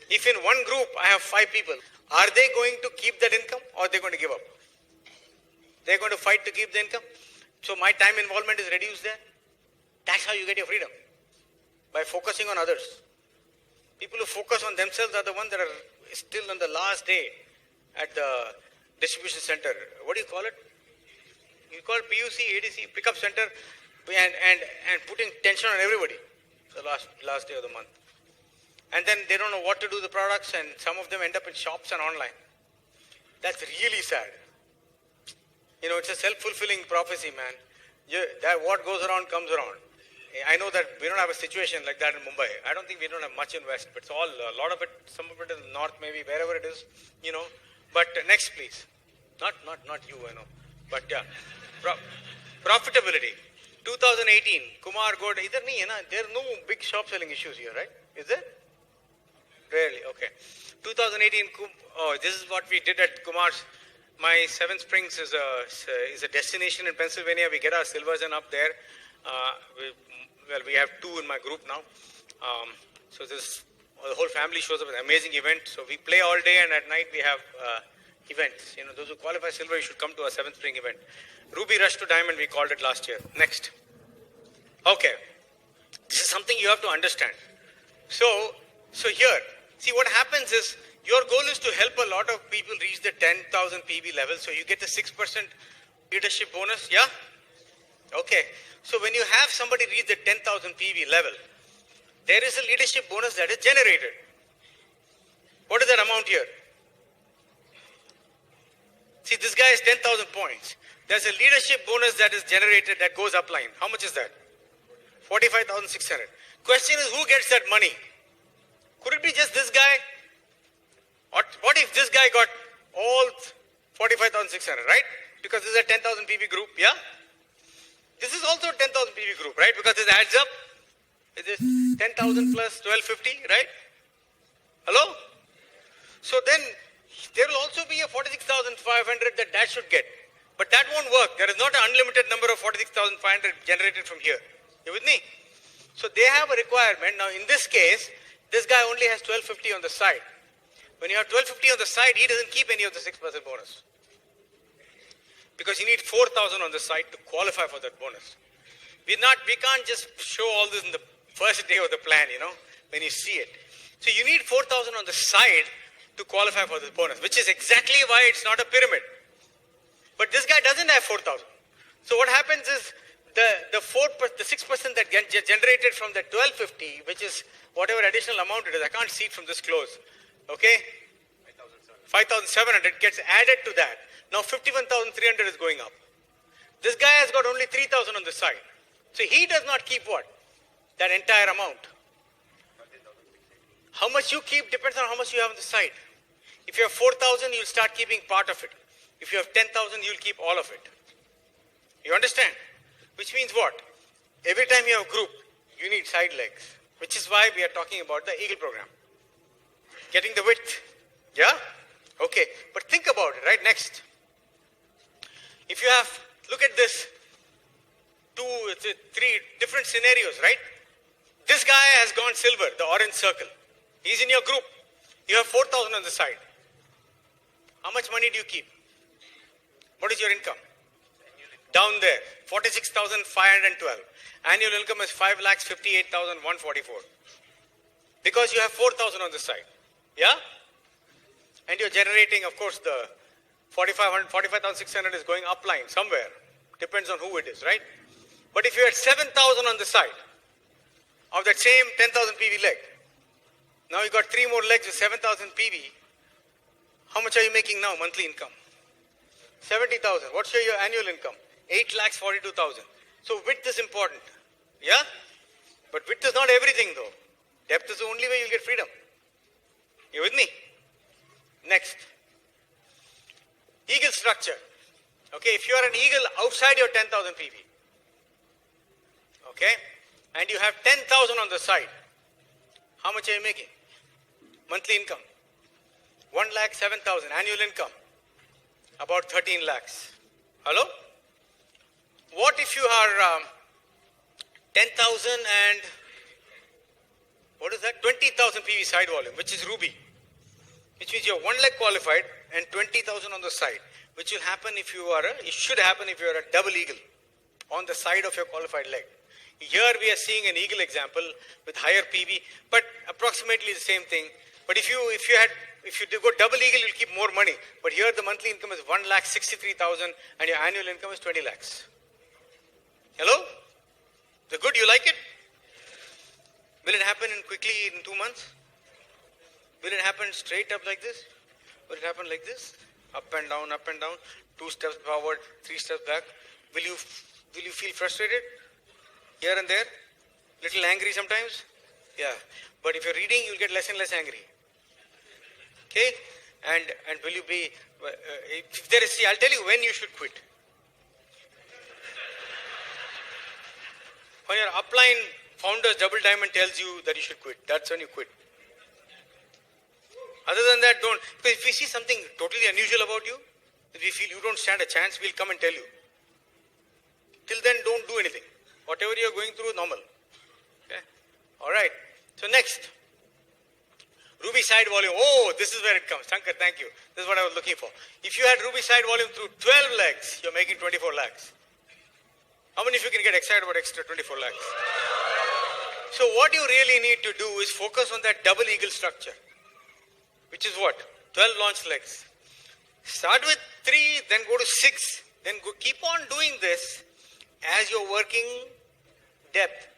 If in one group I have 5 people, are they going to keep that income or are they going to give up? They're going to fight to keep the income. So my time involvement is reduced there. That's how you get your freedom. By focusing on others. People who focus on themselves are the ones that are still on the last day at the distribution center. What do you call it? You call it PUC, ADC, pickup center, and putting tension on everybody. The last day of the month. And then they don't know what to do with the products, and some of them end up in shops and online. That's really sad. You know, it's a self-fulfilling prophecy, man. That what goes around comes around. I know that we don't have a situation like that in Mumbai. I don't think we don't have much in West, but it's all, a lot of it, some of it is North, maybe wherever it is, you know. But next, please. Not you, I know. But yeah, profitability. 2018, Kumar got, there are no big shop selling issues here, right? Is there? Rarely, okay. 2018, this is what we did at Kumar's. My Seven Springs is a destination in Pennsylvania. We get our silvers and up there. We have 2 in my group now. So the whole family shows up. It's an amazing event. So we play all day, and at night we have events. You know, those who qualify silver, you should come to our Seventh Spring event. Ruby Rush to Diamond, we called it last year. Next. Okay. This is something you have to understand. So here, see what happens is, your goal is to help a lot of people reach the 10,000 PB level. So you get the 6% leadership bonus, yeah? Okay. So when you have somebody reach the 10,000 PB level, there is a leadership bonus that is generated. What is that amount here? See, this guy has 10,000 points. There's a leadership bonus that is generated that goes upline. How much is that? 45,600. Question is, who gets that money? Could it be just this guy? What if this guy got all 45,600, right? Because this is a 10,000 PB group, yeah? This is also a 10,000 PB group, right? Because this adds up. It is 10,000 plus 1250, right? Hello? So then, there will also be a 46,500 that should get. But that won't work. There is not an unlimited number of 46,500 generated from here. You with me? So they have a requirement. Now in this case, this guy only has 1250 on the side. When you have 1250 on the side, he doesn't keep any of the 6% bonus. Because you need 4,000 on the side to qualify for that bonus. We can't just show all this in the first day of the plan, you know, when you see it. So you need 4,000 on the side to qualify for this bonus, which is exactly why it's not a pyramid. But this guy doesn't have 4,000. So what happens is the 6% that gets generated from the 1250, which is whatever additional amount it is, I can't see it from this close. Okay? 5,700 gets added to that. Now 51,300 is going up. This guy has got only 3,000 on the side. So he does not keep what? That entire amount. How much you keep depends on how much you have on the side. If you have 4,000, you'll start keeping part of it. If you have 10,000, you'll keep all of it. You understand? Which means what? Every time you have a group, you need side legs. Which is why we are talking about the Eagle program. Getting the width. Yeah? Okay, but think about it, right? Next. If you have, look at this, three different scenarios, right? This guy has gone silver, the orange circle. He's in your group. You have 4,000 on the side. How much money do you keep? What is your income? Down there, 46,512. Annual income is 5,58,144. Because you have 4,000 on the side. Yeah? And you're generating, of course, the 45,600 is going upline somewhere. Depends on who it is, right? But if you had 7,000 on the side of that same 10,000 PV leg, now you got 3 more legs with 7,000 PV. How much are you making now, monthly income? 70,000. What's your annual income? 8,42,000. So width is important. Yeah? But width is not everything though. Depth is the only way you'll get freedom. You with me? Next. Eagle structure. Okay, if you are an eagle outside your 10,000 PV, okay, and you have 10,000 on the side, how much are you making? Monthly income. 1,07,000. Annual income. About 13 lakhs. Hello? What if you are 10,000 and what is that? 20,000 PV side volume, which is Ruby. Which means you're 1 lakh qualified and 20,000 on the side. Which will happen if you are it should happen if you are a double eagle on the side of your qualified leg. Here we are seeing an eagle example with higher PV, but approximately the same thing. But if you go double eagle, you'll keep more money. But here the monthly income is 1,63,000 and your annual income is 20 lakhs. Hello? The good, you like it? Will it happen quickly in 2 months? Will it happen straight up like this? Will it happen like this? Up and down, 2 steps forward, 3 steps back. Will you feel frustrated? Here and there? Little angry sometimes? Yeah. But if you're reading, you'll get less and less angry. Okay? And will you be, if there is, see, I'll tell you when you should quit. When your upline founder's double diamond tells you that you should quit, that's when you quit. Other than that, don't. Because if we see something totally unusual about you, if we feel you don't stand a chance, we'll come and tell you. Till then, don't do anything. Whatever you're going through is normal. Okay? Alright. So next. Ruby side volume. Oh, this is where it comes. Shankar, thank you. This is what I was looking for. If you had Ruby side volume through 12 legs, you're making 24 lakhs. How many of you can get excited about extra 24 lakhs? So what you really need to do is focus on that double eagle structure. Which is what? 12 launch legs. Start with 3, then go to 6. Then keep on doing this as you're working depth.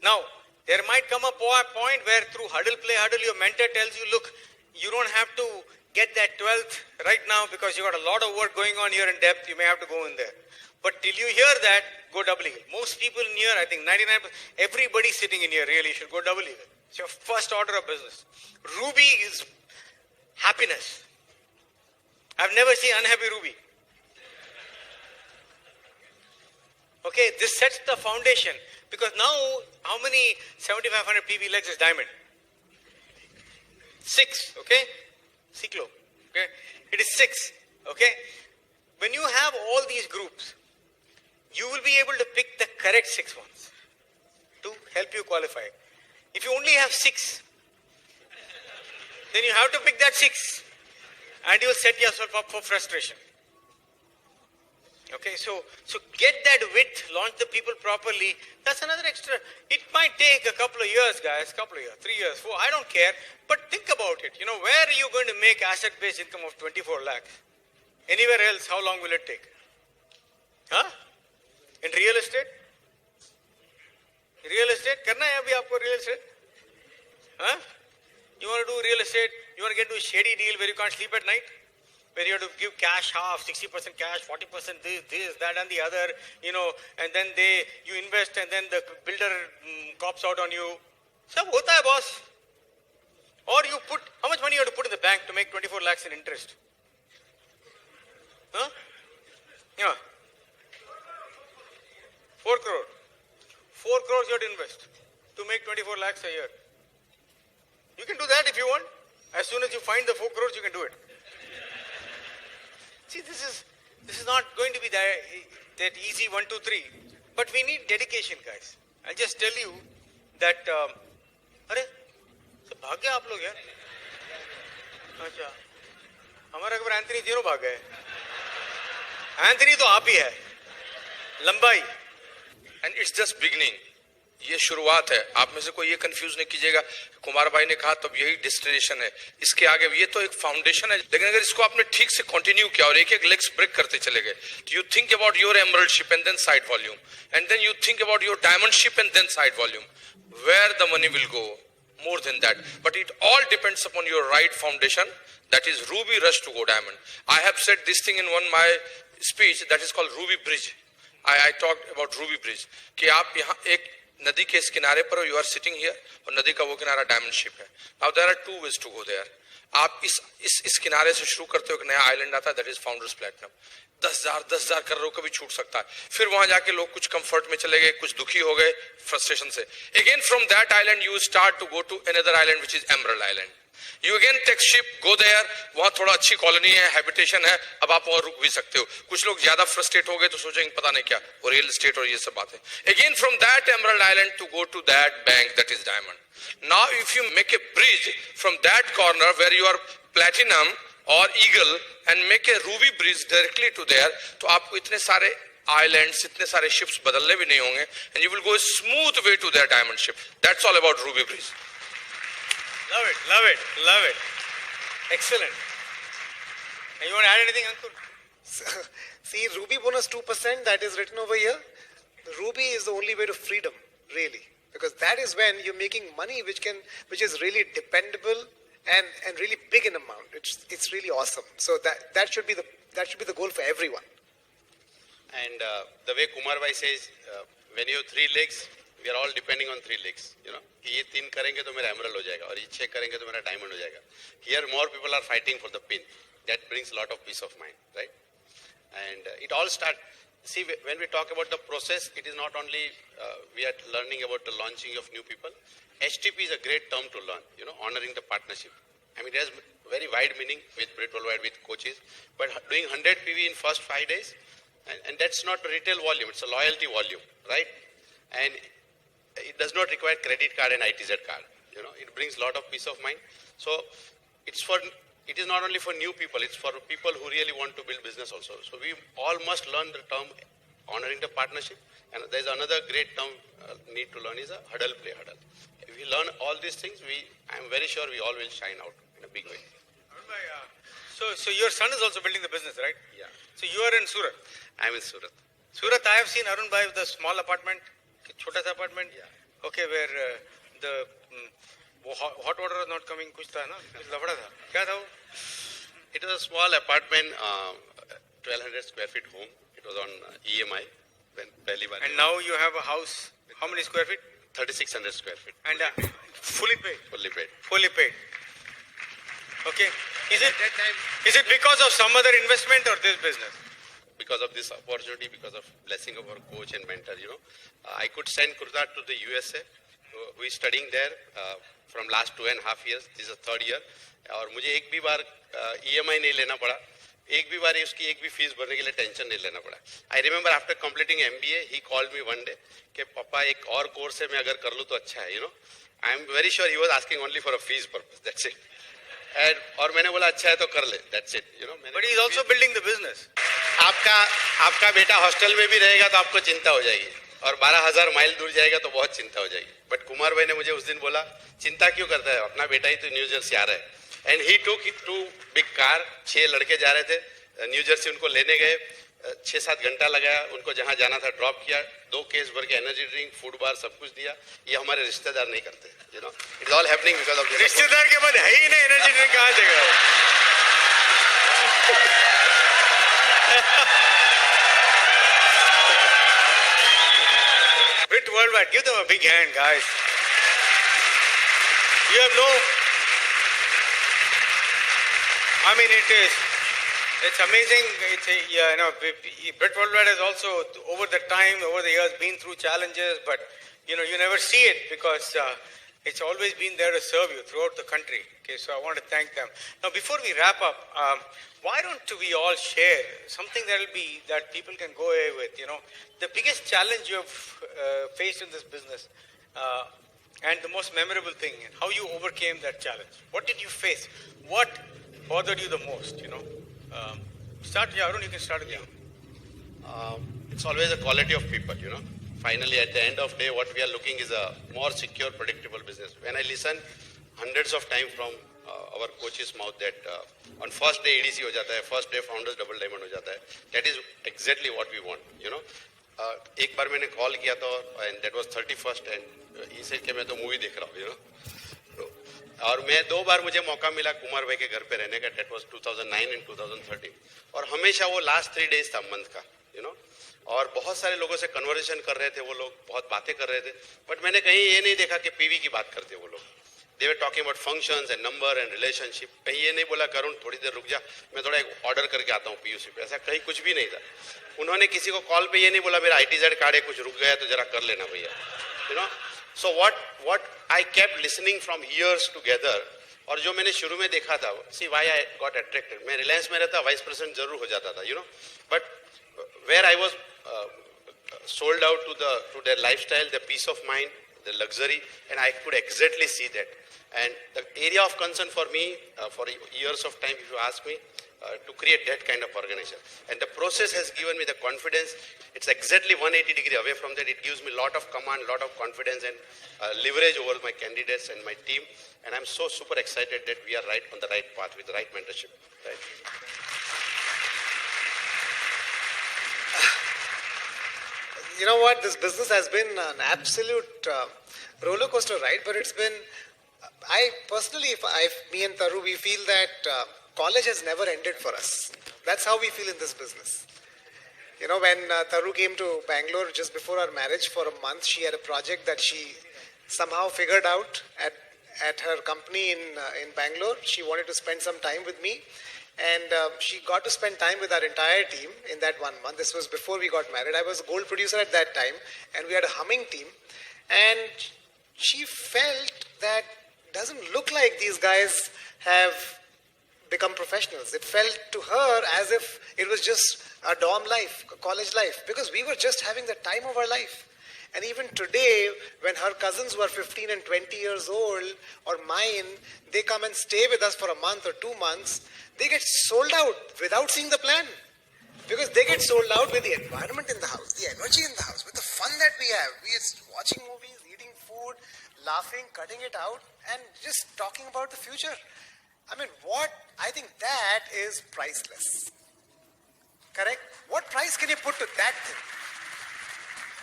Now, there might come a point where through huddle, play huddle, your mentor tells you, look, you don't have to get that 12th right now because you got a lot of work going on here in depth. You may have to go in there. But till you hear that, go double eagle. Most people in here, I think 99%, everybody sitting in here really should go double eagle. It's your first order of business. Ruby is happiness. I've never seen unhappy Ruby. Okay, this sets the foundation because now how many 7,500 PV legs is diamond? 6, okay? Cyclo, okay? It is 6, okay? When you have all these groups, you will be able to pick the correct 6 ones to help you qualify. If you only have 6, then you have to pick that 6 and you will set yourself up for frustration. Okay, so get that width, launch the people properly. That's another extra. It might take a couple of years, guys, 3 years, 4, I don't care. But think about it. You know, where are you going to make asset-based income of 24 lakhs? Anywhere else, how long will it take? Huh? In real estate? Real estate? Karna hai abhi aapko real estate? Huh? You want to do real estate? You want to get to a shady deal where you can't sleep at night? Where you have to give cash half, 60% cash, 40% this, that and the other, you know, and then you invest and then the builder cops out on you. Sab hota hai, boss. Or you put, how much money you have to put in the bank to make 24 lakhs in interest? Huh? Yeah. 4 crore. 4 crores you have to invest to make 24 lakhs a year. You can do that if you want. As soon as you find the 4 crores, you can do it. See, this is not going to be that easy 1, 2, 3. But we need dedication, guys. I'll just tell you that. अरे, सब भाग गए आप लोग यार? अच्छा, हमारा खबर एंथनी तीनों भाग गए. एंथनी तो आप ही है. लंबाई. And it's just beginning. ये शुरुआत है. आप में से कोई ये कंफ्यूज नहीं कीजिएगा कुमार भाई ने कहा तब यही डेस्टिनेशन है. इसके आगे ये तो एक फाउंडेशन है, लेकिन अगर इसको आपने ठीक से कंटिन्यू किया और एक एक लेग्स ब्रेक करते चले गए, you think about your emerald ship and then side volume, and then you think about your diamond ship and then side volume, where the money will go. More than that, but it all depends upon your right foundation, that is ruby rush to go diamond. I have said this thing in one my speech, that is called ruby bridge. I talked about ruby bridge कि आप यहाँ एक नदी के इस किनारे पर हो, you are sitting here, और नदी का वो किनारा डायमंड शिप है. Now there are two ways to go there. आप इस किनारे से शुरू करते हो, एक नया आइलैंड आता है, that is founders platinum. 10,000 crore का भी छूट सकता है. फिर वहां जाके लोग कुछ कंफर्ट में चले गए, कुछ दुखी हो गए फ्रस्ट्रेशन से. Again from that island you start to go to another island which is emerald island. You again take ship, go there, वहां थोड़ा अच्छी कॉलोनी है, हैबिटेशन है, अब आप वहां रुक भी सकते हो. कुछ लोग ज्यादा फ्रस्ट्रेट हो गए तो सोचेंगे पता नहीं क्या, और रियल एस्टेट और ये सब बातें. Again from that emerald island to go to that bank that is diamond. Now if you make a bridge from that corner where you are platinum और eagle and make a ruby bridge directly to there, तो आपको इतने सारे islands, इतने सारे ships बदलने भी नहीं होंगे, and you will go a smooth way to their diamond ship. That's all about ruby bridge. Love it, love it, love it. Excellent. And you want to add anything, Ankur? See, Ruby bonus 2% that is written over here. Ruby is the only way to freedom, really, because that is when you're making money which is really dependable and really big in amount. It's really awesome. So that should be the goal for everyone. And the way Kumar bhai says, when you have 3 legs, we are all depending on 3 legs. You know, कि ये 3 करेंगे तो मेरा emerald हो जाएगा, और ये 6 करेंगे तो मेरा diamond हो जाएगा. Here more people are fighting for the pin. That brings a lot of peace of mind, right? And it all starts. See, when we talk about the process, it is not only we are learning about the launching of new people. HTP is a great term to learn, you know, honoring the partnership. I mean, it has very wide meaning with Worldwide, with coaches, but doing 100 PV in first 5 days, and that's not a retail volume, it's a loyalty volume, right? And it does not require credit card and ITZ card, you know, it brings a lot of peace of mind. So it is not only for new people, it's for people who really want to build business also. So we all must learn the term honoring the partnership. And there's another great term need to learn is a huddle, play huddle. If we learn all these things, I'm very sure we all will shine out in a big way. So your son is also building the business, right? Yeah. So you are in Surat. I'm in Surat. Surat, I have seen Arun bhai with the small apartment, छोटा सा apartment. Yeah. Okay, where the hot water was not coming, कुछ था ना, कुछ लफड़ा था. क्या था वो? It was a small apartment, 1,200 square feet home. It was on EMI. And now you have a house. How many square feet? 3,600 square feet. And fully paid. Fully paid. Fully paid. Okay. Is it because of some other investment or this business? Because of this opportunity, because of blessing of our coach and mentor, you know, I could send Kurta to the USA. We're studying there from last 2.5 years. This is the 3rd year. और मुझे एक भी बार EMI नहीं लेना पड़ा. एक भी बार उसकी एक भी फीस भरने के लिए टेंशन नहीं लेना पड़ा. I remember after completing MBA, he called me one day कि पापा एक और कोर्स है मैं अगर कर लूँ तो अच्छा है, you know. I'm very sure he was asking only for a fees purpose. That's it. And और मैंने बोला अच्छा है तो कर ले. That's it, you know. But he is also building the business. आपका बेटा हॉस्टल में भी रहेगा तो आपको चिंता हो जाएगी, और 12,000 माइल दूर जाएगा तो बहुत चिंता हो जाएगी. बट कुमार भाई ने मुझे उस दिन बोला चिंता क्यों करता है, अपना बेटा ही तो न्यू जर्सी आ रहा है. एंड ही टूक 2 बिग कार, 6 लड़के जा रहे थे न्यू जर्सी, उनको लेने गए, 6-7 घंटा लगाया, उनको जहां जाना था ड्रॉप किया, 2 केस भर के एनर्जी ड्रिंक, फूड बार सब कुछ दिया. ये हमारे रिश्तेदार नहीं करते, you know. It's all happening because of this. रिश्तेदार के बाद है ही नहीं एनर्जी ड्रिंक, कहां देगा. Brit Worldwide, give them a big hand, guys. You have no, I mean, it's amazing. You know, Brit Worldwide has also, over the years, been through challenges, but, you know, you never see it because It's always been there to serve you throughout the country. Okay, so I want to thank them. Now, before we wrap up, why don't we all share something that people can go away with? You know, the biggest challenge you have faced in this business, and the most memorable thing, and how you overcame that challenge. What did you face? What bothered you the most? You know, Arun, you can start again. It's always the quality of people, you know. Finally, at the end of day, what we are looking is a more secure, predictable business. When I listen hundreds of times from our coach's mouth that on first day EDC ho jata hai, first day founders double diamond ho jata hai, that is exactly what we want, you know. एक बार मैंने call किया था and that was 31st and he said कि मैं तो movie देख रहा हूँ, you know. और मैं 2 बार मुझे मौका मिला कुमार भाई के घर पे रहने का, that was 2009 and 2013, और हमेशा वो last 3 days था मंथ का, you know. और बहुत सारे लोगों से कन्वर्सेशन कर रहे थे वो लोग, बहुत बातें कर रहे थे, बट मैंने कहीं ये नहीं देखा कि पीवी की बात करते वो लोग. They were talking about functions and number and relationship. कहीं ये नहीं बोला करुण थोड़ी देर रुक जा, मैं थोड़ा एक ऑर्डर करके आता हूँ पीयूसी पे, ऐसा कहीं कुछ भी नहीं था. उन्होंने किसी को कॉल पे ये नहीं बोला मेरा ITZ कार्ड है कुछ रुक गया तो जरा कर लेना भैया, you know. So what I kept listening from years together. और जो मैंने शुरू में देखा था, सी व्हाई आई गॉट अट्रैक्टेड. मैं रिलायंस में रहता वाइस प्रेसिडेंट जरूर हो जाता था, you know, but where I was sold out to their lifestyle, their peace of mind, the luxury, and I could exactly see that. And the area of concern for me, for years of time, if you ask me, to create that kind of organization. And the process has given me the confidence. It's exactly 180 degree away from that. It gives me a lot of command, lot of confidence and leverage over my candidates and my team. And I'm so super excited that we are right on the right path with the right mentorship. Right? You know what? This business has been an absolute roller coaster ride, but it's been. I personally, me and Taru, we feel that college has never ended for us. That's how we feel in this business. You know, when Taru came to Bangalore just before our marriage for a month, she had a project that she somehow figured out at her company in Bangalore. She wanted to spend some time with me. And she got to spend time with our entire team in that 1 month. This was before we got married. I was a gold producer at that time, and we had a humming team. And she felt that doesn't look like these guys have become professionals. It felt to her as if it was just a dorm life, a college life, because we were just having the time of our life. And even today, when her cousins who are 15 and 20 years old, or mine, they come and stay with us for a month or 2 months, they get sold out without seeing the plan. Because they get sold out with the environment in the house, the energy in the house, with the fun that we have. We are watching movies, eating food, laughing, cutting it out, and just talking about the future. I mean, I think that is priceless. Correct? What price can you put to that thing?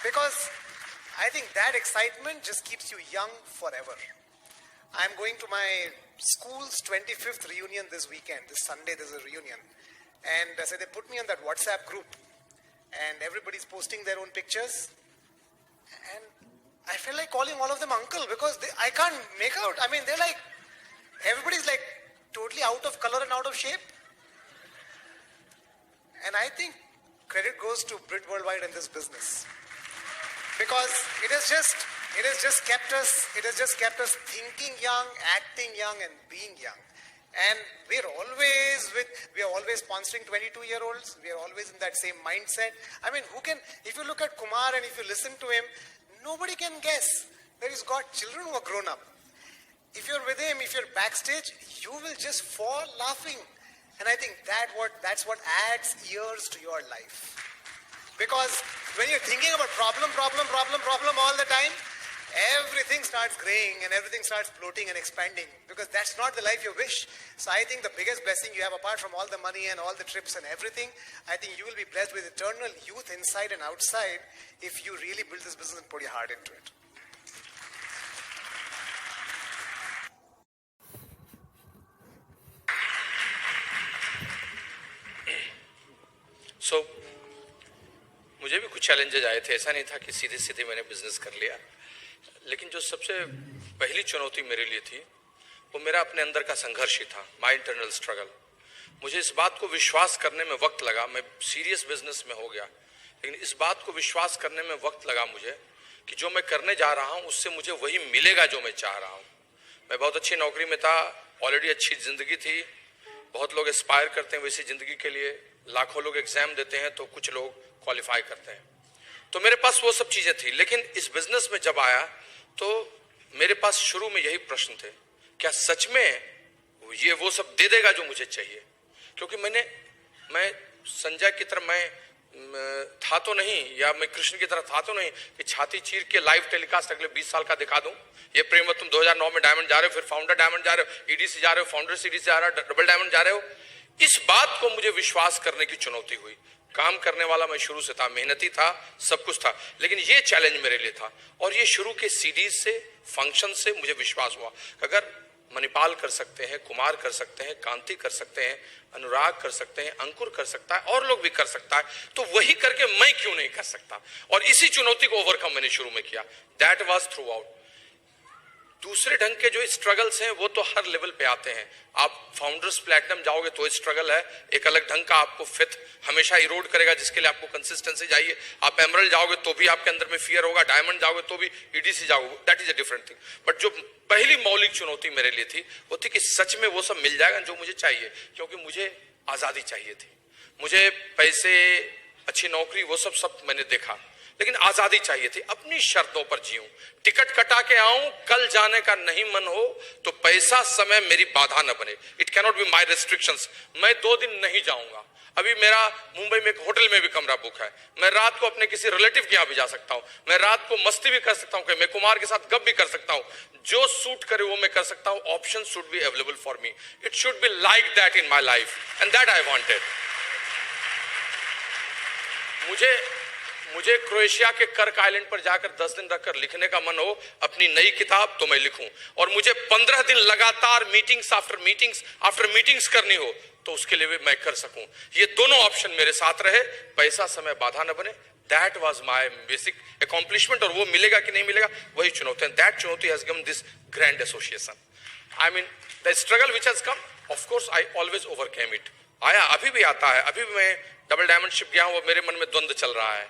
Because I think that excitement just keeps you young forever. I'm going to my school's 25th reunion this weekend. This Sunday there's a reunion. And so they put me on that WhatsApp group. And everybody's posting their own pictures. And I felt like calling all of them uncle because I can't make out. I mean, they're like, everybody's like totally out of color and out of shape. And I think credit goes to Brit Worldwide in this business. Because it has just kept us thinking young, acting young, and being young. And we are always sponsoring 22-year-olds. We are always in that same mindset. I mean, if you look at Kumar and if you listen to him, nobody can guess that he's got children who are grown up. If you're with him, if you're backstage, you will just fall laughing. And I think that's what adds years to your life. Because when you're thinking about problem all the time, everything starts graying and everything starts floating and expanding because that's not the life you wish. So I think the biggest blessing you have apart from all the money and all the trips and everything, I think you will be blessed with eternal youth inside and outside if you really build this business and put your heart into it. So, मुझे भी कुछ challenges आए थे. ऐसा नहीं था कि सीधे सीधे मैंने बिजनेस कर लिया. लेकिन जो सबसे पहली चुनौती मेरे लिए थी वो मेरा अपने अंदर का संघर्ष ही था, माय इंटरनल स्ट्रगल. मुझे इस बात को विश्वास करने में वक्त लगा. मैं सीरियस बिजनेस में हो गया, लेकिन इस बात को विश्वास करने में वक्त लगा मुझे कि जो मैं करने जा रहा हूं उससे मुझे वही मिलेगा जो मैं चाह रहा हूं। मैं बहुत अच्छी नौकरी में था, ऑलरेडी अच्छी जिंदगी थी, बहुत लोग एस्पायर करते हैं वैसी जिंदगी के लिए, लाखों लोग एग्जाम देते हैं तो कुछ लोग क्वालिफाई करते हैं, तो मेरे पास वो सब चीजें थी। लेकिन इस बिजनेस में जब आया तो मेरे पास शुरू में यही प्रश्न थे, क्या सच में ये वो सब दे देगा जो मुझे चाहिए? क्योंकि मैं संजय की तरह मैं था तो नहीं, या मैं कृष्ण की तरह था तो नहीं कि छाती चीर के लाइव टेलीकास्ट अगले 20 साल का दिखा दूं। ये प्रेमवत, तुम 2009 में डायमंड जा रहे हो, फिर फाउंडर डायमंड जा रहे हो, ईडीसी जा रहे हो, फाउंडर सीडीसी जा रहे हो, डबल डायमंड जा रहे हो। इस बात को मुझे विश्वास करने की चुनौती हुई। काम करने वाला मैं शुरू से था, मेहनती था, सब कुछ था, लेकिन ये चैलेंज मेरे लिए था। और ये शुरू के सीडीज से, फंक्शन से मुझे विश्वास हुआ अगर मणिपाल कर सकते हैं, कुमार कर सकते हैं, कांति कर सकते हैं, अनुराग कर सकते हैं, अंकुर कर सकता है, और लोग भी कर सकता है, तो वही करके मैं क्यों नहीं कर सकता? और इसी चुनौती को ओवरकम मैंने शुरू में किया। That was through out. दूसरे ढंग के जो स्ट्रगल्स हैं वो तो हर लेवल पे आते हैं। आप फाउंडर्स प्लैटिनम जाओगे तो स्ट्रगल है, एक अलग ढंग का आपको फिट हमेशा इरोड करेगा, जिसके लिए आपको कंसिस्टेंसी चाहिए। आप एमरल्ड जाओगे तो भी आपके अंदर में फियर होगा, डायमंड जाओगे तो भी, ईडीसी जाओगे, that is a different thing. But जो पहली मौलिक चुनौती मेरे लिए थी वो थी कि सच में वो सब मिल जाएगा जो मुझे चाहिए, क्योंकि मुझे आजादी चाहिए थी। मुझे पैसे, अच्छी नौकरी, वो सब मैंने देखा, लेकिन आजादी चाहिए थी। अपनी शर्तों पर जीऊं, टिकट कटा के आऊं, कल जाने का नहीं मन हो तो पैसा, समय मेरी बाधा न बने। It cannot be my restrictions. मैं 2 दिन नहीं जाऊंगा। अभी मेरा मुंबई में एक होटल में भी कमरा बुक है, मैं रात को अपने किसी रिलेटिव के यहां भी जा सकता हूं, मैं रात को मस्ती भी कर सकता हूं, कि मैं कुमार के साथ गप भी कर सकता हूं, जो सूट करे वो मैं कर सकता हूं। Option should be available for me. It should be like that in my life, and that I wanted. मुझे क्रोएशिया के कर्क आइलैंड पर जाकर 10 दिन रखकर लिखने का मन हो अपनी नई किताब, तो मैं लिखूं। और मुझे 15 दिन लगातार मीटिंग्स आफ्टर मीटिंग्स करनी हो तो उसके लिए भी मैं कर सकूं। ये दोनों ऑप्शन मेरे साथ रहे, पैसा, समय बाधा न बने। That was my basic accomplishment. और वो मिलेगा कि नहीं मिलेगा, वही चुनौती। दैट चुनौती has given this grand association. I mean the struggle which has come, of course I always overcame it. आया, अभी भी आता है। अभी भी मैं डबल डायमंडशिप गया हूं, वो मेरे मन में द्वंद्व चल रहा है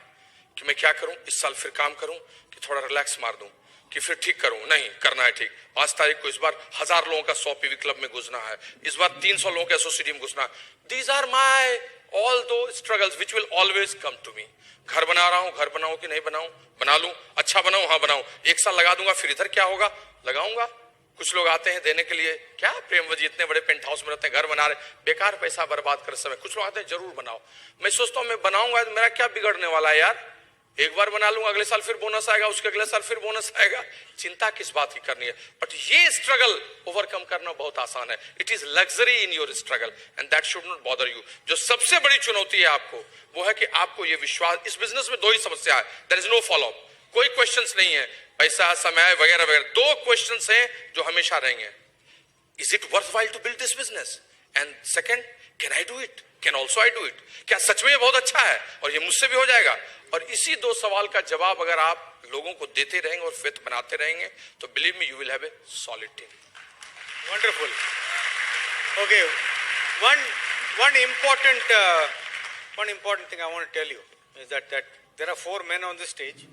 कि मैं क्या करूं, इस साल फिर काम करूं कि थोड़ा रिलैक्स मार दूं, कि फिर ठीक करूं, नहीं करना है ठीक। 5 तारीख को इस बार 1000 लोगों का 100 पीवी क्लब में घुसना है, इस बार 300 लोगों के एसोसिएटी में घुसना है। These are my all those struggles which will always come to me. घर बना रहा हूं, घर बनाऊं कि नहीं बनाऊं, बना लूं, अच्छा बनाऊं, हाँ बनाऊं, 1 साल लगा दूंगा, फिर इधर क्या होगा, लगाऊंगा। कुछ लोग आते हैं देने के लिए, क्या प्रेमवत जी इतने बड़े पेंट हाउस में रहते हैं, घर बना रहे, बेकार पैसा बर्बाद कर समय। कुछ लोग आते हैं जरूर बनाओ। मैं सोचता हूं मैं बनाऊंगा तो मेरा क्या बिगड़ने वाला है यार, एक बार बना लूंगा, अगले साल फिर बोनस आएगा, उसके अगले साल फिर बोनस आएगा, चिंता किस बात की करनी है। बट ये स्ट्रगल ओवरकम करना बहुत आसान है। It is luxury in your struggle and that should not bother you. जो सबसे बड़ी चुनौती है आपको, वो है कि आपको ये विश्वास, इस बिजनेस में 2 ही समस्या है, there is no follow up, कोई क्वेश्चंस नहीं है, पैसा, समय वगैरह वगैरह। 2 क्वेश्चंस हैं जो हमेशा रहेंगे। Is it worthwhile to build this business, and second, can I do it, can also I do it. क्या सच में ये बहुत अच्छा है और ये मुझसे भी हो जाएगा? और इसी 2 सवाल का जवाब अगर आप लोगों को देते रहेंगे और फेथ बनाते रहेंगे तो believe me, you will have a solid team. Wonderful. Okay, one important thing I want to tell you is that there are 4 men on this stage.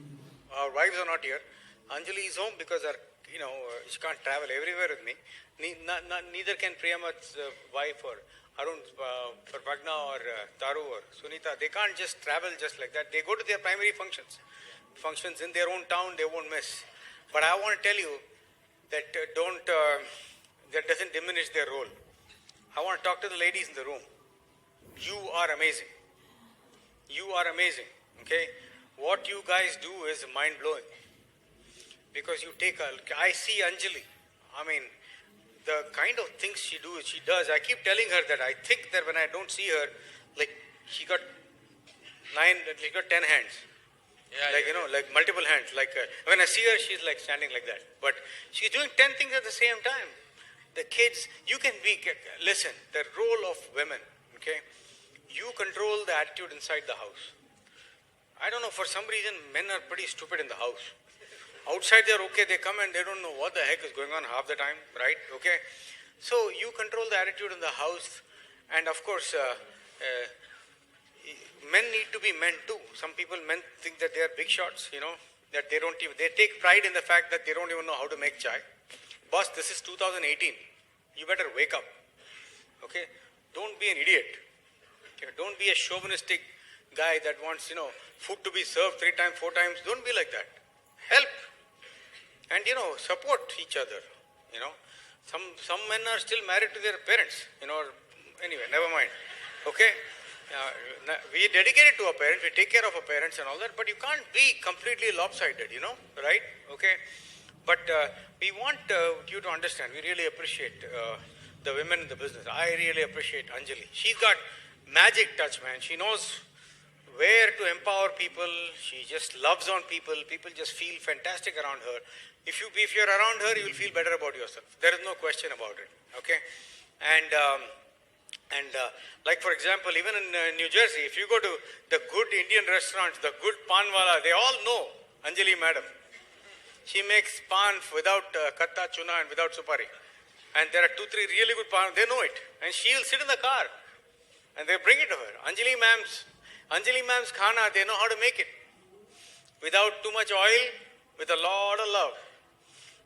Our wives are not here. Anjali is home because she can't travel everywhere with me. Neither can Priyamwad's wife or Arun, Pragna or Taru or Sunita. They can't just travel just like that. They go to their primary functions in their own town. They won't miss. But I want to tell you that that doesn't diminish their role. I want to talk to the ladies in the room. You are amazing. You are amazing. Okay, what you guys do is mind-blowing. Because I see Anjali. I mean, the kind of things she does. I keep telling her that I think that when I don't see her, like she got 10 hands. Yeah, like multiple hands. Like when I see her, she's like standing like that. But she's doing 10 things at the same time. The kids, listen, the role of women, okay? You control the attitude inside the house. I don't know, for some reason, men are pretty stupid in the house. Outside they're okay, they come and they don't know what the heck is going on half the time, right? Okay? So you control the attitude in the house, and of course, men need to be men too. Some men think that they are big shots, that they take pride in the fact that they don't even know how to make chai. Boss, this is 2018. You better wake up. Okay? Don't be an idiot. Okay? Don't be a chauvinistic guy that wants, food to be served 3 times, 4 times. Don't be like that. Help. And, support each other. Some men are still married to their parents. Anyway, never mind. Okay? We are dedicated to our parents, we take care of our parents and all that, but you can't be completely lopsided, right? Okay? But we want you to understand, we really appreciate the women in the business. I really appreciate Anjali. She's got magic touch, man. She knows where to empower people. She just loves on people. People just feel fantastic around her. If you're around her, you'll feel better about yourself. There is no question about it. Okay? And like for example, even in New Jersey, if you go to the good Indian restaurants, the good panwala, they all know Anjali madam. She makes pan without katta, chuna and without supari. And there are 2-3 really good pan, they know it. And she will sit in the car and they bring it to her. Anjali ma'am's khana, they know how to make it. Without too much oil, with a lot of love.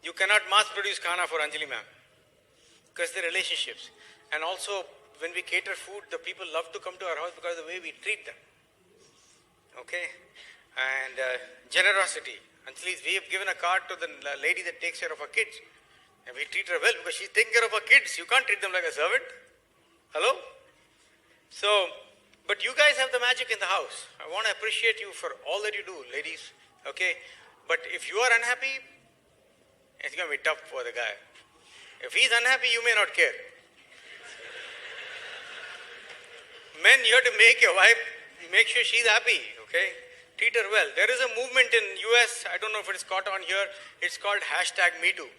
You cannot mass produce khana for Anjali ma'am. Because the relationships. And also, when we cater food, the people love to come to our house because of the way we treat them. Okay? And generosity. Anjali, we have given a card to the lady that takes care of her kids. And we treat her well because she's taking care of her kids. You can't treat them like a servant. Hello? So, but you guys have the magic in the house. I want to appreciate you for all that you do, ladies. Okay? But if you are unhappy, it's going to be tough for the guy. If he's unhappy, you may not care. Men, you have to make your wife, make sure she's happy, okay? Treat her well. There is a movement in US, I don't know if it's caught on here, it's called #MeToo.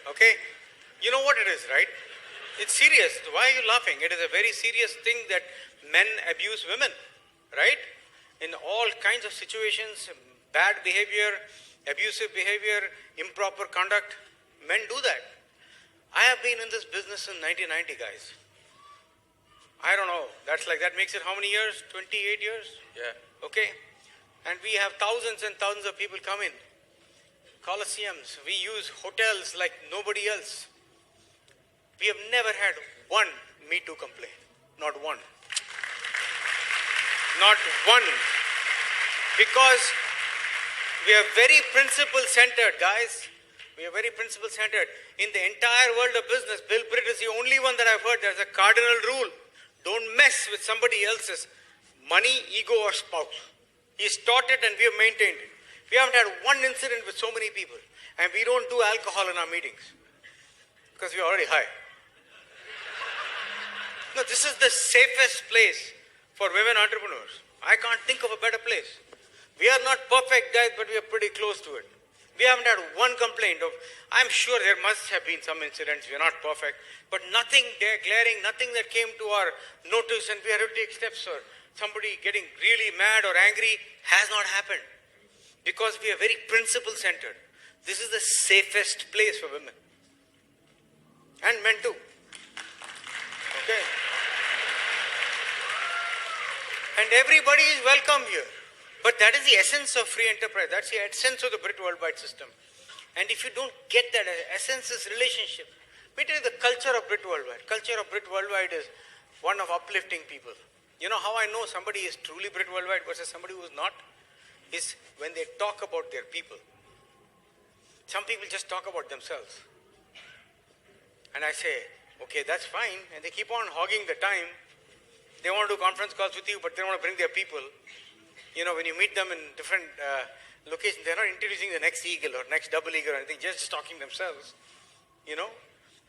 Okay? You know what it is, right? It's serious. Why are you laughing? It is a very serious thing that men abuse women, right? In all kinds of situations, bad behavior, abusive behavior, improper conduct, men do that. I have been in this business since 1990, guys. I don't know, that makes it how many years? 28 years? Yeah. Okay? And we have thousands and thousands of people come in. Coliseums, we use hotels like nobody else. We have never had one Me Too complaint. Not one. Not one. Because we are very principle-centered, guys. We are very principle-centered. In the entire world of business, Bill Britt is the only one that I've heard. There's a cardinal rule. Don't mess with somebody else's money, ego, or spouse. He's taught it and we have maintained it. We haven't had one incident with so many people. And we don't do alcohol in our meetings. Because we're already high. No, this is the safest place for women entrepreneurs. I can't think of a better place. We are not perfect, guys, but we are pretty close to it. We haven't had one complaint of, I'm sure there must have been some incidents, we are not perfect, but nothing there glaring, nothing that came to our notice and we had to take steps or somebody getting really mad or angry has not happened. Because we are very principle-centered. This is the safest place for women. And men too. Okay? And everybody is welcome here. But that is the essence of free enterprise. That's the essence of the Brit Worldwide system. And if you don't get that essence is relationship. Let me tell you the culture of Brit Worldwide. Culture of Brit Worldwide is one of uplifting people. You know how I know somebody is truly Brit Worldwide versus somebody who is not? Is when they talk about their people. Some people just talk about themselves. And I say, okay, that's fine. And they keep on hogging the time. They want to do conference calls with you, but they want to bring their people. You know, when you meet them in different locations, they're not introducing the next eagle or next double eagle or anything, just talking themselves. You know,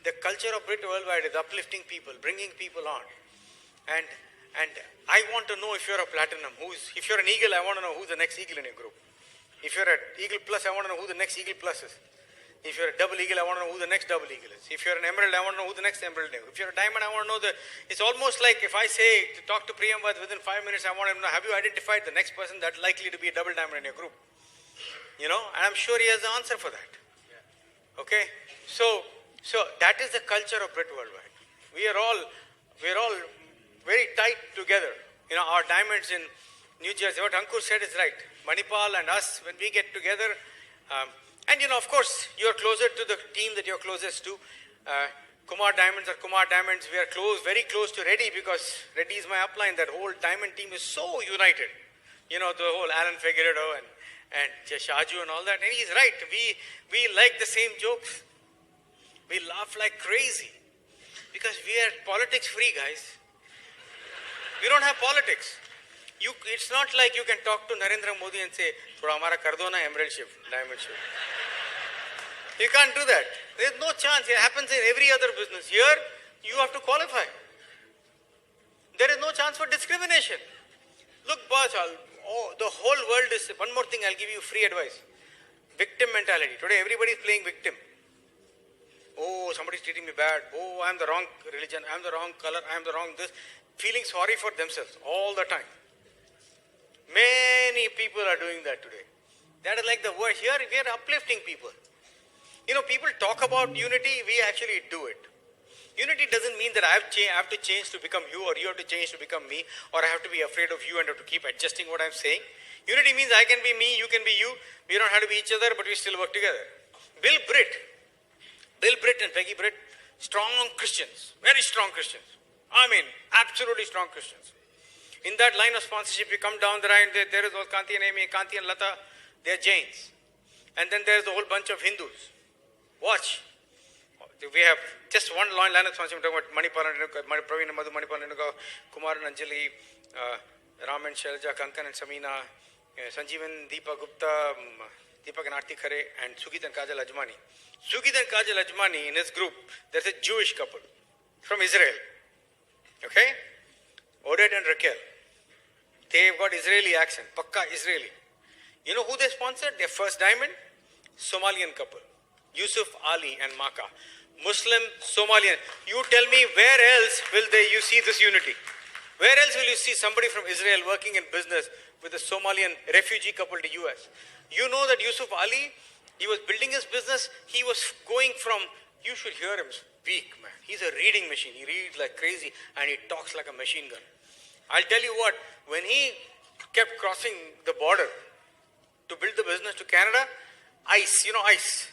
the culture of Brit Worldwide is uplifting people, bringing people on. And I want to know if you're a platinum, if you're an eagle, I want to know who's the next eagle in your group. If you're an eagle plus, I want to know who the next eagle plus is. If you're a double eagle, I want to know who the next double eagle is. If you're an emerald, I want to know who the next emerald is. If you're a diamond, I want to know it's almost like if I say to talk to Priyamwad within 5 minutes, I want him to know, have you identified the next person that's likely to be a double diamond in your group? You know, and I'm sure he has the answer for that. Okay? So that is the culture of Brit Worldwide. We are all very tight together. You know, our diamonds in New Jersey. What Ankur said is right. Manipal and us, when we get together, and of course, you're closer to the team that you're closest to. Kumar Diamonds are Kumar Diamonds. We are very close to Reddy because Reddy is my upline. That whole diamond team is so united. The whole Alan Figueredo and Shaju and all that. And he's right. We like the same jokes. We laugh like crazy because we are politics free, guys. We don't have politics. It's not like you can talk to Narendra Modi and say, "Thoda hamara kar do na emerald shift, diamond shift." You can't do that. There's no chance. It happens in every other business. Here, you have to qualify. There is no chance for discrimination. Look, boss, the whole world is... One more thing, I'll give you free advice. Victim mentality. Today, everybody is playing victim. Oh, somebody's treating me bad. Oh, I'm the wrong religion. I'm the wrong color. I'm the wrong this. Feeling sorry for themselves all the time. Many people are doing that today. That is like the word. Here, we are uplifting people. People talk about unity, we actually do it. Unity doesn't mean that I have to change to become you, or you have to change to become me, or I have to be afraid of you and have to keep adjusting what I'm saying. Unity means I can be me, you can be you. We don't have to be each other, but we still work together. Bill Britt and Peggy Britt, strong Christians, very strong Christians. I mean, absolutely strong Christians. In that line of sponsorship, you come down the line, there is Kanti and Amy, Kanti and Lata, they're Jains. And then there's a whole bunch of Hindus. Watch. We have just one line of sponsorship. We're talking about Praveen and Madhu, Manipal and Kumar and Anjali, Ram and Shelja, Kankan and Samina, Sanjeevan, Deepa Gupta, Deepak and Aarti Khare, and Sugit and Kajal Ajmani. Sugit and Kajal Ajmani, in his group, there's a Jewish couple from Israel. Okay? Oded and Raquel. They've got Israeli accent, Pakka Israeli. You know who they sponsored? Their first diamond? Somalian couple. Yusuf Ali and Maka. Muslim, Somalian. You tell me where else will you see this unity? Where else will you see somebody from Israel working in business with a Somalian refugee couple to US? You know that Yusuf Ali, he was building his business. He was going from, you should hear him speak, man. He's a reading machine. He reads like crazy and he talks like a machine gun. I'll tell you what, when he kept crossing the border to build the business to Canada, ICE, ICE.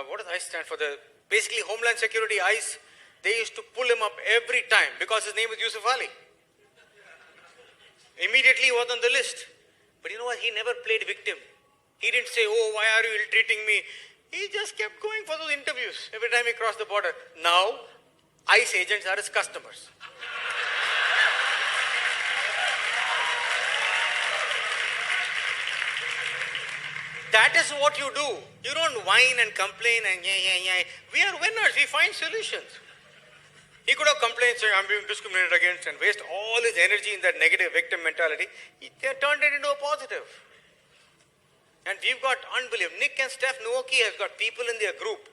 What does ICE stand for? Basically Homeland Security, ICE. They used to pull him up every time because his name is Yusuf Ali. Immediately he was on the list. But you know what? He never played victim. He didn't say, "Oh, why are you ill-treating me?" He just kept going for those interviews every time he crossed the border. Now, ICE agents are his customers. That is what you do. You don't whine and complain and yeah. We are winners. We find solutions. He could have complained saying, "I'm being discriminated against," and waste all his energy in that negative victim mentality. He turned it into a positive. And we've got unbelievable. Nick and Steph Nuoki has got people in their group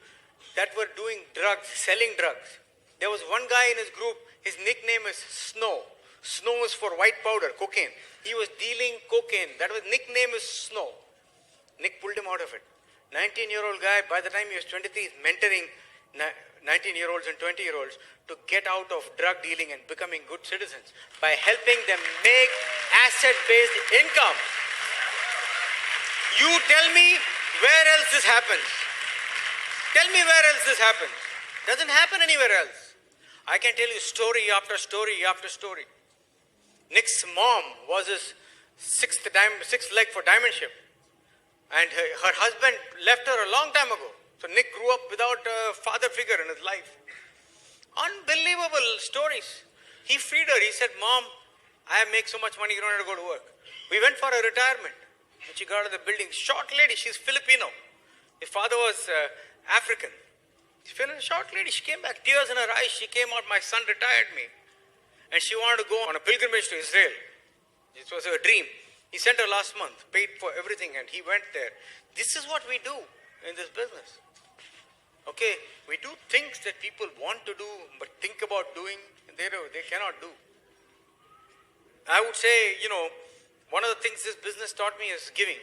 that were doing drugs, selling drugs. There was one guy in his group, his nickname is Snow. Snow is for white powder, cocaine. He was dealing cocaine. That was nickname is Snow. Nick pulled him out of it. 19-year-old guy, by the time he was 23, is mentoring 19-year-olds and 20-year-olds to get out of drug dealing and becoming good citizens by helping them make asset-based income. You tell me where else this happens. Tell me where else this happens. Doesn't happen anywhere else. I can tell you story after story after story. Nick's mom was his sixth leg for diamondship. And her husband left her a long time ago. So Nick grew up without a father figure in his life. Unbelievable stories. He freed her. He said, "Mom, I make so much money, you don't have to go to work." We went for a retirement. When she got out of the building, short lady, she's Filipino. His father was African. She's a short lady. She came back, tears in her eyes. She came out, "My son retired me." And she wanted to go on a pilgrimage to Israel. It was her dream. He sent her last month, paid for everything, and he went there. This is what we do in this business. Okay, we do things that people want to do, but think about doing, they cannot do. I would say, one of the things this business taught me is giving.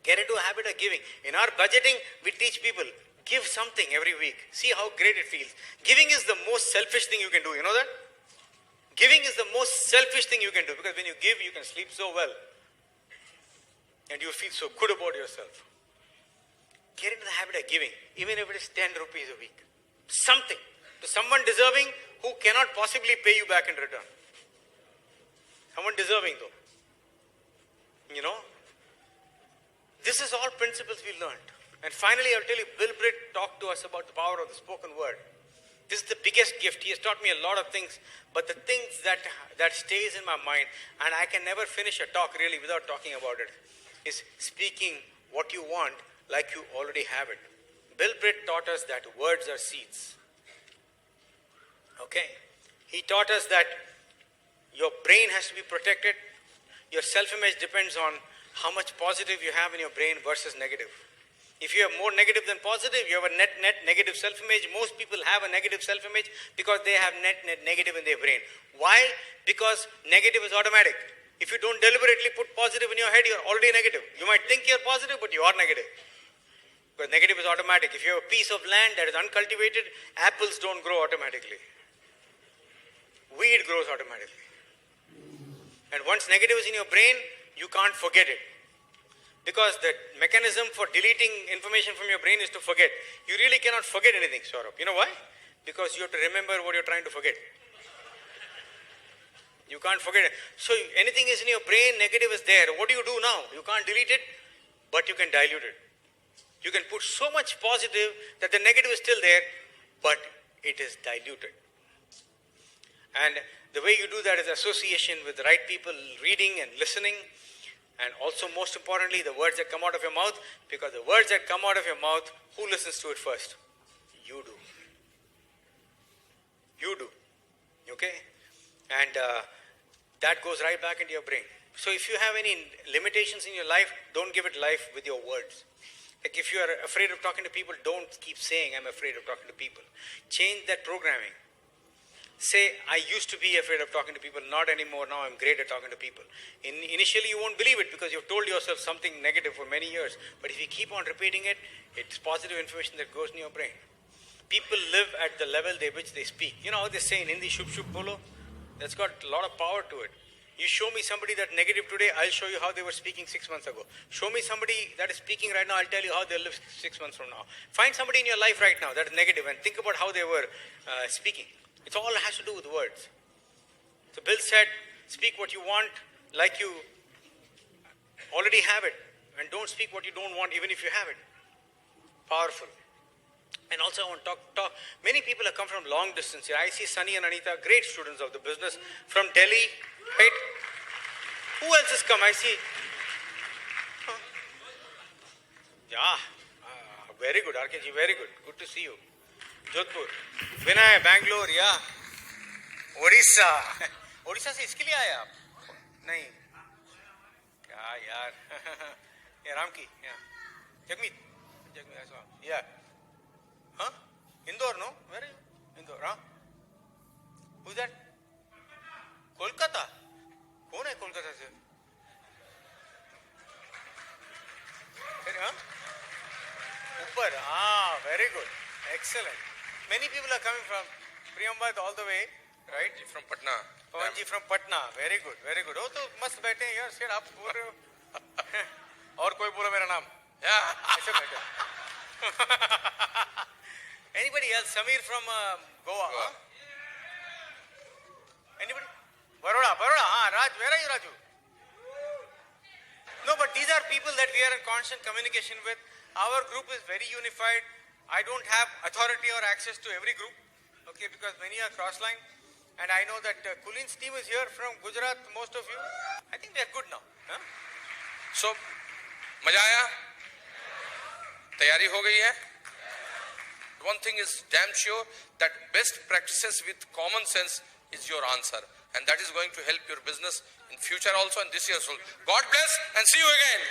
Get into a habit of giving. In our budgeting, we teach people, give something every week. See how great it feels. Giving is the most selfish thing you can do. You know that? Giving is the most selfish thing you can do, because when you give, you can sleep so well. And you feel so good about yourself. Get into the habit of giving, even if it is 10 rupees a week. Something to someone deserving who cannot possibly pay you back in return. Someone deserving though. You know, this is all principles we learned. And finally, I'll tell you, Bill Britt talked to us about the power of the spoken word. This is the biggest gift. He has taught me a lot of things, but the things that stays in my mind, and I can never finish a talk really without talking about it, is speaking what you want like you already have it. Bill Britt taught us that words are seeds. Okay? He taught us that your brain has to be protected. Your self-image depends on how much positive you have in your brain versus negative. If you have more negative than positive, you have a net negative self-image. Most people have a negative self-image because they have net negative in their brain. Why? Because negative is automatic. If you don't deliberately put positive in your head, you're already negative. You might think you're positive, but you are negative. Because negative is automatic. If you have a piece of land that is uncultivated, apples don't grow automatically. Weed grows automatically. And once negative is in your brain, you can't forget it. Because the mechanism for deleting information from your brain is to forget. You really cannot forget anything, Saurabh. You know why? Because you have to remember what you're trying to forget. You can't forget it. So anything is in your brain, negative is there. What do you do now? You can't delete it, but you can dilute it. You can put so much positive that the negative is still there, but it is diluted. And the way you do that is association with the right people, reading and listening. And also, most importantly, the words that come out of your mouth, because the words that come out of your mouth, who listens to it first? You do. You do. Okay? And that goes right back into your brain. So if you have any limitations in your life, don't give it life with your words. Like if you are afraid of talking to people, don't keep saying, I'm afraid of talking to people. Change that programming. Say, I used to be afraid of talking to people, not anymore, now I'm great at talking to people. Initially you won't believe it because you've told yourself something negative for many years. But if you keep on repeating it, it's positive information that goes in your brain. People live at the level which they speak. You know how they say in Hindi, shub shub bolo? That's got a lot of power to it. You show me somebody that's negative today, I'll show you how they were speaking 6 months ago. Show me somebody that is speaking right now, I'll tell you how they'll live 6 months from now. Find somebody in your life right now that is negative and think about how they were speaking. It all has to do with words. So Bill said, speak what you want like you already have it. And don't speak what you don't want even if you have it. Powerful. And also I want to talk. Many people have come from long distance here. I see Sunny and Anita, great students of the business from Delhi, right? Who else has come? I see. Huh? Yeah. Very good, RKG, very good. Good to see you. Jodhpur, Vinay, Bangalore या उड़ीसा. उड़ीसा से इसके लिए आए आप? नहीं. क्या यार? ये राम की, या जगमीत, या. Huh? Indore, no? Where are you? Indore, huh? Who's that? Kolkata. कौन है कोलकाता से? Huh? ऊपर, very good, excellent. Many people are coming from Priyamwad all the way, right? From Patna. Pawan ji from Patna, very good, very good. Oh, तो मस्त बैठे हैं यार, sir आप बोल रहे हो? और कोई बोलो मेरा नाम? ऐसे बैठे. Anybody else? Samir from Goa. Huh? Anybody? Baroda. Raj, where are you, Raju? No, but these are people that we are in constant communication with. Our group is very unified. I don't have authority or access to every group, okay, because many are cross-line. And I know that Kulin's team is here from Gujarat, most of you. I think they are good now. Huh? So, मजा आया? तैयारी हो गई है? One thing is damn sure that best practices with common sense is your answer. And that is going to help your business in future also and this year also. God bless and see you again.